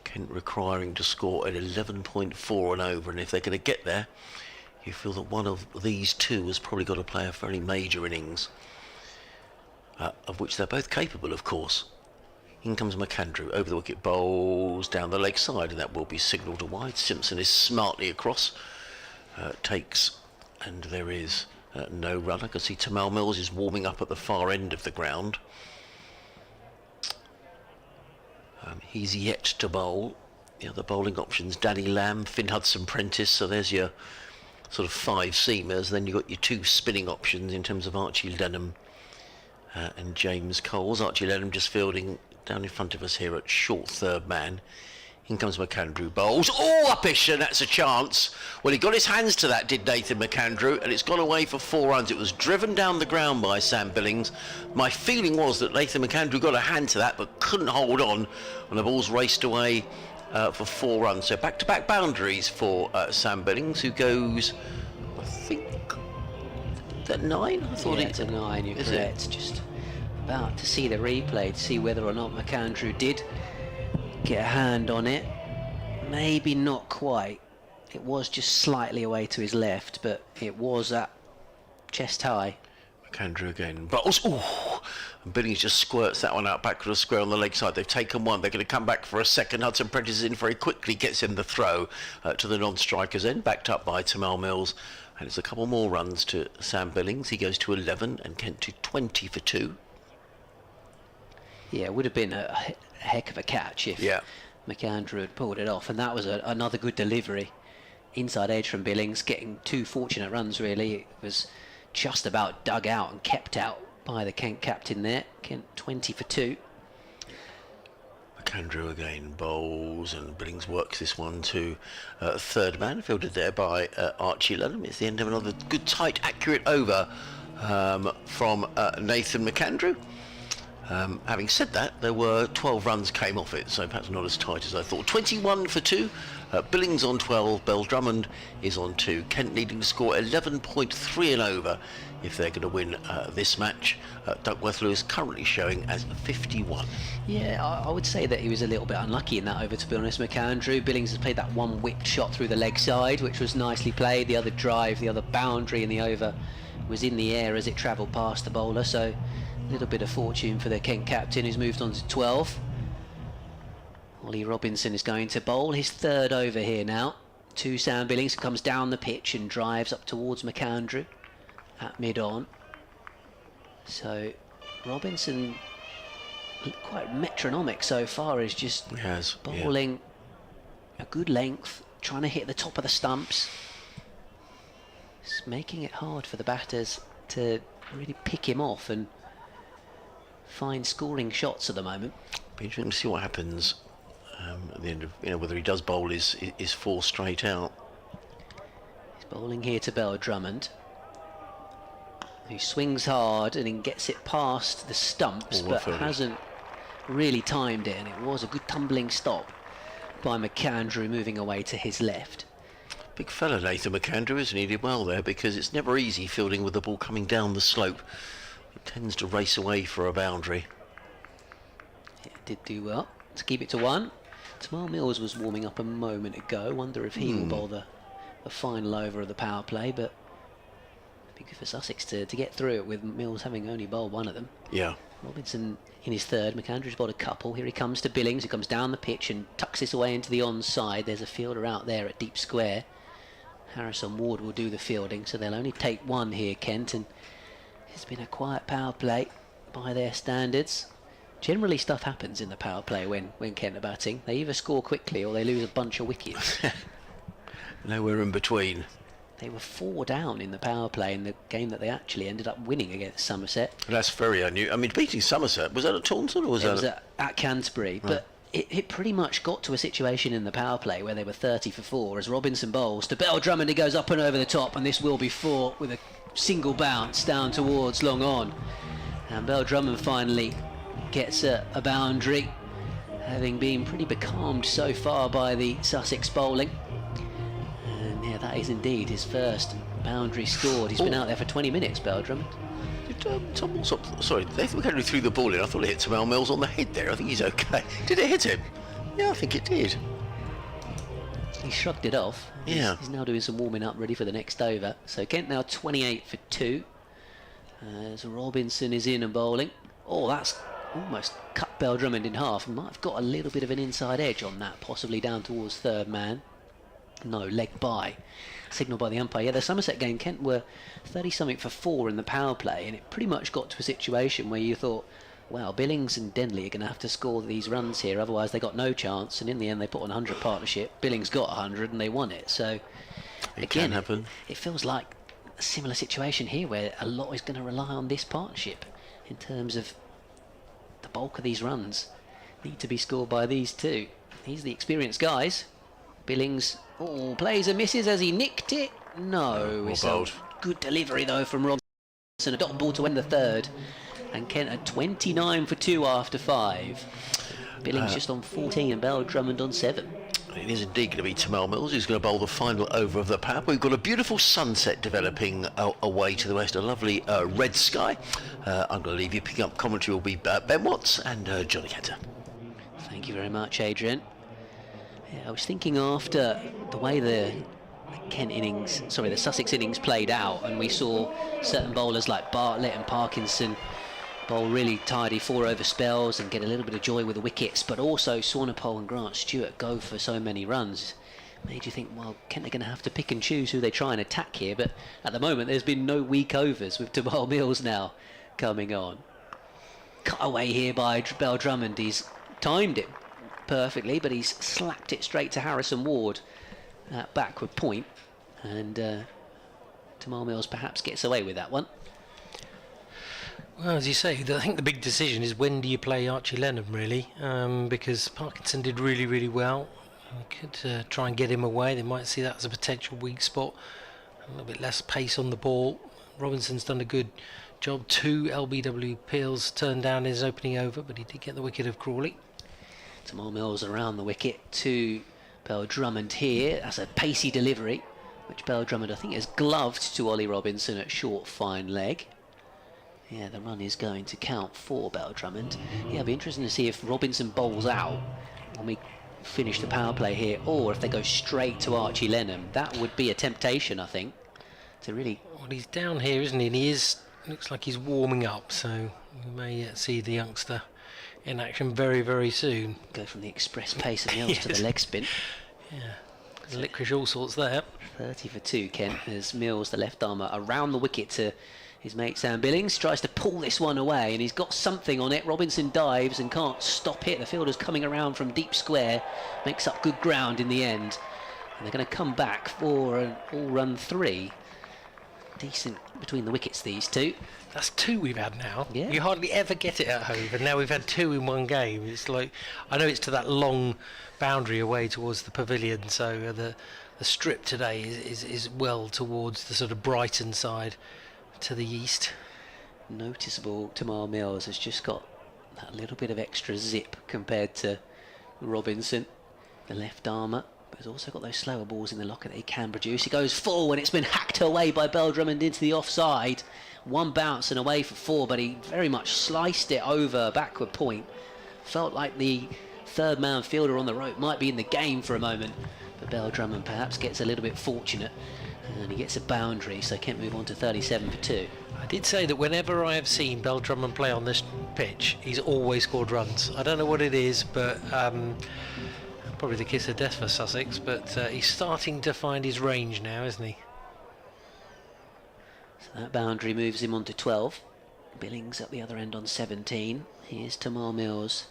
Kent requiring to score at 11.4 and over, and if they're going to get there, you feel that one of these two has probably got to play a very major innings, of which they're both capable, of course. In comes McAndrew, over the wicket, bowls down the leg side, and that will be signalled to wide. Simpson is smartly across, takes, and there is no run. I can see Tamal Mills is warming up at the far end of the ground. He's yet to bowl. The other bowling options, Danny Lamb, Finn Hudson-Prentice, so there's your sort of 5 seamers. Then you've got your 2 spinning options in terms of Archie Lenham and James Coles. Archie Lenham just fielding down in front of us here at short third man. In comes McAndrew, bowls, uppish, and that's a chance. Well, he got his hands to that, did Nathan McAndrew, and it's gone away for 4 runs. It was driven down the ground by Sam Billings. My feeling was that Nathan McAndrew got a hand to that, but couldn't hold on, and the ball's raced away for 4 runs. So back-to-back boundaries for Sam Billings, who goes, I think, at 9? I thought it's a 9, you're correct. Just about to see the replay to see whether or not McAndrew did get a hand on it. Maybe not quite. It was just slightly away to his left, but it was at chest high. McAndrew again, bowls, and Billings just squirts that one out back to the square on the leg side. They've taken one, they're going to come back for a second. Hudson-Prentice is in very quickly, gets in the throw to the non-strikers end, backed up by Tamal Mills, and it's a couple more runs to Sam Billings. He goes to 11 and Kent to 20 for 2. Yeah, it would have been a heck of a catch if McAndrew had pulled it off, and that was another good delivery. Inside edge from Billings, getting 2 fortunate runs really. It was just about dug out and kept out by the Kent captain there. Kent 20 for 2. McAndrew again, bowls, and Billings works this one to third man, fielded there by Archie Lenham. It's the end of another good, tight, accurate over from Nathan McAndrew. Having said that, there were 12 runs came off it, so perhaps not as tight as I thought. 21 for 2. Billings on 12, Bell Drummond is on 2. Kent needing to score 11.3 and over if they're going to win this match. Duckworth Lewis currently showing as 51. Yeah, I would say that he was a little bit unlucky in that over, to be honest. McAndrew, Billings has played that one whipped shot through the leg side, which was nicely played. The other drive, the other boundary in the over was in the air as it travelled past the bowler, so a little bit of fortune for the Kent captain, who's moved on to 12. Ollie Robinson is going to bowl his 3rd over here now to Sam Billings, who comes down the pitch and drives up towards McAndrew at mid-on. So Robinson, quite metronomic so far, is just bowling a good length, trying to hit the top of the stumps. It's making it hard for the batters to really pick him off, and fine scoring shots at the moment. Be interesting to see what happens at the end of, whether he does bowl his 4 straight out. He's bowling here to Bell Drummond, who swings hard and then gets it past the stumps, but hasn't really timed it, and it was a good tumbling stop by McAndrew, moving away to his left. Big fella Nathan McAndrew, isn't he? Did well there, because it's never easy fielding with the ball coming down the slope. It tends to race away for a boundary. Yeah, did do well to keep it to 1. Tamal Mills was warming up a moment ago. Wonder if he will bowl the final over of the power play, but it'd be good for Sussex to get through it with Mills having only bowled 1 of them. Yeah. Robinson in his 3rd. McAndrew's bowled a couple. Here he comes to Billings, who comes down the pitch and tucks this away into the onside. There's a fielder out there at deep square. Harrison Ward will do the fielding, so they'll only take 1 here, Kent, and it's been a quiet power play by their standards. Generally stuff happens in the power play when Kent are batting. They either score quickly or they lose a bunch of wickets. Nowhere in between. They were 4 down in the power play in the game that they actually ended up winning against Somerset. That's very unusual. I mean, beating Somerset, was that at Taunton or was It that was at Canterbury, right. But it pretty much got to a situation in the power play where they were 30 for 4 as Robinson bowls to Bell Drummond. He goes up and over the top, and this will be 4 with a single bounce down towards long on. And Bell Drummond finally gets a boundary, having been pretty becalmed so far by the Sussex bowling. And yeah, that is indeed his first boundary scored. He's been out there for 20 minutes, Bell Drummond. Did Tom Mills, sorry, Nathan McAndrew threw the ball in. I thought it hit Tamal Mills on the head there. I think he's okay. Did it hit him? Yeah, I think it did. He shrugged it off. Yeah. He's now doing some warming up, ready for the next over. So Kent now 28 for 2. As Robinson is in and bowling. Oh, that's almost cut Bell Drummond in half. Might have got a little bit of an inside edge on that, possibly down towards 3rd man. No, leg by. Signal by the umpire. Yeah, the Somerset game, Kent were 30-something for 4 in the power play, and it pretty much got to a situation where you thought, well, Billings and Denley are going to have to score these runs here, otherwise they got no chance. And in the end, they put on a 100 partnership. Billings got 100 and they won it. So It again, can happen. It feels like a similar situation here, where a lot is going to rely on this partnership in terms of the bulk of these runs need to be scored by these two. These are the experienced guys. Billings plays and misses as he nicked it. No, it's a good delivery though from Robinson. A dot ball to end the 3rd. And Kent at 29 for 2 after 5. Billings just on 14 and Bell Drummond on 7. It is indeed going to be Tamal Mills who's going to bowl the final over of the power. We've got a beautiful sunset developing away to the west, a lovely red sky. I'm going to leave you. Picking up commentary will be Ben Watts and Johnny Hatter. Thank you very much, Adrian. Yeah, I was thinking after the way the Sussex innings played out, and we saw certain bowlers like Bartlett and Parkinson bowl really tidy 4-over spells and get a little bit of joy with the wickets, but also Swanepoel and Grant Stewart go for so many runs. Made you think, well, Kent are going to have to pick and choose who they try and attack here, but at the moment there's been no weak overs with Tamal Mills now coming on. Cut away here by Bell Drummond. He's timed it perfectly, but he's slapped it straight to Harrison Ward at backward point, and Tamal Mills perhaps gets away with that one. Well, as you say, I think the big decision is when do you play Archie Lenham, really, because Parkinson did really, really well. You could try and get him away. They might see that as a potential weak spot. A little bit less pace on the ball. Robinson's done a good job. 2 LBW Peels turned down his opening over, but he did get the wicket of Crawley. Tamal Mills around the wicket to Bell Drummond here. That's a pacey delivery, which Bell Drummond, I think, has gloved to Ollie Robinson at short, fine leg. Yeah, the run is going to count for Bell Drummond. Yeah, it'll be interesting to see if Robinson bowls out when we finish the power play here, or if they go straight to Archie Lenham. That would be a temptation, I think, to really... Well, he's down here, isn't he? And he looks like he's warming up, so we may see the youngster in action very, very soon. Go from the express pace of Mills Yes. to the leg spin. Yeah, licorice all sorts there. 30 for 2, Kent, as Mills, the left armer, around the wicket to his mate Sam Billings, tries to pull this one away, and he's got something on it. Robinson dives and can't stop it. The fielder's coming around from deep square, makes up good ground in the end, and they're going to come back for an all-run 3. decent between the wickets, these two. That's 2 we've had now. Yeah. You hardly ever get it at home, and now we've had 2 in one game. It's like, I know it's to that long boundary away towards the pavilion, so the strip today is well towards the sort of Brighton side to the east. Noticeable Tamar Mills has just got that little bit of extra zip compared to Robinson, the left armour. But has also got those slower balls in the locker that he can produce. He goes full when it's been hacked away by Bell Drummond into the offside. One bounce and away for 4, but he very much sliced it over backward point. Felt like the third man fielder on the rope might be in the game for a moment, but Bell Drummond perhaps gets a little bit fortunate and he gets a boundary, so Kent move on to 37 for 2. I did say that whenever I have seen Bell Drummond play on this pitch, he's always scored runs. I don't know what it is, but probably the kiss of death for Sussex, but he's starting to find his range now, isn't he? So that boundary moves him on to 12. Billings at the other end on 17. Here's Tamar Mills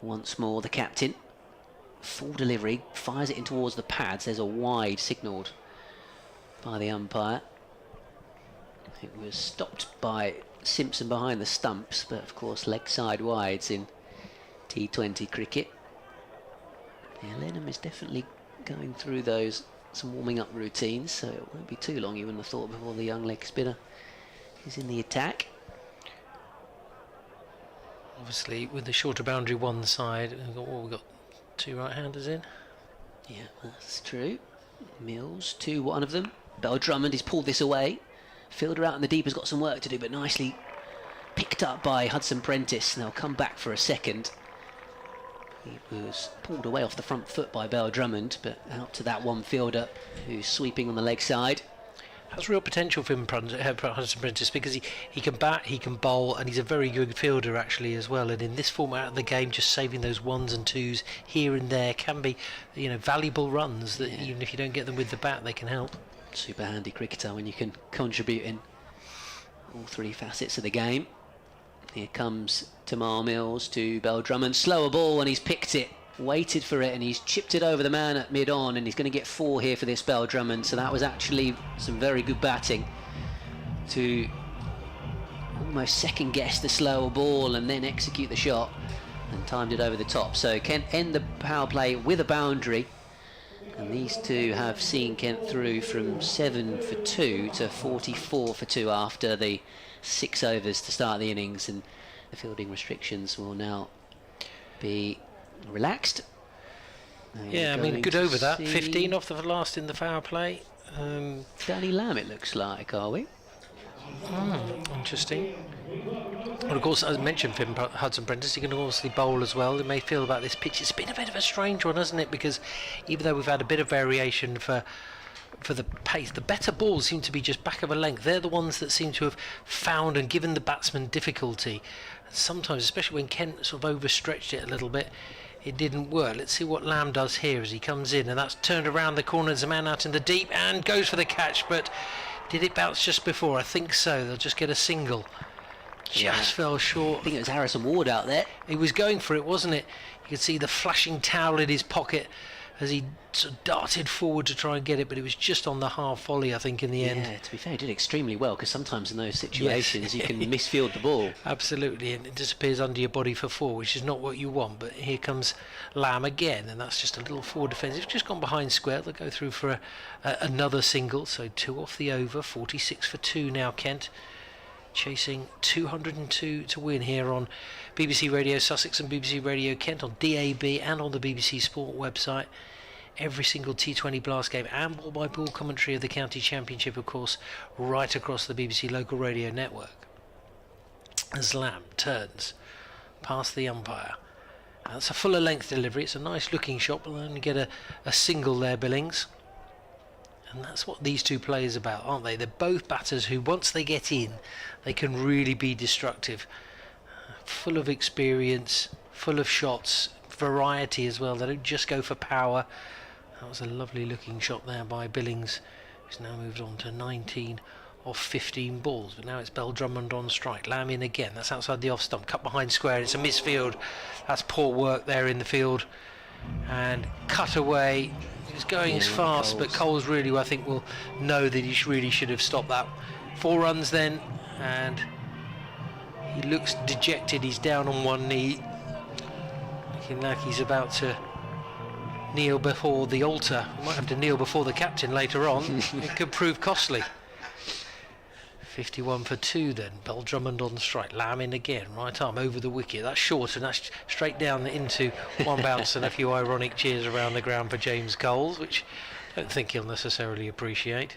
once more, the captain. Full delivery, fires it in towards the pads. There's a wide signalled by the umpire. It was stopped by Simpson behind the stumps, but of course leg side wides in T20 cricket. Yeah, Lenham is definitely going through some warming up routines, so it won't be too long, you wouldn't have thought, before the young leg spinner is in the attack. Obviously, with the shorter boundary one side, we've got 2 right-handers in. Yeah, that's true. Mills, 2-1 of them. Bell Drummond, he's pulled this away. Fielder out in the deep has got some work to do, but nicely picked up by Hudson Prentice. And they'll come back for a second. He was pulled away off the front foot by Bell Drummond, but out to that one fielder who's sweeping on the leg side. Has real potential for him, Hudson Prentice, because he can bat, he can bowl, and he's a very good fielder actually as well. And in this format of the game, just saving those 1s and 2s here and there can be, valuable runs that even if you don't get them with the bat, they can help. Super handy cricketer when you can contribute in all 3 facets of the game. Here comes Tamar Mills to Bell Drummond. Slower ball, and he's picked it. Waited for it, and he's chipped it over the man at mid-on, and he's going to get 4 here for this Bell Drummond. So that was actually some very good batting to almost second-guess the slower ball and then execute the shot, and timed it over the top. So Kent end the power play with a boundary. And these two have seen Kent through from 7 for 2 to 44 for 2 after the 6 overs to start the innings, and the fielding restrictions will now be relaxed. Yeah, I mean, good over that. 15 off the last in the power play. Danny Lamb, it looks like, are we? Interesting. And of course, as I mentioned, Hudson Prentice, he can obviously bowl as well. They may feel about this pitch. It's been a bit of a strange one, hasn't it? Because even though we've had a bit of variation for the pace, the better balls seem to be just back of a length. They're the ones that seem to have found and given the batsman difficulty. Sometimes, especially when Kent sort of overstretched it a little bit, it didn't work. Let's see what Lamb does here as he comes in, and that's turned around the corner. There's a man out in the deep and goes for the catch, but did it bounce just before? I think so. They'll just get a single. Just fell short. I think it was Harrison Ward out there. He was going for it, wasn't it? You could see the flashing towel in his pocket as he sort of darted forward to try and get it, but it was just on the half volley, I think, in the end. Yeah, to be fair, he did extremely well, because sometimes in those situations you can misfield the ball. Absolutely, and it disappears under your body for 4, which is not what you want. But here comes Lamb again, and that's just a little forward defence. It's just gone behind square. They'll go through for another single, so 2 off the over, 46 for 2 now, Kent. Chasing 202 to win here on BBC Radio Sussex and BBC Radio Kent, on DAB and on the BBC Sport website. Every single T20 Blast game and ball-by-ball commentary of the County Championship, of course, right across the BBC local radio network. As Lamb turns past the umpire. That's a fuller length delivery. It's a nice looking shot, but they'll only get a single there, Billings. And that's what these two players are about, aren't they? They're both batters who, once they get in, they can really be destructive. Full of experience, full of shots, variety as well. They don't just go for power. That was a lovely looking shot there by Billings, who's now moved on to 19 of 15 balls. But now it's Bell Drummond on strike. Lamb in again. That's outside the off stump. Cut behind square. It's a misfield. That's poor work there in the field. And cut away. He's going as fast, but Coles really, I think, will know that he really should have stopped that 4 runs then, and he looks dejected. He's down on one knee, looking like he's about to kneel before the altar. He might have to kneel before the captain later on. It could prove costly. 51 for 2 then. Bell Drummond on strike. Lamb in again. Right arm over the wicket. That's short, and that's straight down into one bounce, and a few ironic cheers around the ground for James Coles, which I don't think he'll necessarily appreciate.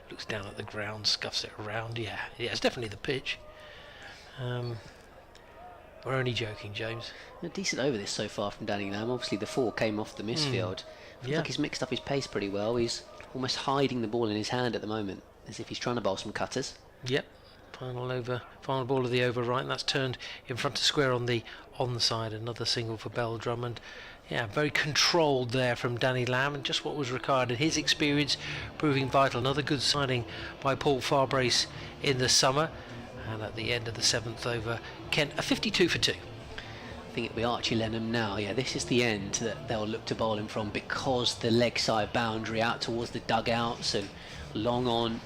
Looks down at the ground, scuffs it around. Yeah, it's definitely the pitch. We're only joking, James. A decent over this so far from Danny Lamb. Obviously the 4 came off the misfield. Feels like he's mixed up his pace pretty well. He's almost hiding the ball in his hand at the moment, as if he's trying to bowl some cutters. Yep. Final ball of the over, right, and that's turned in front of square on the onside. Another single for Bell Drummond. Yeah, very controlled there from Danny Lamb, and just what was required, and his experience proving vital. Another good signing by Paul Farbrace in the summer, and at the end of the 7th over, Kent a 52 for 2. I think it'll be Archie Lenham now. Yeah, this is the end that they'll look to bowl him from, because the leg side boundary out towards the dugouts and long on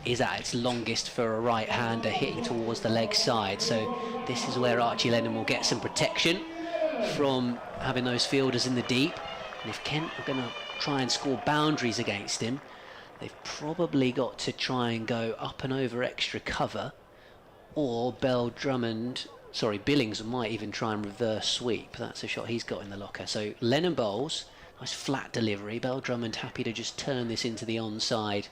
is at its longest for a right-hander hitting towards the leg side. So this is where Archie Lenham will get some protection from having those fielders in the deep. And if Kent are going to try and score boundaries against him, they've probably got to try and go up and over extra cover, or Billings might even try and reverse sweep. That's a shot he's got in the locker. So Lenham bowls, nice flat delivery. Bell Drummond happy to just turn this into the onside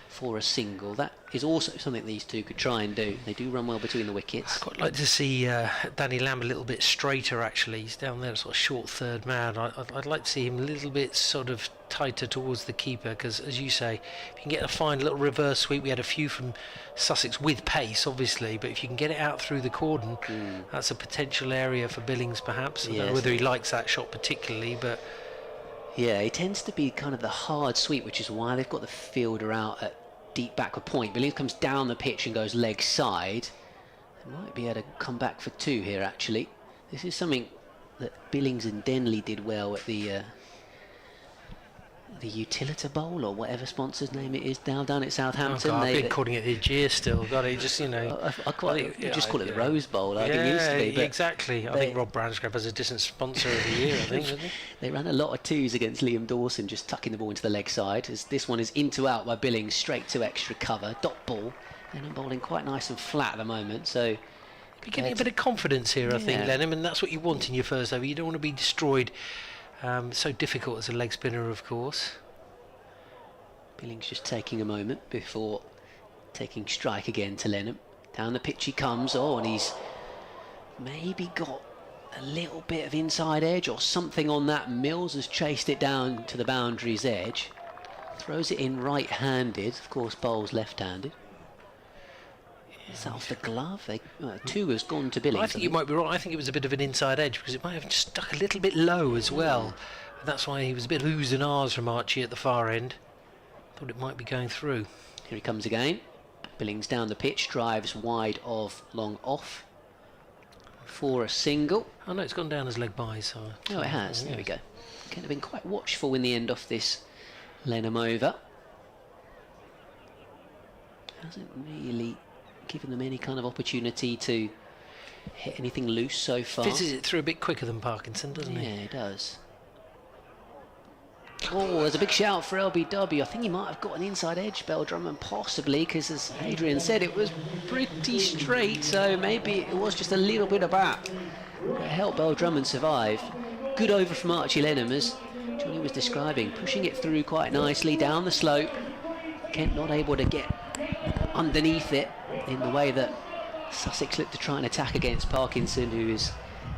for a single. That is also something these two could try and do. They do run well between the wickets. I'd quite like to see Danny Lamb a little bit straighter, actually. He's down there sort of short third man. I'd like to see him a little bit sort of tighter towards the keeper, because as you say, if you can get a fine little reverse sweep, we had a few from Sussex with pace obviously, but if you can get it out through the cordon, that's a potential area for Billings perhaps. I don't know whether he likes that shot particularly, but yeah, it tends to be kind of the hard sweep, which is why they've got the fielder out at deep backward point. Billings comes down the pitch and goes leg side. They might be able to come back for 2 here, actually. This is something that Billings and Denley did well at the Utilita Bowl, or whatever sponsor's name it is, down at Southampton. I've been calling it the Aegea still. Got it, just, you know. I call it the Rose Bowl. I think it used to be. But exactly. I think Rob Branscrab has a distant sponsor of the year, I think, doesn't he? They ran a lot of 2s against Liam Dawson, just tucking the ball into the leg side. As this one is into out by Billings, straight to extra cover. Dot ball. And I'm bowling quite nice and flat at the moment, so you're getting a bit of confidence here, I think, Lenham, and that's what you want in your first over. You don't want to be destroyed. So difficult as a leg spinner, of course. Billings just taking a moment before taking strike again to Lenham. Down the pitch he comes. And he's maybe got a little bit of inside edge or something on that. Mills has chased it down to the boundary's edge. Throws it in right-handed. Of course, bowls left-handed. Is that off the glove? 2 has gone to Billings. I think you might be right. I think it was a bit of an inside edge, because it might have just stuck a little bit low as well. And that's why he was a bit oohs and ahs from Archie at the far end. Thought it might be going through. Here he comes again. Billings down the pitch, drives wide of, long off for a single. Oh no, it's gone down as leg by, so... Oh, it has. There we go. Could have been quite watchful in the end off this Lenham over. Hasn't really given them any kind of opportunity to hit anything loose so far. Fizzes it through a bit quicker than Parkinson, doesn't he? Yeah, he does. Oh, there's a big shout for LBW. I think he might have got an inside edge, Bell Drummond, possibly, because as Adrian said, it was pretty straight, so maybe it was just a little bit of that that helped Bell Drummond survive. Good over from Archie Lenham, as Johnny was describing, pushing it through quite nicely down the slope. Kent not able to get underneath it in the way that Sussex looked to try and attack against Parkinson, who is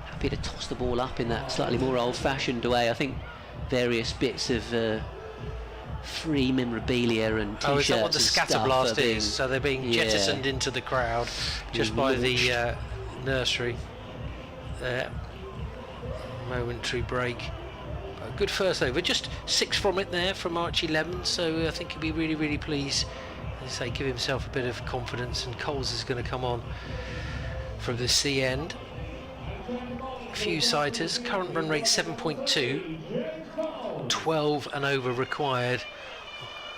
happy to toss the ball up in that slightly more old-fashioned way. I think various bits of free memorabilia and t-shirts. Oh, is that what the scatterblast is? So they're being jettisoned into the crowd just by the nursery. There. Momentary break. A good first over. Just 6 from it there from Archie Lemon, so I think he'll be really, really pleased. As I say, give himself a bit of confidence, and Coles is going to come on from the C end. A few sighters. Current run rate 7.2. 12 and over required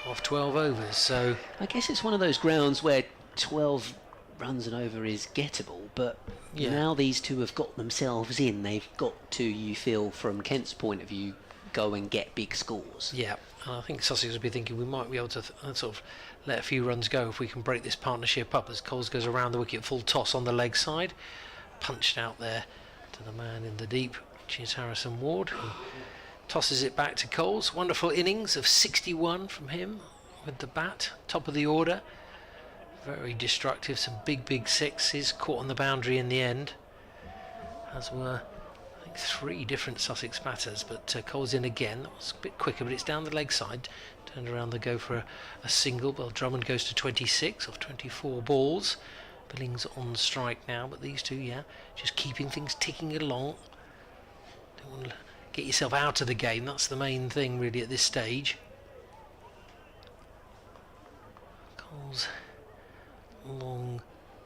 off 12 overs, so I guess it's one of those grounds where 12 runs and over is gettable, but Yeah. now these two have got themselves in. They've got to, you feel, from Kent's point of view, go and get big scores. Yeah, and I think Sussex will be thinking we might be able to sort of let a few runs go if we can break this partnership up as Coles goes around the wicket, full toss on the leg side, punched out there to the man in the deep, which is Harrison Ward, who tosses it back to Coles. Wonderful innings of 61 from him with the bat, top of the order. Very destructive, some big sixes, caught on the boundary in the end, as were I think 3 different Sussex batters, but Cole's in again. That was a bit quicker, but it's down the leg side. Turned around, they go for a single. Well, Drummond goes to 26 off 24 balls. Billings on strike now, but these two, yeah, just keeping things ticking along. Don't want to get yourself out of the game, that's the main thing really at this stage. Cole's long,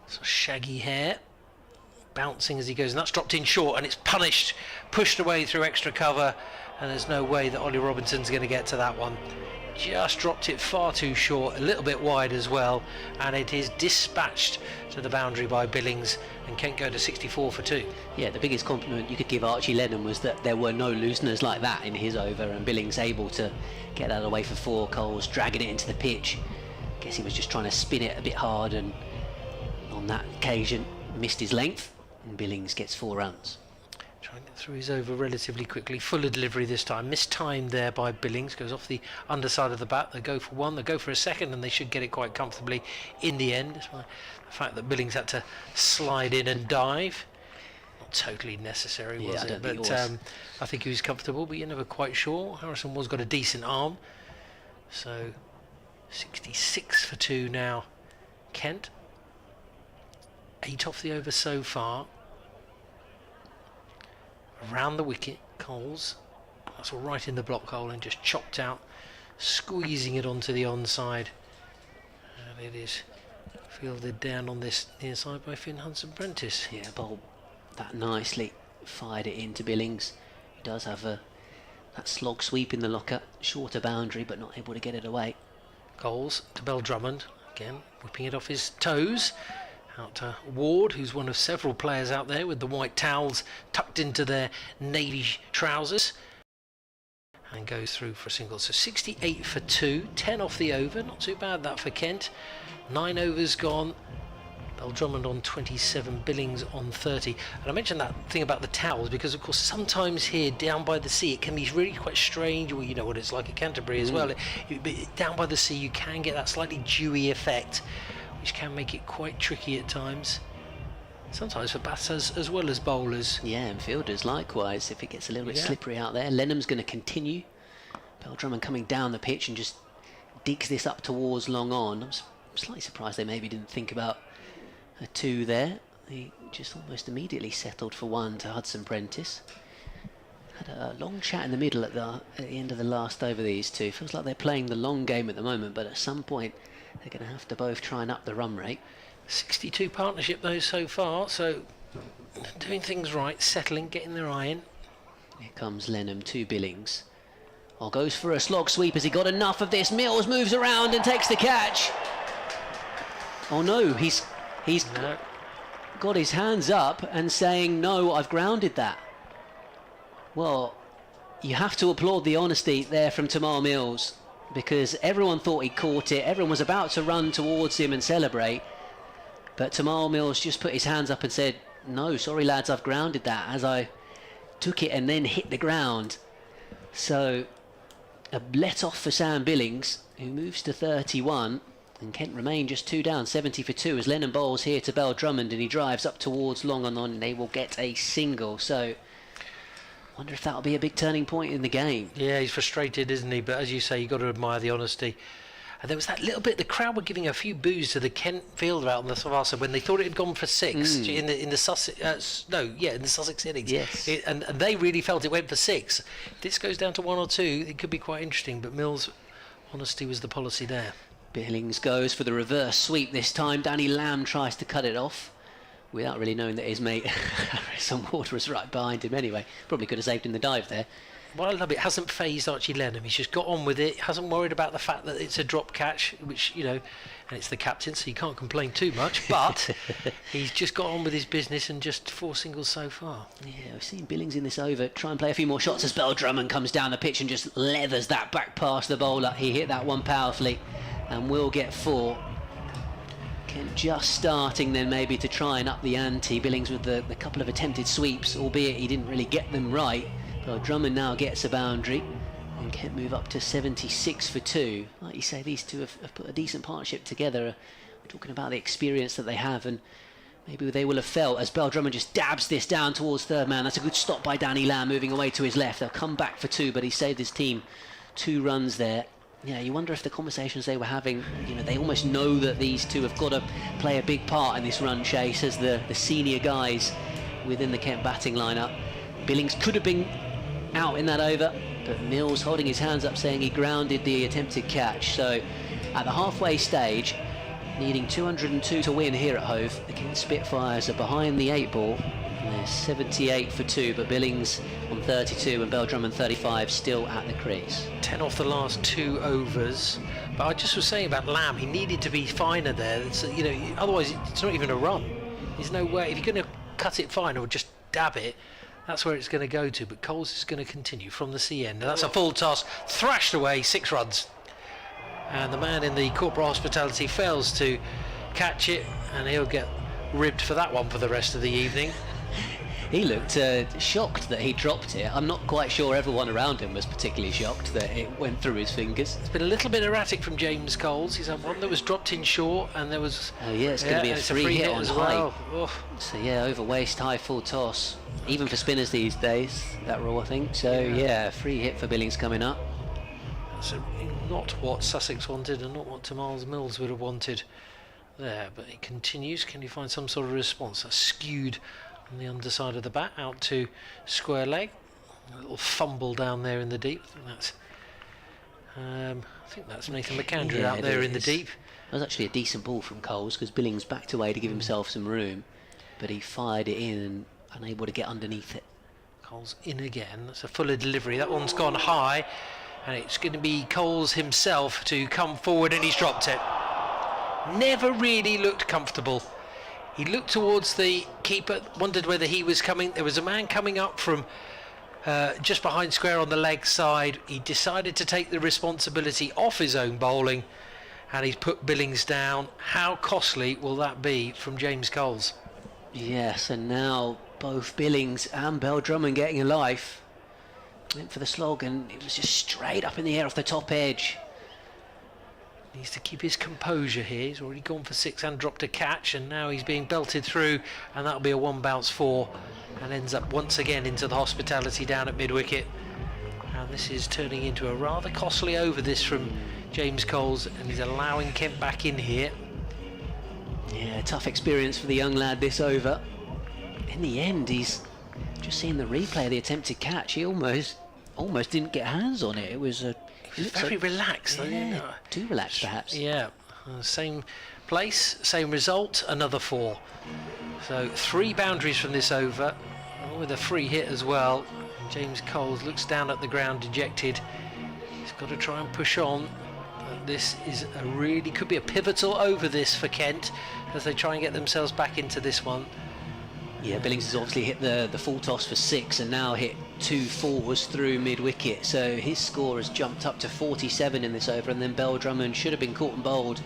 sort of shaggy hair, bouncing as he goes, and that's dropped in short, and it's punished, pushed away through extra cover, and there's no way that Ollie Robinson's going to get to that one. Just dropped it far too short, a little bit wide as well, and it is dispatched to the boundary by Billings, and Kent go to 64 for 2. Yeah, the biggest compliment you could give Archie Lennon was that there were no looseners like that in his over, and Billings able to get that away for 4. Coles dragging it into the pitch. Guess he was just trying to spin it a bit hard, and on that occasion missed his length, and Billings gets 4 runs. Trying to get through his over relatively quickly. Fuller delivery this time. Mistimed there by Billings. Goes off the underside of the bat. They go for 1, they go for a second, and they should get it quite comfortably in the end. Despite the fact that Billings had to slide in and dive. Not totally necessary, was I it? don't think But it was. I think he was comfortable, but you're never quite sure. Harrison Ward's got a decent arm. So 66 for 2 now. Kent. 8 off the over so far. Around the wicket, Coles. That's all right in the block hole and just chopped out, squeezing it onto the onside. And it is fielded down on this near side by Finn Hudson-Prentice. Yeah, bowled that nicely, fired it into Billings. He does have that slog sweep in the locker, shorter boundary, but not able to get it away. Coles to Bell Drummond, again whipping it off his toes. Out to Ward, who's one of several players out there with the white towels tucked into their navy trousers, and goes through for a single. So 68 for 2, 10 off the over, not too bad that for Kent. 9 overs gone. Bell Drummond on 27, Billings on 30. And I mentioned that thing about the towels because, of course, sometimes here down by the sea it can be really quite strange. Well, you know what it's like at Canterbury as well. Down by the sea you can get that slightly dewy effect, which can make it quite tricky at times. Sometimes for batters as well as bowlers. Yeah, and fielders likewise, if it gets a little bit Yeah. slippery out there. Lenham's going to continue. Bell Drummond coming down the pitch and just digs this up towards long on. I'm slightly surprised they maybe didn't think about a 2 there. He just almost immediately settled for 1 to Hudson-Prentice. Had a long chat in the middle at the end of the last over, these two. Feels like they're playing the long game at the moment, but at some point they're going to have to both try and up the run rate. 62 partnership though so far, so doing things right, settling, getting their eye in. Here comes Lenham to Billings. Goes for a slog sweep. Has he got enough of this? Mills moves around and takes the catch. Oh no, he's No. got his hands up and saying, no, I've grounded that. Well, you have to applaud the honesty there from Tamal Mills, because everyone thought he caught it. Everyone was about to run towards him and celebrate. But Tamal Mills just put his hands up and said, no, sorry lads, I've grounded that, as I took it and then hit the ground. So a let off for Sam Billings, who moves to 31, and Kent remain just 2 down, 70 for 2, as Lennon bowls here to Bell Drummond, and he drives up towards long on, and they will get a single. So wonder if that'll be a big turning point in the game. Yeah, he's frustrated, isn't he? But as you say, you've got to admire the honesty. And there was that little bit, the crowd were giving a few boos to the Kent fielder out on the Savasa when they thought it had gone for 6 in the Sussex, in the Sussex innings. Yes. And they really felt it went for 6. If this goes down to 1 or 2, it could be quite interesting. But Mills' honesty was the policy there. Billings goes for the reverse sweep this time. Danny Lamb tries to cut it off without really knowing that his mate Harrison Ward was right behind him anyway. Probably could have saved him the dive there. Well, I love it. Hasn't phased Archie Lenham. He's just got on with it. Hasn't worried about the fact that it's a drop catch, which, you know, and it's the captain, so you can't complain too much. But he's just got on with his business and just 4 singles so far. Yeah, we've seen Billings in this over try and play a few more shots as Bell Drummond comes down the pitch and just leathers that back past the bowler. He hit that one powerfully and will get 4. Kent just starting then maybe to try and up the ante. Billings with the couple of attempted sweeps, albeit he didn't really get them right. Well, Drummond now gets a boundary and Kent move up to 76 for 2. Like you say, these two have put a decent partnership together. We're talking about the experience that they have, and maybe they will have felt as Bell Drummond just dabs this down towards third man. That's a good stop by Danny Lamb moving away to his left. They'll come back for 2, but he saved his team 2 runs there. Yeah, you wonder if the conversations they were having, you know, they almost know that these two have got to play a big part in this run chase as the senior guys within the Kent batting lineup. Billings could have been out in that over, but Mills holding his hands up saying he grounded the attempted catch. So at the halfway stage, needing 202 to win here at Hove, the Kent Spitfires are behind the 8 ball. And they're 78 for 2, but Billings on 32 and Bell Drummond 35 still at the crease. 10 off the last 2 overs. But I just was saying about Lamb, he needed to be finer there. It's, you know, otherwise it's not even a run. There's no way. If you're going to cut it fine or just dab it, that's where it's going to go to. But Coles is going to continue from the C end. And that's a full toss, thrashed away, 6 runs. And the man in the corporate hospitality fails to catch it, and he'll get ribbed for that one for the rest of the evening. He looked shocked that he dropped it. I'm not quite sure everyone around him was particularly shocked that it went through his fingers. It's been a little bit erratic from James Coles. He's had one that was dropped in short, and there was... Oh yeah, it's going to be a free hit on as high. well. Oh. So yeah, over waist high full toss. Even for spinners these days, that rule I think. So yeah, free hit for Billings coming up. That's not what Sussex wanted and not what Miles Mills would have wanted there. But he continues. Can he find some sort of response? That's skewed on the underside of the bat out to square leg. A little fumble down there in the deep. I think that's Nathan McAndrew out there in the deep. That was actually a decent ball from Coles because Billings backed away to give himself some room, but he fired it in and unable to get underneath it. Coles in again. That's a fuller delivery. That one's gone high, and it's going to be Coles himself to come forward, and he's dropped it. Never really looked comfortable. He looked towards the keeper, wondered whether he was coming. There was a man coming up from just behind square on the leg side. He decided to take the responsibility off his own bowling, and he's put Billings down. How costly will that be from James Coles? Yes, and now both Billings and Bell Drummond getting a life. Went for the slog and it was just straight up in the air off the top edge. Needs to keep his composure here. He's already gone for 6 and dropped a catch, and now he's being belted through, and that'll be a 1 bounce 4, and ends up once again into the hospitality down at mid-wicket. And this is turning into a rather costly over this from James Coles, and he's allowing Kent back in here. Yeah, tough experience for the young lad this over. In the end, he's just seeing the replay of the attempted catch. He almost didn't get hands on it. It was a... He's very relaxed. Yeah, too relaxed perhaps. Yeah, same place, same result, another 4. So 3 boundaries from this over, with a free hit as well. And James Coles looks down at the ground dejected. He's got to try and push on. But this is a really, could be a pivotal over this for Kent as they try and get themselves back into this one. Yeah, Billings has obviously hit the full toss for 6 and now hit 2 4s through mid-wicket. So his score has jumped up to 47 in this over, and then Bell Drummond should have been caught and bowled,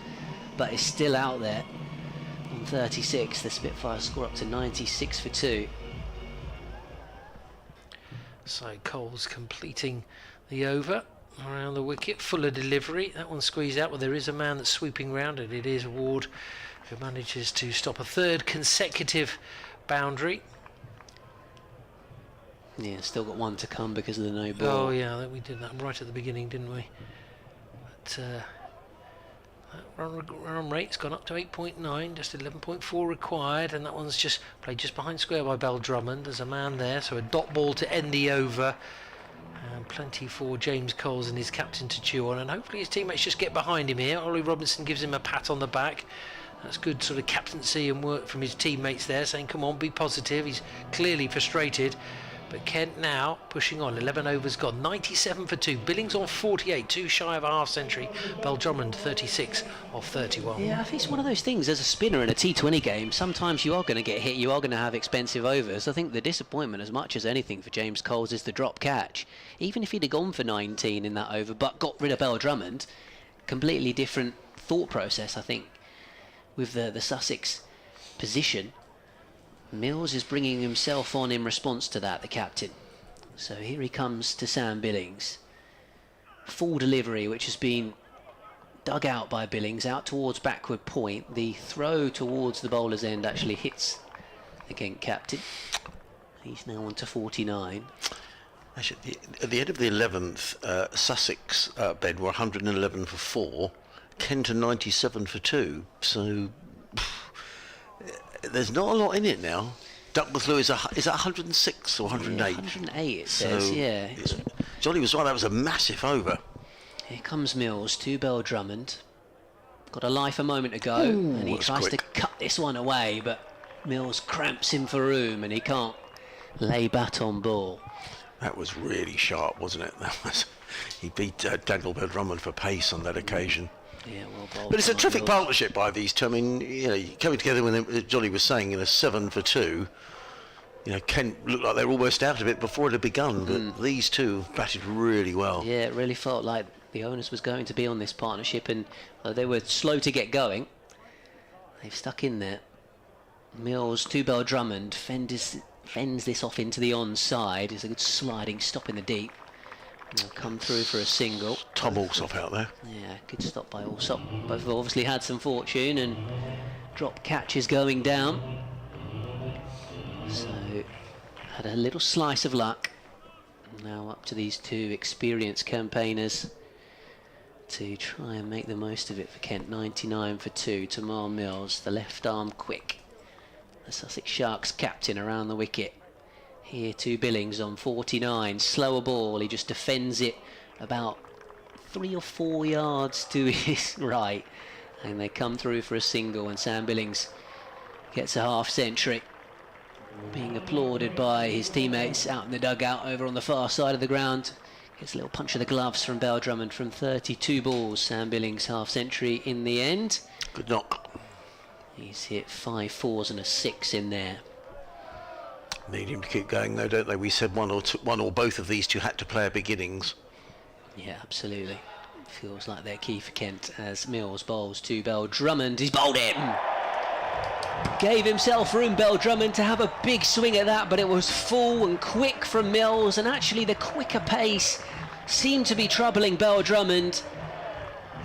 but is still out there on 36. The Spitfires score up to 96 for 2. So Coles completing the over around the wicket, fuller delivery. That one squeezed out, but there is a man that's sweeping round, and it is Ward who manages to stop a 3rd consecutive boundary. Yeah, still got 1 to come because of the no ball. Oh yeah, I think we did that right at the beginning, didn't we? But that run rate's gone up to 8.9, just 11.4 required, and that one's just played just behind square by Bell Drummond. There's a man there, so a dot ball to end the over. And plenty for James Coles and his captain to chew on, and hopefully his teammates just get behind him here. Ollie Robinson gives him a pat on the back. That's good sort of captaincy and work from his teammates there, saying come on, be positive. He's clearly frustrated, But Kent now pushing on. 11 overs gone. 97 for 2. Billings on 48. 2 shy of a half century. Drummond 36 off 31. Yeah, I think it's one of those things as a spinner in a T20 game. Sometimes you are going to get hit. You are going to have expensive overs. I think the disappointment, as much as anything for James Coles, is the drop catch. Even if he'd have gone for 19 in that over, but got rid of Drummond, completely different thought process, I think, with the Sussex position. Mills is bringing himself on in response to that, the captain. So here he comes to Sam Billings. Full delivery, which has been dug out by Billings, out towards backward point. The throw towards the bowler's end actually hits the Kent captain. He's now on to 49. Actually, at the end of the 11th, Sussex bed were 111 for 4, Kent 97 for 2. So there's not a lot in it now. Duckworth Lewis is that 106 or 108? Yeah, 108 it says, so yeah. Johnny was right, that was a massive over. Here comes Mills to Drummond. Got a life a moment ago, Ooh, and he tries to cut this one away, but Mills cramps him for room, and he can't lay bat on ball. That was really sharp, wasn't it? He beat Daniel Drummond for pace on that occasion. Yeah, well bowled. But it's a terrific Mills. partnership by these two. I mean, coming together when Johnny was saying in a 7 for 2. Kent looked like they were almost out of it before it had begun, but these two batted really well. Yeah, it really felt like the onus was going to be on this partnership, and they were slow to get going. They've stuck in there. Mills to Drummond fends this off into the onside. It's a good sliding stop in the deep. They'll come through for a single. Tom Alsop out there. Yeah, good stop by Alsop. Both have obviously had some fortune, and drop catch is going down. So, had a little slice of luck. Now up to these two experienced campaigners to try and make the most of it for Kent. 99 for 2. Tamar Mills, the left arm quick. The Sussex Sharks captain around the wicket. Here to Billings on 49. Slower ball, he just defends it about 3 or 4 yards to his right. And they come through for a single, and Sam Billings gets a half century. Being applauded by his teammates out in the dugout over on the far side of the ground. Gets a little punch of the gloves from Drummond from 32 balls. Sam Billings half century in the end. Good knock. He's hit 5 4s and a 6 in there. Need him to keep going though, don't they? We said one or both of these two had to play a big innings. Yeah, absolutely. Feels like they're key for Kent as Mills bowls to Drummond. He's bowled it. Gave himself room, Drummond, to have a big swing at that, but it was full and quick from Mills, and actually the quicker pace seemed to be troubling Drummond.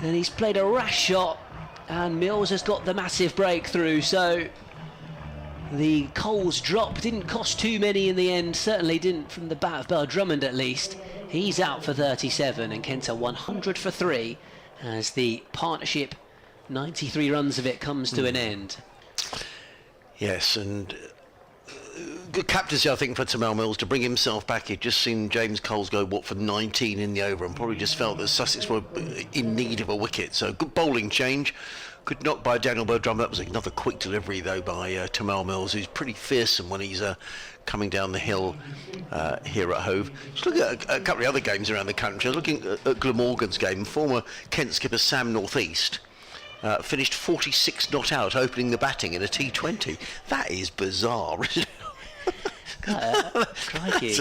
And he's played a rash shot, and Mills has got the massive breakthrough. So the Coles drop didn't cost too many in the end, certainly didn't from the bat of Drummond at least. He's out for 37, and Kent are 100 for 3 as the partnership, 93 runs of it, comes to an end. Yes, and good captaincy, I think, for Tamar Mills to bring himself back. He'd just seen James Coles go, for 19 in the over, and probably just felt that Sussex were in need of a wicket. So good bowling change. Good knock by Daniel Drummond. That was another quick delivery, though, by Tamar Mills, who's pretty fearsome when he's coming down the hill here at Hove. Just look at a couple of other games around the country. I was looking at Glamorgan's game. Former Kent skipper Sam Northeast finished 46 not out, opening the batting in a T20. That is bizarre, isn't it? Crikey.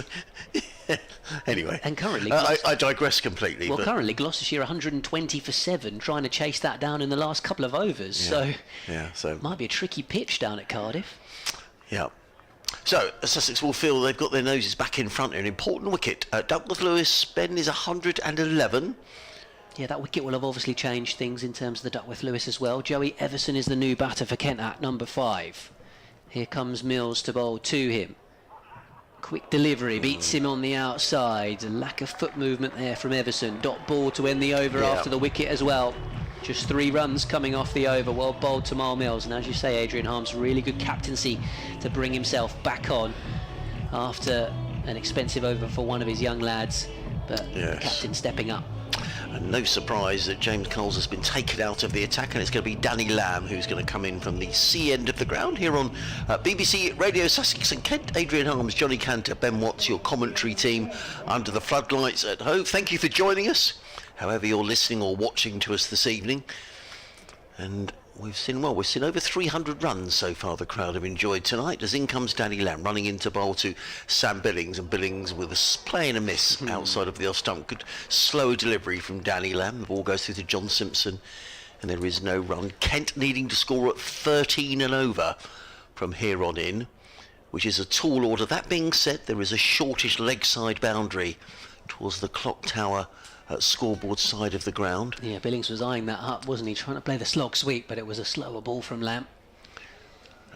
Anyway, And currently, I digress completely. well, but currently Gloucestershire 120 for 7, trying to chase that down in the last couple of overs. So might be a tricky pitch down at Cardiff. Yeah. So Sussex will feel they've got their noses back in front. An important wicket. Duckworth Lewis, Ben is 111. Yeah, that wicket will have obviously changed things in terms of the Duckworth Lewis as well. Joey Everson is the new batter for Kent at number 5. Here comes Mills to bowl to him. Quick delivery, beats him on the outside. A lack of foot movement there from Everson. Dot ball to end the over after the wicket as well. Just 3 runs coming off the over. Well bowled to Tamar Mills. And as you say, Adrian Harms, really good captaincy to bring himself back on after an expensive over for one of his young lads. But the captain stepping up. And no surprise that James Coles has been taken out of the attack, and it's going to be Danny Lamb who's going to come in from the C end of the ground here on BBC Radio Sussex and Kent. Adrian Harms, Johnny Cantor, Ben Watts, your commentary team under the floodlights at home. Thank you for joining us, however you're listening or watching to us this evening. And we've seen over 300 runs so far the crowd have enjoyed tonight, as in comes Danny Lamb running into bowl to Sam Billings, and Billings with a play and a miss outside of the off stump. Good slow delivery from Danny Lamb. The ball goes through to John Simpson and there is no run. Kent needing to score at 13 and over from here on in, which is a tall order. That being said, there is a shortish leg side boundary towards the clock tower scoreboard side of the ground. Yeah, Billings was eyeing that up, wasn't he? Trying to play the slog sweep, but it was a slower ball from Lamb.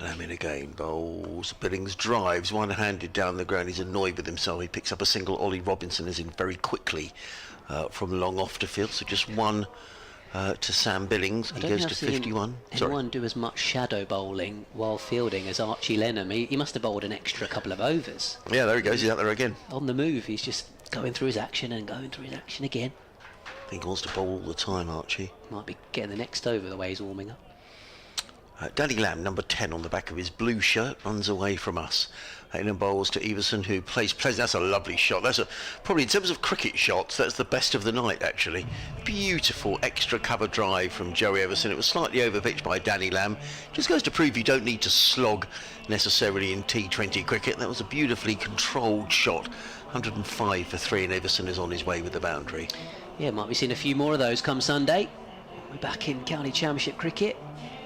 Lamb in again, bowls. Billings drives one-handed down the ground. He's annoyed with himself. He picks up a single. Ollie Robinson is in very quickly from long off to field. So just one to Sam Billings. He goes to 51. Anyone do as much shadow bowling while fielding as Archie Lenham? He must have bowled an extra couple of overs. Yeah, there he goes. He's out there again. On the move, he's just going through his action and going through his action again. I think he wants to bowl all the time, Archie. Might be getting the next over the way he's warming up. Danny Lamb, number 10 on the back of his blue shirt, runs away from us. In and bowls to Everson, who plays. That's a lovely shot. That's probably, in terms of cricket shots, that's the best of the night, actually. Beautiful extra cover drive from Joey Everson. It was slightly overpitched by Danny Lamb. Just goes to prove you don't need to slog necessarily in T20 cricket. That was a beautifully controlled shot. 105 for 3, and Everson is on his way with the boundary. Yeah, might be seeing a few more of those come Sunday. We're back in County Championship cricket.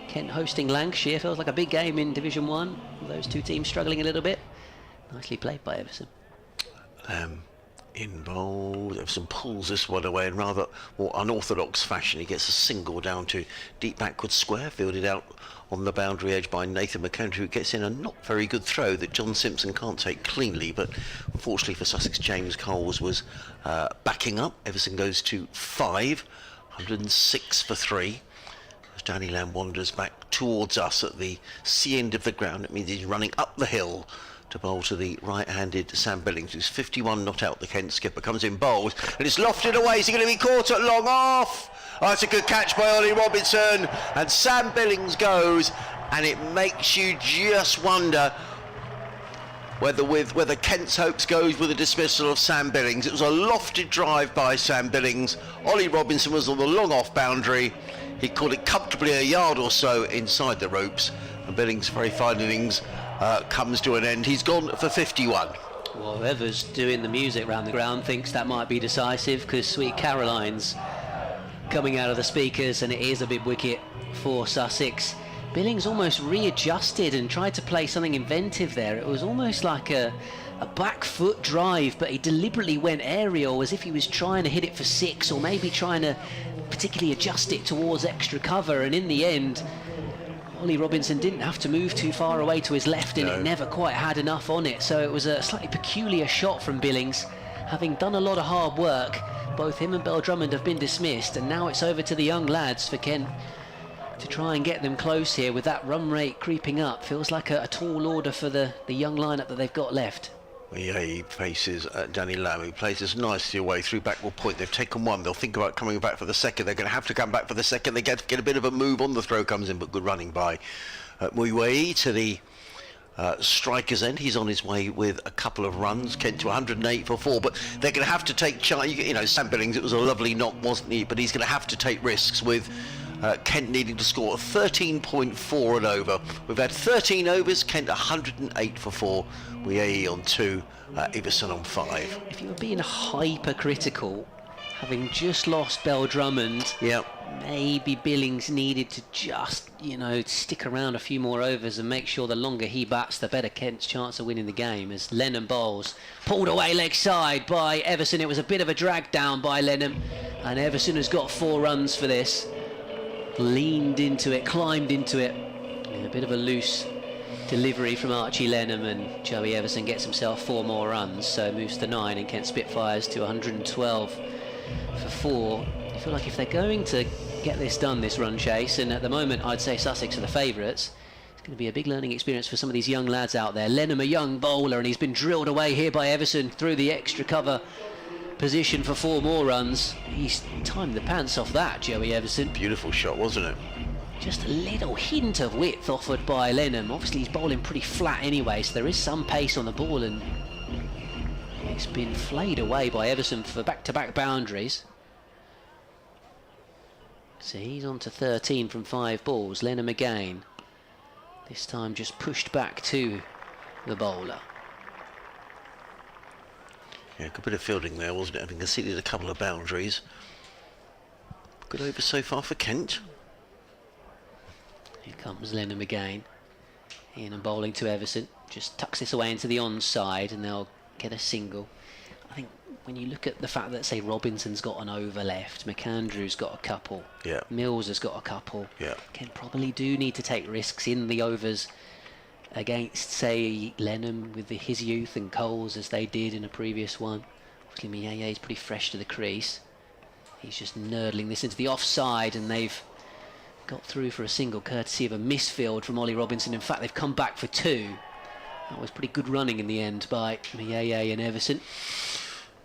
Kent hosting Lancashire. Feels like a big game in Division 1. Those two teams struggling a little bit. Nicely played by Everson. In bowl, Everson pulls this one away in rather more unorthodox fashion. He gets a single down to deep backward square, fielded out on the boundary edge by Nathan McCone, who gets in a not very good throw that John Simpson can't take cleanly, but unfortunately for Sussex, James Coles was backing up. Everson goes to 5, 106 for 3. As Danny Lamb wanders back towards us at the C end of the ground, it means he's running up the hill to bowl to the right-handed Sam Billings, who's 51 not out. The Kent skipper comes in bowls, and it's lofted away. Is he going to be caught at long off? Oh, it's a good catch by Ollie Robinson, and Sam Billings goes, and it makes you just wonder whether Kent's hopes goes with the dismissal of Sam Billings. It was a lofted drive by Sam Billings. Ollie Robinson was on the long off boundary. He caught it comfortably a yard or so inside the ropes, and Billings' very fine innings comes to an end. He's gone for 51. Well, whoever's doing the music around the ground thinks that might be decisive, because Sweet Caroline's coming out of the speakers, and it is a big wicket for Sussex. Billings almost readjusted and tried to play something inventive there. It was almost like a back foot drive, but he deliberately went aerial, as if he was trying to hit it for 6, or maybe trying to particularly adjust it towards extra cover. And in the end, Ollie Robinson didn't have to move too far away to his left, and it never quite had enough on it. So it was a slightly peculiar shot from Billings, having done a lot of hard work. Both him and Bell Drummond have been dismissed, and now it's over to the young lads for Kent to try and get them close here. With that run rate creeping up, feels like a tall order for the young lineup that they've got left. Yeah, he faces Danny Lamb, who plays this nicely away through backward point. They've taken one. They'll think about coming back for the second. They're going to have to come back for the second. They get a bit of a move on the throw comes in, but good running by Muiwei to the striker's end. He's on his way with a couple of runs. Kent to 108 for 4, but they're going to have to take charge. You know, Sam Billings, it was a lovely knock, wasn't he? But he's going to have to take risks with Kent needing to score 13.4 and over. We've had 13 overs, Kent 108 for 4, Muiwei on 2, Everson on 5. If you were being hypercritical, having just lost Bell Drummond, maybe Billings needed to just, stick around a few more overs and make sure the longer he bats, the better Kent's chance of winning the game. As Lenham bowls, pulled away leg side by Everson. It was a bit of a drag down by Lenham, and Everson has got 4 runs for this. Leaned into it, climbed into it. A bit of a loose delivery from Archie Lenham, and Joey Everson gets himself 4 more runs, so moves to 9, and Kent Spitfires to 112 for 4. I feel like if they're going to get this done, this run chase, and at the moment I'd say Sussex are the favourites, it's going to be a big learning experience for some of these young lads out there. Lenham, a young bowler, and he's been drilled away here by Everson through the extra cover position for 4 more runs. He's timed the pants off that, Joey Everson. Beautiful shot, wasn't it? Just a little hint of width offered by Lenham. Obviously he's bowling pretty flat anyway, so there is some pace on the ball, and it's been flayed away by Everson for back-to-back boundaries. So he's on to 13 from 5 balls. Lenham again. This time just pushed back to the bowler. Yeah, good bit of fielding there, wasn't it? Having conceded a couple of boundaries. Good over so far for Kent. Here comes Lenham again. In and bowling to Everson. Just tucks this away into the onside and they'll get a single. I think when you look at the fact that, say, Robinson's got an over left, McAndrew's got a couple, Yeah. Mills has got a couple, Yeah. Kent probably do need to take risks in the overs against, say, Lenham with his youth and Coles as they did in a previous one. Obviously Miaye's pretty fresh to the crease. He's just nurdling this into the offside, and they've got through for a single courtesy of a misfield from Ollie Robinson. In fact, they've come back for 2. That was pretty good running in the end by Miaye and Everson.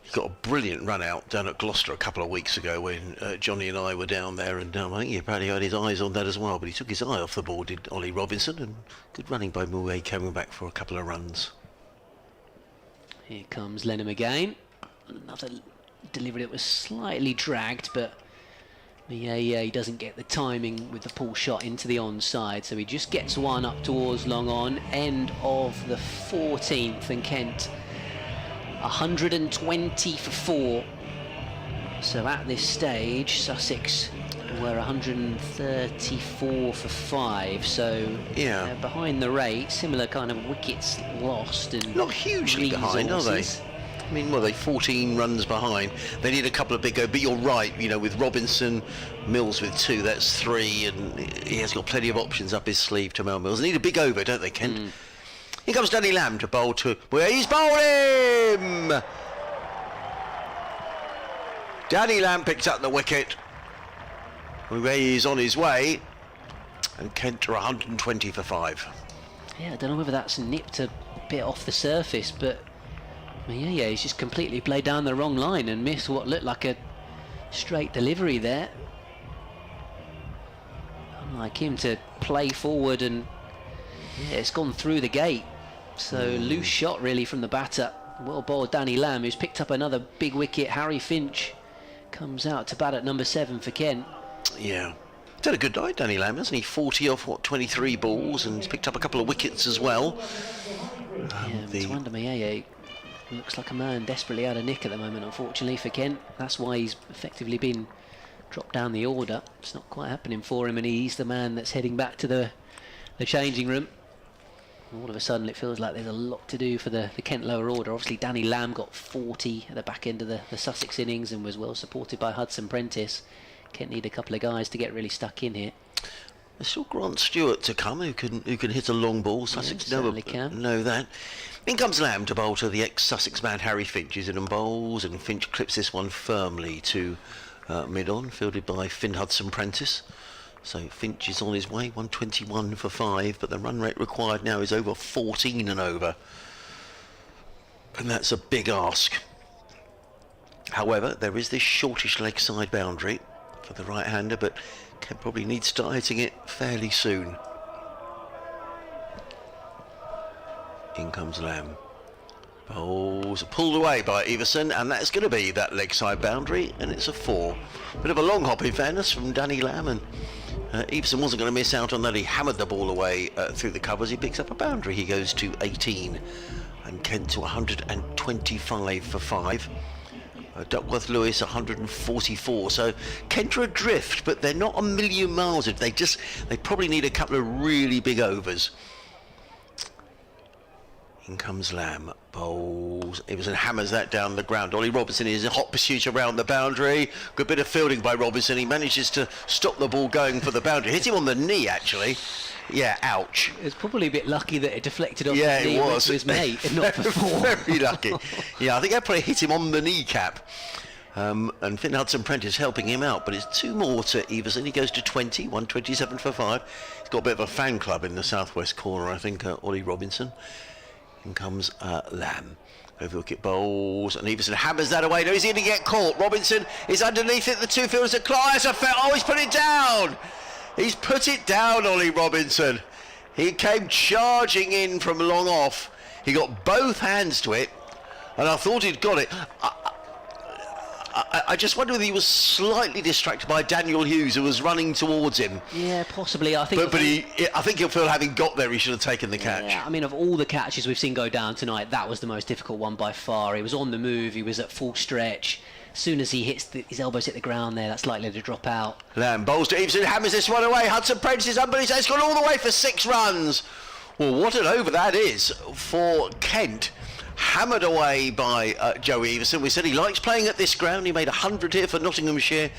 He got a brilliant run out down at Gloucester a couple of weeks ago when Johnny and I were down there, and I think he probably had his eyes on that as well, but he took his eye off the ball, did Ollie Robinson, and good running by Mouet coming back for a couple of runs. Here comes Lenham again. Another delivery that was slightly dragged, but Miaye doesn't get the timing with the pull shot into the onside, so he just gets one up towards long on. End of the 14th, and Kent 120 for 4. So at this stage, Sussex were 134 for 5. So Yeah. behind the rate, similar kind of wickets lost and Not hugely behind, are they? resources. I mean, well, they 14 runs behind. They need a couple of big go, but you're right, you know, with Robinson, Mills with 2, that's 3, and he has got plenty of options up his sleeve to Mel Mills. They need a big over, don't they, Kent? Here comes Danny Lamb to bowl to where he's bowling! Danny Lamb picks up the wicket. Where he's on his way, and Kent are 120 for 5. Yeah, I don't know whether that's nipped a bit off the surface, but yeah, he's just completely played down the wrong line and missed what looked like a straight delivery there. Unlike him to play forward, and yeah, it's gone through the gate. So loose shot really from the batter. Well bowled Danny Lamb, who's picked up another big wicket. Harry Finch comes out to bat at number 7 for Kent. Yeah. He's had a good night, Danny Lamb, hasn't he? 40 off, 23 balls, and he's picked up a couple of wickets as well. Tawanda Miaye looks like a man desperately out of nick at the moment, unfortunately, for Kent. That's why he's effectively been dropped down the order. It's not quite happening for him, and he's the man that's heading back to the changing room. All of a sudden it feels like there's a lot to do for the Kent lower order. Obviously Danny Lamb got 40 at the back end of the Sussex innings and was well supported by Hudson Prentice. Kent need a couple of guys to get really stuck in here. There's still Grant Stewart to come, who can hit a long ball. Sussex certainly can. know that. In comes Lamb to bowl to the ex-Sussex man Harry Finch. He's in and bowls, and Finch clips this one firmly to mid-on, fielded by Finn Hudson Prentice. So Finch is on his way, 121 for 5, but the run rate required now is over 14 and over. And that's a big ask. However, there is this shortish leg side boundary for the right-hander, but Kent probably needs to start hitting it fairly soon. In comes Lamb. Bowls pulled away by Everson, and that's going to be that leg side boundary, and it's a 4. Bit of a long hop in fairness from Danny Lamb, and Everson wasn't going to miss out on that. He hammered the ball away through the covers. He picks up a boundary. He goes to 18, and Kent to 125 for 5. Duckworth Lewis 144. So Kent are adrift, but they're not a million miles. They probably need a couple of really big overs. In comes Lamb, bowls. Everson hammers that down the ground. Ollie Robinson is in hot pursuit around the boundary. Good bit of fielding by Robinson. He manages to stop the ball going for the boundary. Hit him on the knee, actually. Yeah, ouch. It's probably a bit lucky that it deflected off Yeah, his knee it went was. to his mate and not before. Very lucky. Yeah, I think that probably hit him on the kneecap. And Finn Hudson Prentice helping him out, but it's 2 more to Everson. He goes to 20, 127 for 5. He's got a bit of a fan club in the southwest corner, I think, Ollie Robinson. In comes Lamb. Over wicket bowls, and Everson hammers that away. No, he's going to get caught. Robinson is underneath it. The two fielders are Clive. Oh, he's put it down. He's put it down, Ollie Robinson. He came charging in from long off. He got both hands to it, and I thought he'd got it. I just wonder whether he was slightly distracted by Daniel Hughes, who was running towards him. Yeah, possibly. I think. But I think he'll feel, having got there, he should have taken the catch. Yeah, I mean, of all the catches we've seen go down tonight, that was the most difficult one by far. He was on the move. He was at full stretch. As soon as he hits his elbows hit the ground there, that's likely to drop out. Lamb bowls to Everson, hammers this one away. Hudson Prentice is unbelievable. It's gone all the way for 6 runs. Well, what an over that is for Kent. Hammered away by Joey Everson. We said he likes playing at this ground. He made 100 here for Nottinghamshire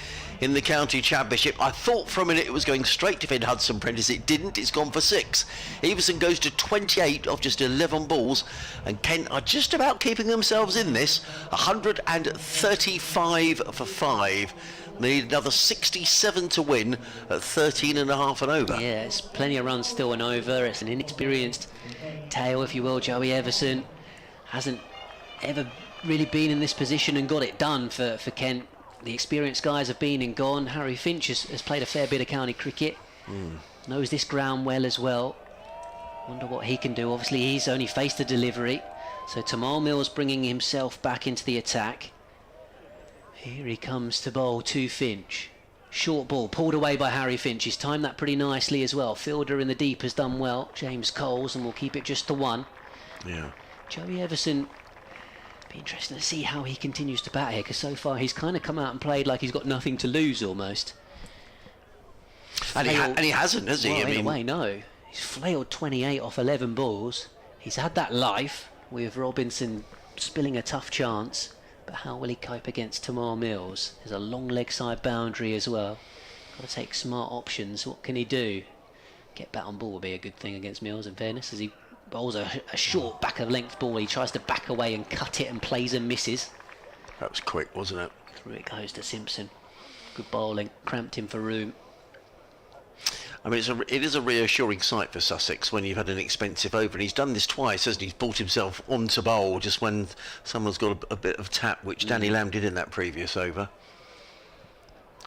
in the county championship. I thought for a minute it was going straight to Finn Hudson Prentice. It didn't. It's gone for 6. Everson goes to 28 off just 11 balls, and Kent are just about keeping themselves in this. 135 for 5. They need another 67 to win at 13.5 and over. Yeah, it's plenty of runs still and over. It's an inexperienced tail, if you will. Joey Everson hasn't ever really been in this position and got it done for Kent. The experienced guys have been and gone. Harry Finch has played a fair bit of county cricket. Knows this ground well as well. Wonder what he can do. Obviously he's only faced the delivery, so Tamal Mills bringing himself back into the attack. Here he comes to bowl to Finch. Short ball pulled away by Harry Finch. He's timed that pretty nicely as well. Fielder in the deep has done well, James Coles, and we'll keep it just to 1. Yeah. Joey Everson, be interesting to see how he continues to bat here, because so far he's kind of come out and played like he's got nothing to lose almost. And he hasn't, has he? Well, I mean, in a way, no. He's flailed 28 off 11 balls. He's had that life with Robinson spilling a tough chance, but how will he cope against Tamar Mills? There's a long leg side boundary as well. Got to take smart options. What can he do? Get bat on ball would be a good thing against Mills, in fairness, as he bowls a short back of length ball. He tries to back away and cut it and plays and misses. that was quick, wasn't it? Through it goes to Simpson. Good bowling, cramped him for room. I mean, it is a reassuring sight for Sussex when you've had an expensive over, and he's done this twice, hasn't he? He's brought himself onto bowl just when someone's got a bit of tap, which Danny Lamb did in that previous over.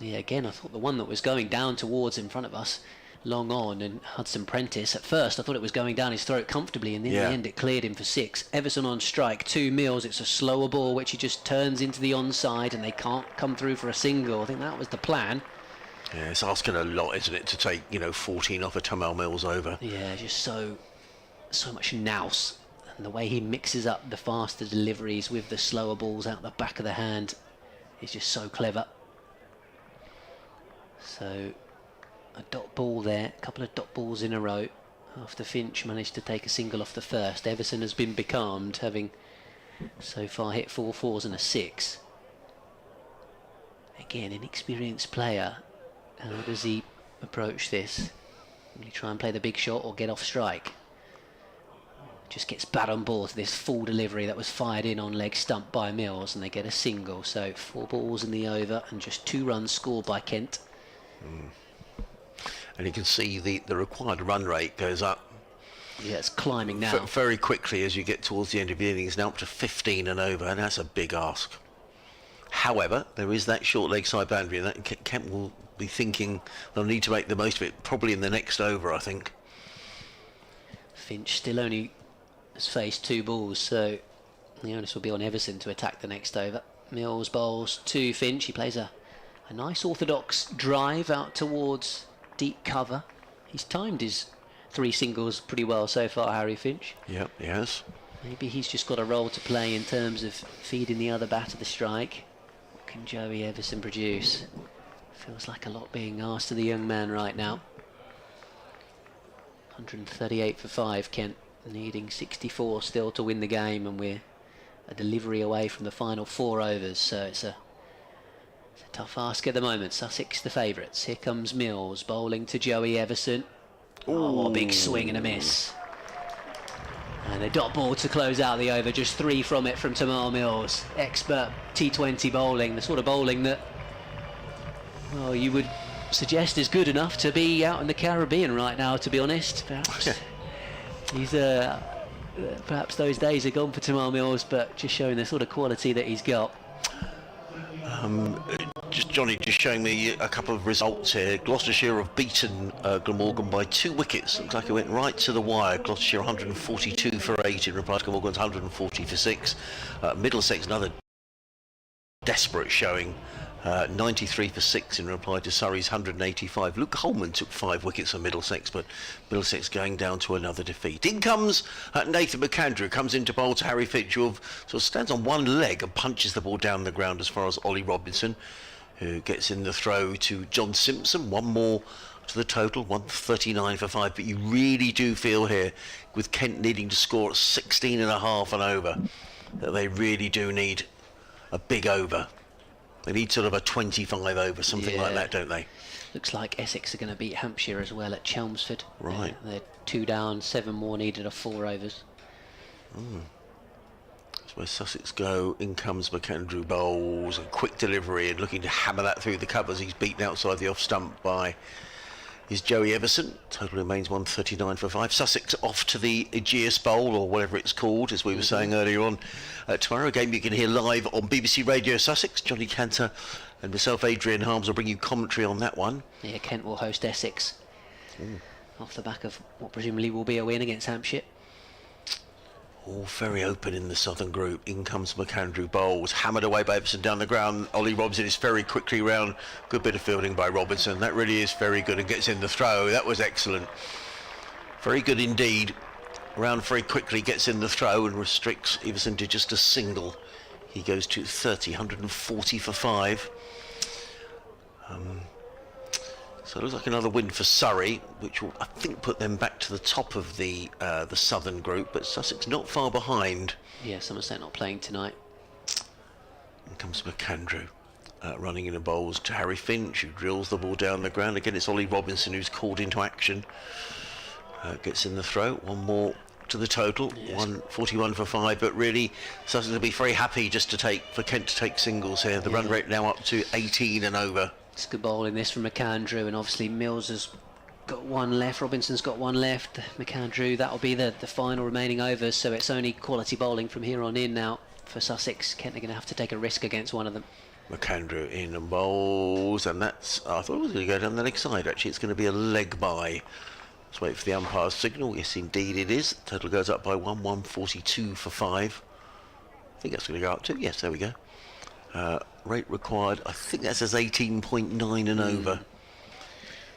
Yeah, again, I thought the one that was going down towards in front of us, long on, and Hudson Prentice, at first I thought it was going down his throat comfortably, and in the end it cleared him for 6. Everson on strike, 2 Mills. It's a slower ball which he just turns into the onside, and they can't come through for a single. I think that was the plan. Yeah, it's asking a lot, isn't it, to take 14 off a Tamal Mills over. Yeah, just so much nous, and the way he mixes up the faster deliveries with the slower balls out the back of the hand is just so clever. So a dot ball there, a couple of dot balls in a row after Finch managed to take a single off the first. Everson has been becalmed, having so far hit 4 4s and a 6. Again, an experienced player. How does he approach this? Will he try and play the big shot or get off strike? Just gets bat on ball to this full delivery that was fired in on leg stump by Mills, and they get a single. So 4 balls in the over and just 2 runs scored by Kent. And you can see the required run rate goes up. Yeah, it's climbing now. Very quickly as you get towards the end of the innings, now up to 15 and over, and that's a big ask. However, there is that short leg side boundary, and that Kent will be thinking they'll need to make the most of it, probably in the next over, I think. Finch still only has faced 2 balls, so the onus will be on Everson to attack the next over. Mills bowls to Finch. He plays a nice orthodox drive out towards deep cover. He's timed his 3 singles pretty well so far, Harry Finch. Yep, he has. Maybe he's just got a role to play in terms of feeding the other batter the strike. What can Joey Everson produce? Feels like a lot being asked of the young man right now. 138 for 5, Kent, needing 64 still to win the game, and we're a delivery away from the final 4 overs, so it's a tough ask at the moment. Sussex the favourites. Here comes Mills bowling to Joey Everson. Oh, what a big swing and a miss. And a dot ball to close out the over. Just 3 from it from Tamal Mills. Expert T20 bowling, the sort of bowling that, well, you would suggest is good enough to be out in the Caribbean right now, to be honest. Perhaps he's perhaps those days are gone for Tamar Mills, but just showing the sort of quality that he's got. Johnny just showing me a couple of results here. Gloucestershire have beaten Glamorgan by 2 wickets. Looks like it went right to the wire. Gloucestershire 142 for 8 in reply to Glamorgan's 140 for 6. Middlesex another desperate showing. 93 for 6 in reply to Surrey's 185. Luke Holman took 5 wickets for Middlesex, but Middlesex going down to another defeat. In comes Nathan McAndrew, comes into bowl to Harry Finch, who sort of stands on one leg and punches the ball down the ground as far as Ollie Robinson, who gets in the throw to John Simpson. One more to the total, 139 for 5. But you really do feel here, with Kent needing to score at 16 and a half and over, that they really do need a big over. They need sort of a 25 over, something like that, don't they? Looks like Essex are going to beat Hampshire as well at Chelmsford. Right. They're 2 down, 7 more needed of 4 overs. That's where Sussex go. In comes McAndrew, bowls, a quick delivery and looking to hammer that through the covers. He's beaten outside the off stump by is Joey Everson. Total remains 139 for 5. Sussex off to the Aegeus Bowl, or whatever it's called, as we were saying earlier on. Tomorrow, a game you can hear live on BBC Radio Sussex. Johnny Cantor and myself, Adrian Harms, will bring you commentary on that one. Yeah, Kent will host Essex off the back of what presumably will be a win against Hampshire. All very open in the southern group. In comes McAndrew, bowls, hammered away by Everson down the ground. Ollie Robinson is very quickly round. Good bit of fielding by Robinson. That really is very good, and gets in the throw. That was excellent. Very good indeed. Round very quickly, gets in the throw and restricts Everson to just a single. He goes to 30, 140 for 5. So it looks like another win for Surrey, which will, I think, put them back to the top of the southern group. But Sussex not far behind. Yeah, Somerset not playing tonight. In comes McAndrew, running in the bowls to Harry Finch, who drills the ball down the ground. Again, it's Ollie Robinson who's called into action. Gets in the throw. One more to the total. Yes. 141 for 5. But really, Sussex will be very happy just for Kent to take singles here. The run rate now up to 18 and over. It's good bowling this from McAndrew, and obviously Mills has got 1 left, Robinson's got 1 left. McAndrew, that'll be the final remaining overs, so it's only quality bowling from here on in now for Sussex. Kent are going to have to take a risk against one of them. McAndrew in and bowls, and that's, I thought it was going to go down the leg side. Actually, it's going to be a leg by. Let's wait for the umpire's signal. Yes, indeed it is. Total goes up by 142 for 5. I think that's going to go up to, yes, there we go. Rate required, I think that says 18.9 and over.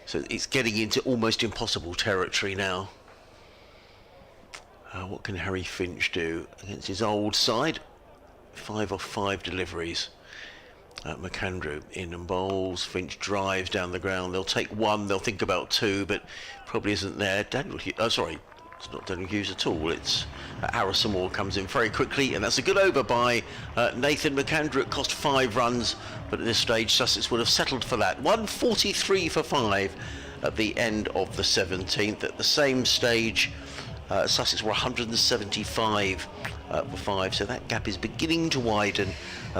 So it's getting into almost impossible territory now. What can Harry Finch do against his old side? 5 off 5 deliveries. McAndrew in and bowls. Finch drives down the ground. They'll take 1, they'll think about 2, but probably isn't there. It's not Daniel Hughes at all. It's Harrison Moore comes in very quickly, and that's a good over by Nathan McAndrew. It cost 5 runs, but at this stage Sussex would have settled for that. 143 for 5 at the end of the 17th. At the same stage, Sussex were 175 for 5, so that gap is beginning to widen.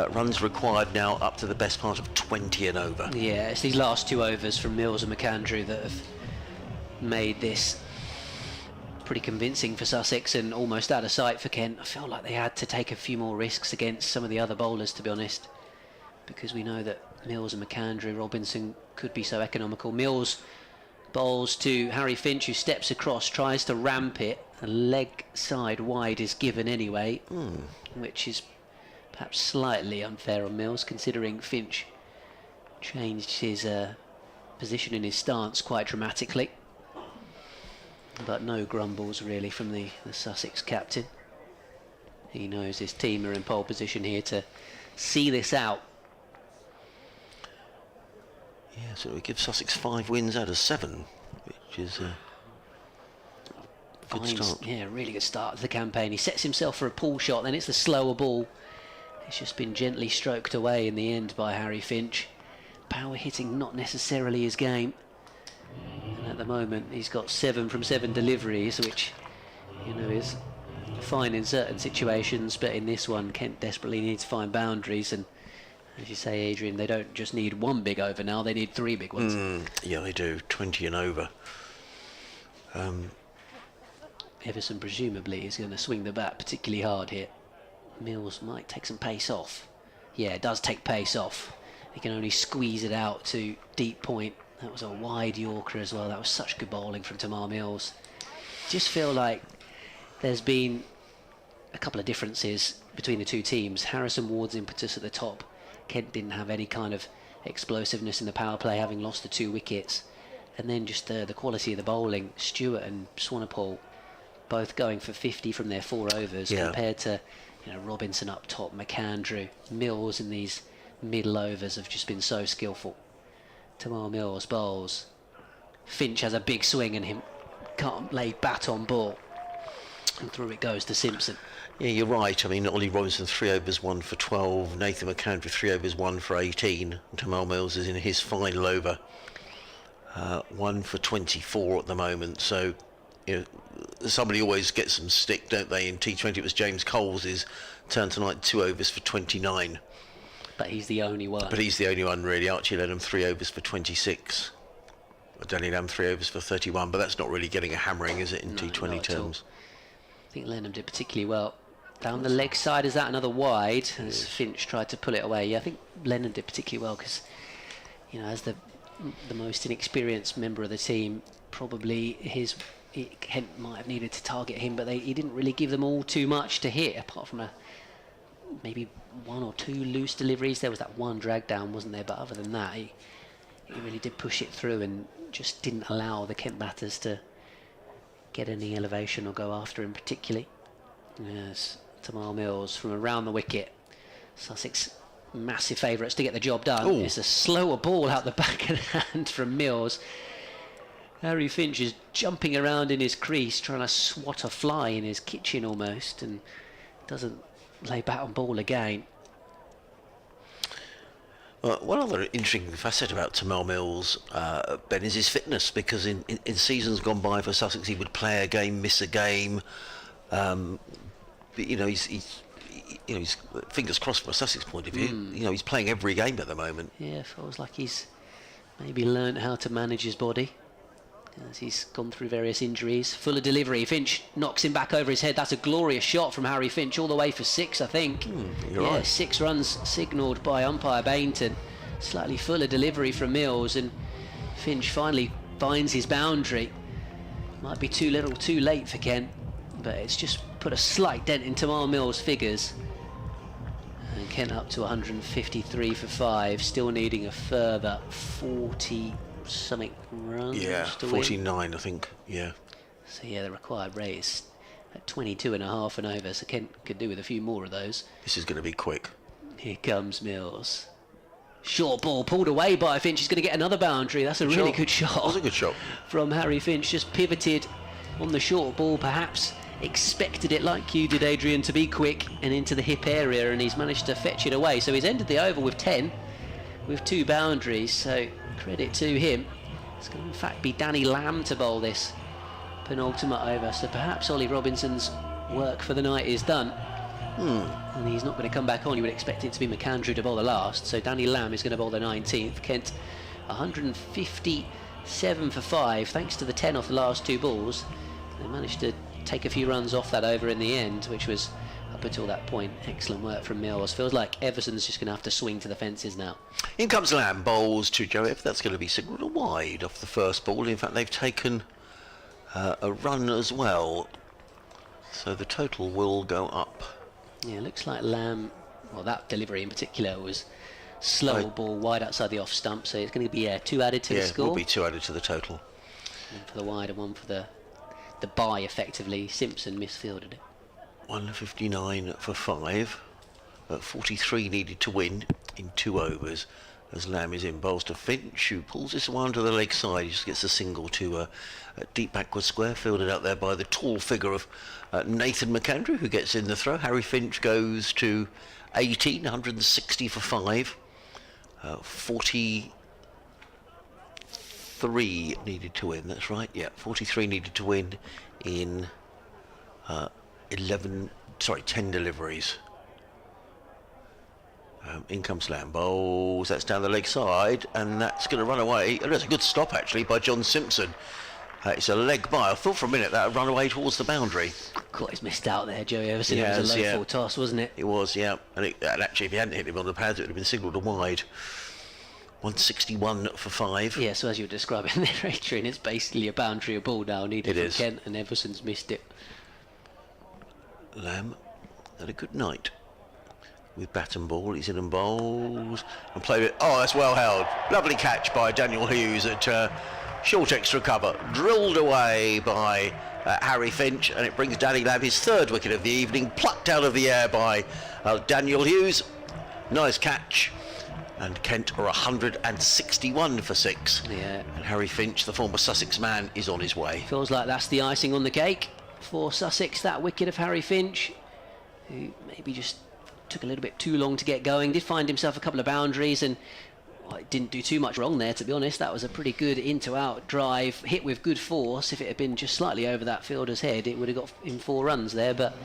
Runs required now up to the best part of 20 and over. Yeah, it's these last 2 overs from Mills and McAndrew that have made this pretty convincing for Sussex and almost out of sight for Kent. I feel like they had to take a few more risks against some of the other bowlers, to be honest, because we know that Mills and McAndrew, Robinson could be so economical. Mills bowls to Harry Finch, who steps across, tries to ramp it, and leg side wide is given anyway, which is perhaps slightly unfair on Mills, considering Finch changed his position in his stance quite dramatically. But no grumbles really from the Sussex captain. He knows his team are in pole position here to see this out. Yeah, so it gives Sussex 5 wins out of 7, which is a good start. Yeah, really good start to the campaign. He sets himself for a pull shot, then it's the slower ball. It's just been gently stroked away in the end by Harry Finch. Power hitting not necessarily his game. And at the moment he's got 7 from 7 deliveries, which, you know, is fine in certain situations, but in this one Kent desperately needs to find boundaries, and as you say, Adrian, they don't just need 1 big over now, they need 3 big ones. Yeah, they do. 20 and over. Everson presumably is going to swing the bat particularly hard here. Mills might take some pace off. Yeah, it does take pace off. He can only squeeze it out to deep point. That was a wide Yorker as well. That was such good bowling from Tamar Mills. Just feel like there's been a couple of differences between the two teams. Harrison Ward's impetus at the top. Kent didn't have any kind of explosiveness in the power play, having lost the 2 wickets. And then just the quality of the bowling. Stewart and Swanepoel both going for 50 from their 4 overs, compared to Robinson up top, McAndrew, Mills in these middle overs have just been so skillful. Tamar Mills bowls. Finch has a big swing and him can't lay bat on ball. And through it goes to Simpson. Yeah, you're right. I mean, Ollie Robinson 3 overs 1 for 12. Nathan McAndrew 3 overs 1 for 18. And Tamar Mills is in his final over, 1 for 24 at the moment. So, somebody always gets some stick, don't they? In T20, it was James Coles' turn tonight, 2 overs for 29. But he's the only one. But he's the only one, really. Archie Lenham 3 overs for 26. Danny Lamb 3 overs for 31. But that's not really getting a hammering, is it, in T20 terms? I think Lenham did particularly well. Down the leg side, is that another wide? As Finch tried to pull it away. Yeah, I think Lenham did particularly well because, as the most inexperienced member of the team, probably Kent might have needed to target him, but he didn't really give them all too much to hit, apart from maybe 1 or 2 loose deliveries. There was that one drag down, wasn't there? But other than that, he really did push it through and just didn't allow the Kent batters to get any elevation or go after him particularly. Yes, Tamar Mills from around the wicket. Sussex massive favourites to get the job done. Ooh. It's a slower ball out the back of the hand from Mills. Harry Finch is jumping around in his crease, trying to swat a fly in his kitchen almost, and doesn't lay bat on ball again. One other interesting facet about Tamar Mills, Ben, is his fitness, because in seasons gone by for Sussex, he would play a game, miss a game. But, he's fingers crossed from a Sussex point of view. He's playing every game at the moment. Yeah, feels like he's maybe learned how to manage his body as he's gone through various injuries. Fuller delivery. Finch knocks him back over his head. That's a glorious shot from Harry Finch, all the way for 6, I think. You're right. 6 runs signalled by umpire Bainton. Slightly fuller delivery from Mills, and Finch finally finds his boundary. Might be too little, too late for Kent, but it's just put a slight dent in Tamar Mills' figures. And Kent up to 153 for 5, still needing a further 40-something runs. Yeah, to 49, win. I think. Yeah. So the required rate is at 22.5 and over. So Kent could do with a few more of those. This is going to be quick. Here comes Mills. Short ball pulled away by Finch. He's going to get another boundary. That's a really good shot. That was a good shot from Harry Finch. Just pivoted on the short ball, perhaps expected it like you did, Adrian, to be quick and into the hip area, and he's managed to fetch it away. So he's ended the over with 10 with 2 boundaries, so credit to him. It's going to in fact be Danny Lamb to bowl this penultimate over, so perhaps Ollie Robinson's work for the night is done. And he's not going to come back on. You would expect it to be McAndrew to bowl the last, so Danny Lamb is going to bowl the 19th. Kent 157 for 5 thanks to the 10 off the last 2 balls. They managed to take a few runs off that over in the end, which was, up until that point, excellent work from Mills. Feels like Everson's just going to have to swing to the fences now. In comes Lamb, bowls to Joe F. That's going to be signalled a wide off the first ball. In fact, they've taken a run as well, so the total will go up. Yeah, looks like Lamb, well, that delivery in particular was slow ball wide outside the off stump, so it's going to be 2 added to the score. Yeah, will be 2 added to the total. One for the wide and one for the bye, effectively. Simpson misfielded it. 159 for 5. 43 needed to win in 2 overs as Lamb is in. Bowls to Finch, who pulls this one to the leg side. He just gets a single to a deep backward square, fielded out there by the tall figure of Nathan McAndrew, who gets in the throw. Harry Finch goes to 18, 160 for 5. 43 needed to win, that's right, yeah, 43 needed to win in 10 deliveries. In comes Lamb, bowls, that's down the leg side, and that's going to run away. And that's a good stop actually by John Simpson. It's a leg by. I thought for a minute that had run away towards the boundary. God, he's missed out there, Joey Everson. He It was has, a low yeah. full toss, wasn't it? It was, yeah. And actually, if he hadn't hit him on the pads, it would have been signalled a wide. 161 for 5. Yeah, so as you were describing there, Adrian, it's basically a boundary of ball now needed It from is. Kent, and Everson's missed it. Lamb had a good night with bat and ball. He's in and bowls and played it. Oh, that's well held. Lovely catch by Daniel Hughes at short extra cover. Drilled away by Harry Finch, and it brings Danny Lamb his 3rd wicket of the evening, plucked out of the air by Daniel Hughes. Nice catch. And Kent are 161 for 6. Yeah. And Harry Finch, the former Sussex man, is on his way. Feels like that's the icing on the cake for Sussex, that wicket of Harry Finch, who maybe just took a little bit too long to get going. Did find himself a couple of boundaries and didn't do too much wrong there, to be honest. That was a pretty good in-to-out drive, hit with good force. If it had been just slightly over that fielder's head, it would have got him 4 runs there, but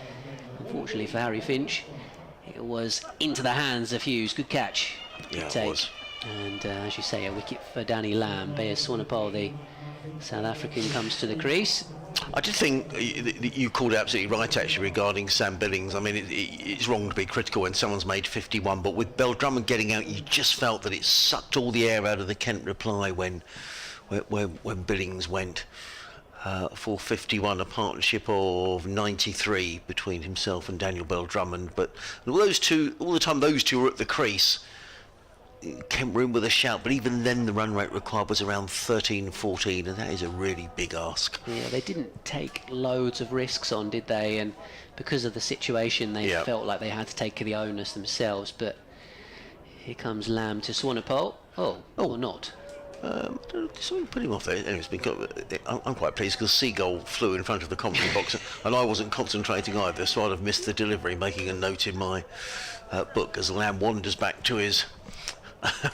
unfortunately for Harry Finch, it was into the hands of Hughes. Good catch. Yeah, Good it take. was. And as you say, a wicket for Danny Lamb. Bears Swanepoel, the South African, comes to the crease. I did think you called it absolutely right, actually, regarding Sam Billings. I mean, it's wrong to be critical when someone's made 51, but with Bell Drummond getting out, you just felt that it sucked all the air out of the Kent reply when Billings went for 51, a partnership of 93 between himself and Daniel Bell Drummond. But all the time those two were at the crease, Kent were in with a shout, but even then the run rate required was around 13, 14, and that is a really big ask. Yeah, they didn't take loads of risks on, did they? And because of the situation, they felt like they had to take the onus themselves. But here comes Lamb to Swanepoel. Oh, or not. Something put him off there. Anyway, I'm quite pleased because Seagull flew in front of the commentary box and I wasn't concentrating either, so I'd have missed the delivery, making a note in my book as Lamb wanders back to his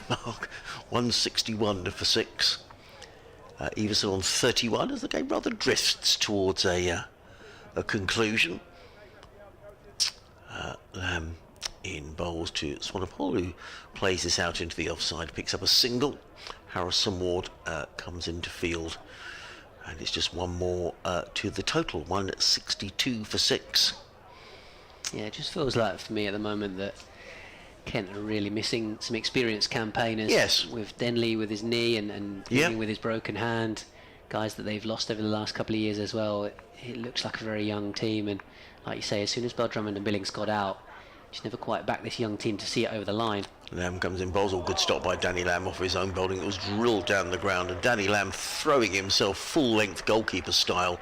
mark. 161 for 6. Everson on 31 as the game rather drifts towards a conclusion. Lamb in bowls to Swanepoel, who plays this out into the offside, picks up a single. Harrison Ward comes into field, and it's just one more to the total, 162 for 6. Yeah, it just feels like for me at the moment that Kent are really missing some experienced campaigners. Yes. With Denley with his knee and dealing with his broken hand, guys that they've lost over the last couple of years as well. It looks like a very young team, and like you say, as soon as Bell Drummond and Billings got out, just never quite backed this young team to see it over the line. Lamb comes in, bowls, all good stop by Danny Lamb off his own bowling. It was drilled down the ground, and Danny Lamb throwing himself full-length goalkeeper style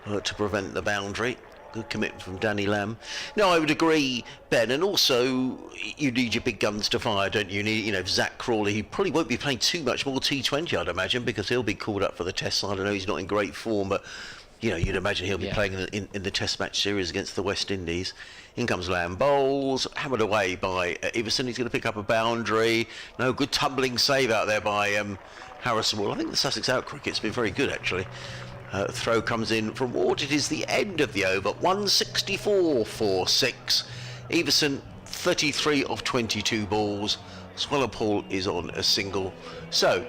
to prevent the boundary. Good commitment from Danny Lamb. No, I would agree, Ben, and also you need your big guns to fire, don't you? You need, Zach Crawley. He probably won't be playing too much more T20, I'd imagine, because he'll be called up for the Test side. I know he's not in great form, but you'd imagine he'll be playing in the Test match series against the West Indies. In comes Lamb, bowls, hammered away by Everson. He's going to pick up a boundary. No, good tumbling save out there by Harrison Ward. I think the Sussex out cricket's been very good, actually. Throw comes in from Ward. It is the end of the over. 164 for 6. Everson 33 of 22 balls. Swanepoel is on a single. So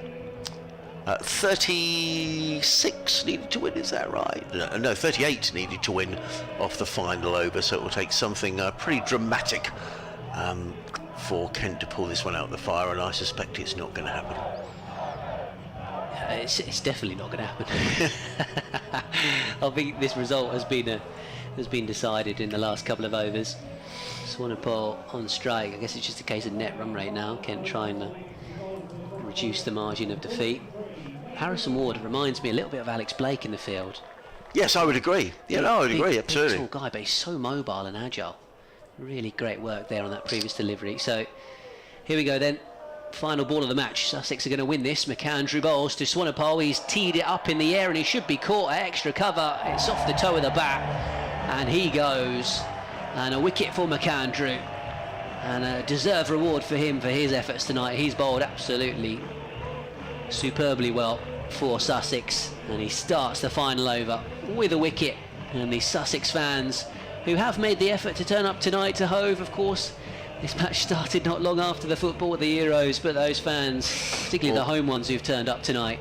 36 needed to win, is that right? No, 38 needed to win off the final over, so it will take something pretty dramatic for Kent to pull this one out of the fire, and I suspect it's not going to happen. It's definitely not going to happen. I think this result has been decided in the last couple of overs. Swanepoel on strike. I guess it's just a case of net run rate now. Kent trying to reduce the margin of defeat. Harrison Ward reminds me a little bit of Alex Blake in the field. Yes, I would agree. I would agree, absolutely. Big, tall guy, but he's so mobile and agile. Really great work there on that previous delivery. So here we go then. Final ball of the match. Sussex are going to win this. McAndrew bowls to Swanepoel. He's teed it up in the air and he should be caught at extra cover. It's off the toe of the bat and he goes. And a wicket for McAndrew. And a deserved reward for him for his efforts tonight. He's bowled absolutely superbly well for Sussex, and he starts the final over with a wicket. And the Sussex fans who have made the effort to turn up tonight to Hove, of course, this match started not long after the football at the Euros, but those fans, particularly the home ones who've turned up tonight,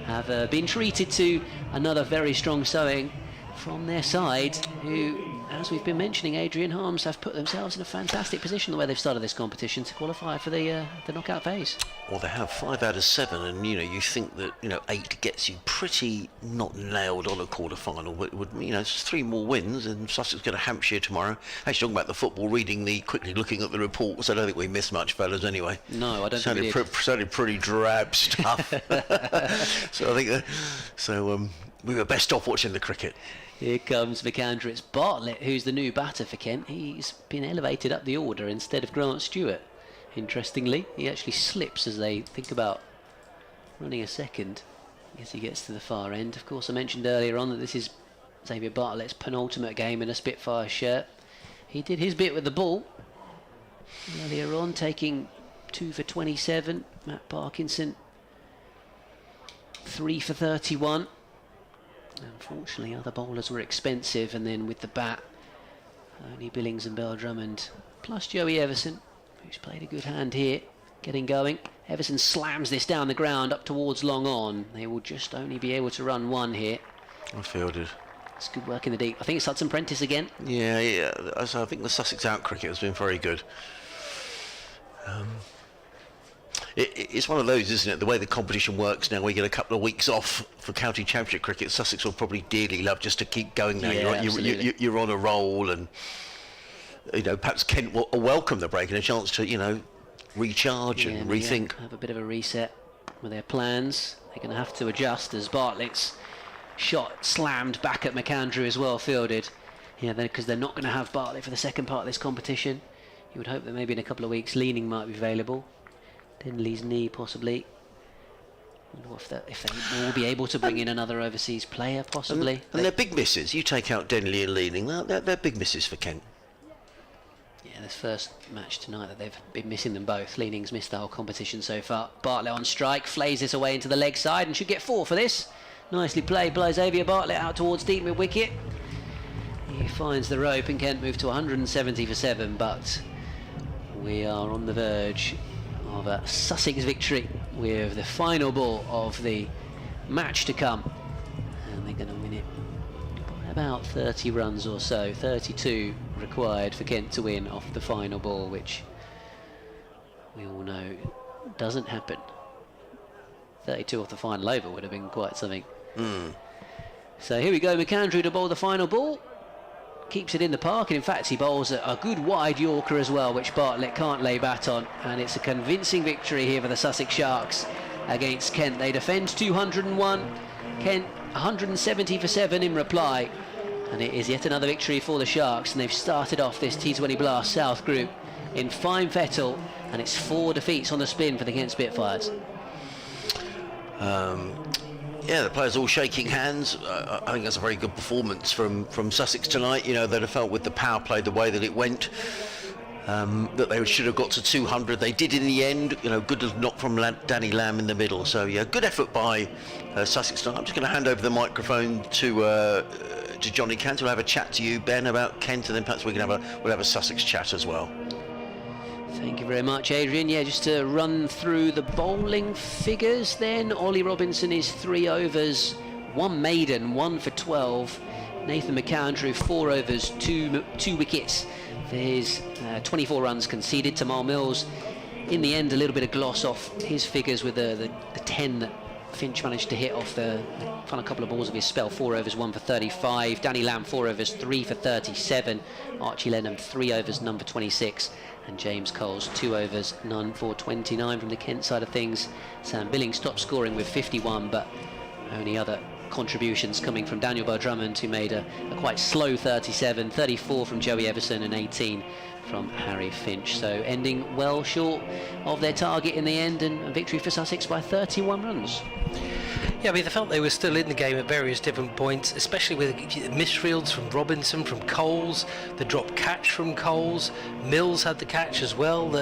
have been treated to another very strong showing from their side, who, as we've been mentioning, Adrian Harms, have put themselves in a fantastic position the way they've started this competition to qualify for the knockout phase. Well, they have 5 out of 7, and you think that 8 gets you pretty not nailed on a quarter-final. It's 3 more wins, and Sussex go to Hampshire tomorrow. Actually, talking about the football, quickly looking at the reports, I don't think we missed much, fellas. Anyway, no, I don't think we did. Sounded pretty drab stuff. So I think we were best off watching the cricket. Here comes McAndrew. It's Bartlett who's the new batter for Kent. He's been elevated up the order instead of Grant Stewart. Interestingly, he actually slips as they think about running a second as he gets to the far end. Of course, I mentioned earlier on that this is Xavier Bartlett's penultimate game in a Spitfire shirt. He did his bit with the ball earlier on, taking 2 for 27. Matt Parkinson 3 for 31. Unfortunately, other bowlers were expensive, and then with the bat, only Billings and Bell Drummond, plus Joey Everson, who's played a good hand here, getting going. Everson slams this down the ground up towards long on. They will just only be able to run 1 here. I fielded. It's good work in the deep. I think it's Hudson Prentice again. Yeah. I think the Sussex out cricket has been very good. It's one of those, isn't it? The way the competition works now, we get a couple of weeks off for county championship cricket. Sussex will probably dearly love just to keep going now. Yeah, you're on a roll, and perhaps Kent will welcome the break and a chance to recharge and rethink. Have a bit of a reset with their plans. They're going to have to adjust as Bartlett's shot slammed back at McAndrew as well, fielded. Yeah, because they're not going to have Bartlett for the second part of this competition. You would hope that maybe in a couple of weeks Leaning might be available. Denley's knee possibly. Wonder if they will be able to bring in another overseas player possibly. And they're big misses. You take out Denley and Leaning, they're big misses for Kent. Yeah, this first match tonight that they've been missing them both. Leaning's missed the whole competition so far. Bartlett on strike, flays this away into the leg side and should get 4 for this. Nicely played by Xavier Bartlett out towards deep mid wicket. He finds the rope and Kent move to 170 for 7, but we are on the verge of a Sussex victory with the final ball of the match to come, and they're going to win it by about 30 runs or so. 32 required for Kent to win off the final ball, which we all know doesn't happen. 32 off the final over would have been quite something. So here we go, McAndrew to bowl the final ball. Keeps it in the park, and in fact he bowls a good wide Yorker as well, which Bartlett can't lay bat on, and it's a convincing victory here for the Sussex Sharks against Kent. They defend 201, Kent 170 for 7 in reply, and it is yet another victory for the Sharks, and they've started off this T20 Blast South group in fine fettle, and it's 4 defeats on the spin for the Kent Spitfires. Yeah, the players all shaking hands. I think that's a very good performance from Sussex tonight. They'd have felt with the power play the way that it went, that they should have got to 200. They did in the end. Good knock from Danny Lamb in the middle. So yeah, good effort by Sussex tonight. I'm just going to hand over the microphone to Johnny Kent. We'll have a chat to you, Ben, about Kent, and then perhaps we'll have a Sussex chat as well. Thank you very much, Adrian. Yeah, just to run through the bowling figures then. Ollie Robinson is 3 overs, 1 maiden, 1 for 12. Nathan McAndrew, 4 overs, 2 wickets for his 24 runs conceded. Tamal Mills, in the end, a little bit of gloss off his figures with the 10 that Finch managed to hit off the final couple of balls of his spell. 4 overs, 1 for 35. Danny Lamb, 4 overs, 3 for 37. Archie Lenham, 3 overs, none for 26. And James Coles, 2 overs, none for 29 from the Kent side of things. Sam Billings top scoring with 51, but only other contributions coming from Daniel Bell Drummond, who made a quite slow 37, 34 from Joey Everson and 18 from Harry Finch. So ending well short of their target in the end, and a victory for Sussex by 31 runs. Yeah, they felt they were still in the game at various different points, especially with misfields from Robinson, from Coles, the drop catch from Coles. Mills had the catch as well.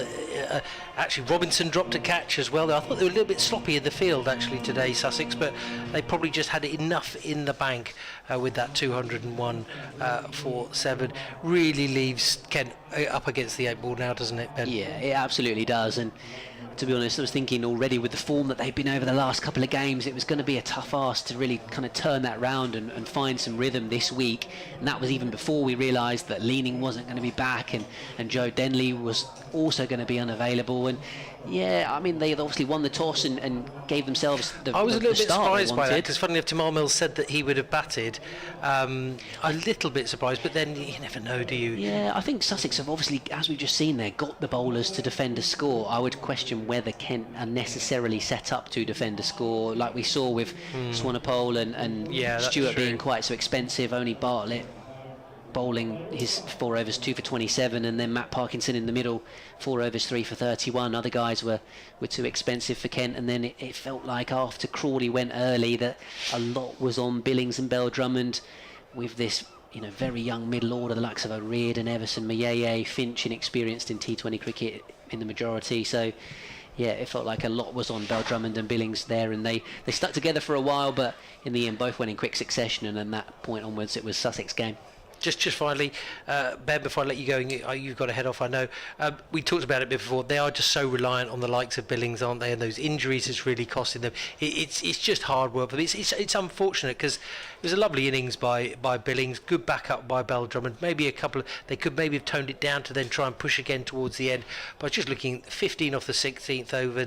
Actually, Robinson dropped a catch as well. I thought they were a little bit sloppy in the field actually today, Sussex, but they probably just had enough in the bank with that 201 for 7. Really leaves Kent up against the 8 ball now, doesn't it, Ben? Yeah, it absolutely does. And to be honest. I was thinking already with the form that they've been over the last couple of games, it was going to be a tough ask to really kind of turn that round and find some rhythm this week. And that was even before we realised that Leaning wasn't going to be back, and Joe Denley was also going to be unavailable. And yeah, I mean, they had obviously won the toss and gave themselves the I was a little bit start they surprised by that, wanted. because funnily enough, Tamar Mills said that he would have batted. A little bit surprised, but then you never know, do you? Yeah, I think Sussex have obviously, as we've just seen there, got the bowlers to defend a score. I would question whether Kent are necessarily set up to defend a score, like we saw with Swanepoel and Yeah, that's Stewart true. being quite so expensive. Only Bartlett bowling his 4 overs 2 for 27, and then Matt Parkinson in the middle 4 overs 3 for 31. Other guys were too expensive for Kent, and then it felt like after Crawley went early that a lot was on Billings and Bell Drummond with this very young middle order, the likes of O'Riordan, Everson, Mayeye, Finch, inexperienced in T20 cricket in the majority. So yeah, it felt like a lot was on Bell Drummond and Billings there, and they stuck together for a while, but in the end both went in quick succession, and then that point onwards it was Sussex game. Just finally, Ben, before I let you go, and you've got to head off, I know. We talked about it before. They are just so reliant on the likes of Billings, aren't they? And those injuries is really costing them. It's just hard work for them. It's unfortunate, because it was a lovely innings by Billings, good backup by Bell Drummond. Maybe they could maybe have toned it down to then try and push again towards the end. But just looking 15 off the 16th over,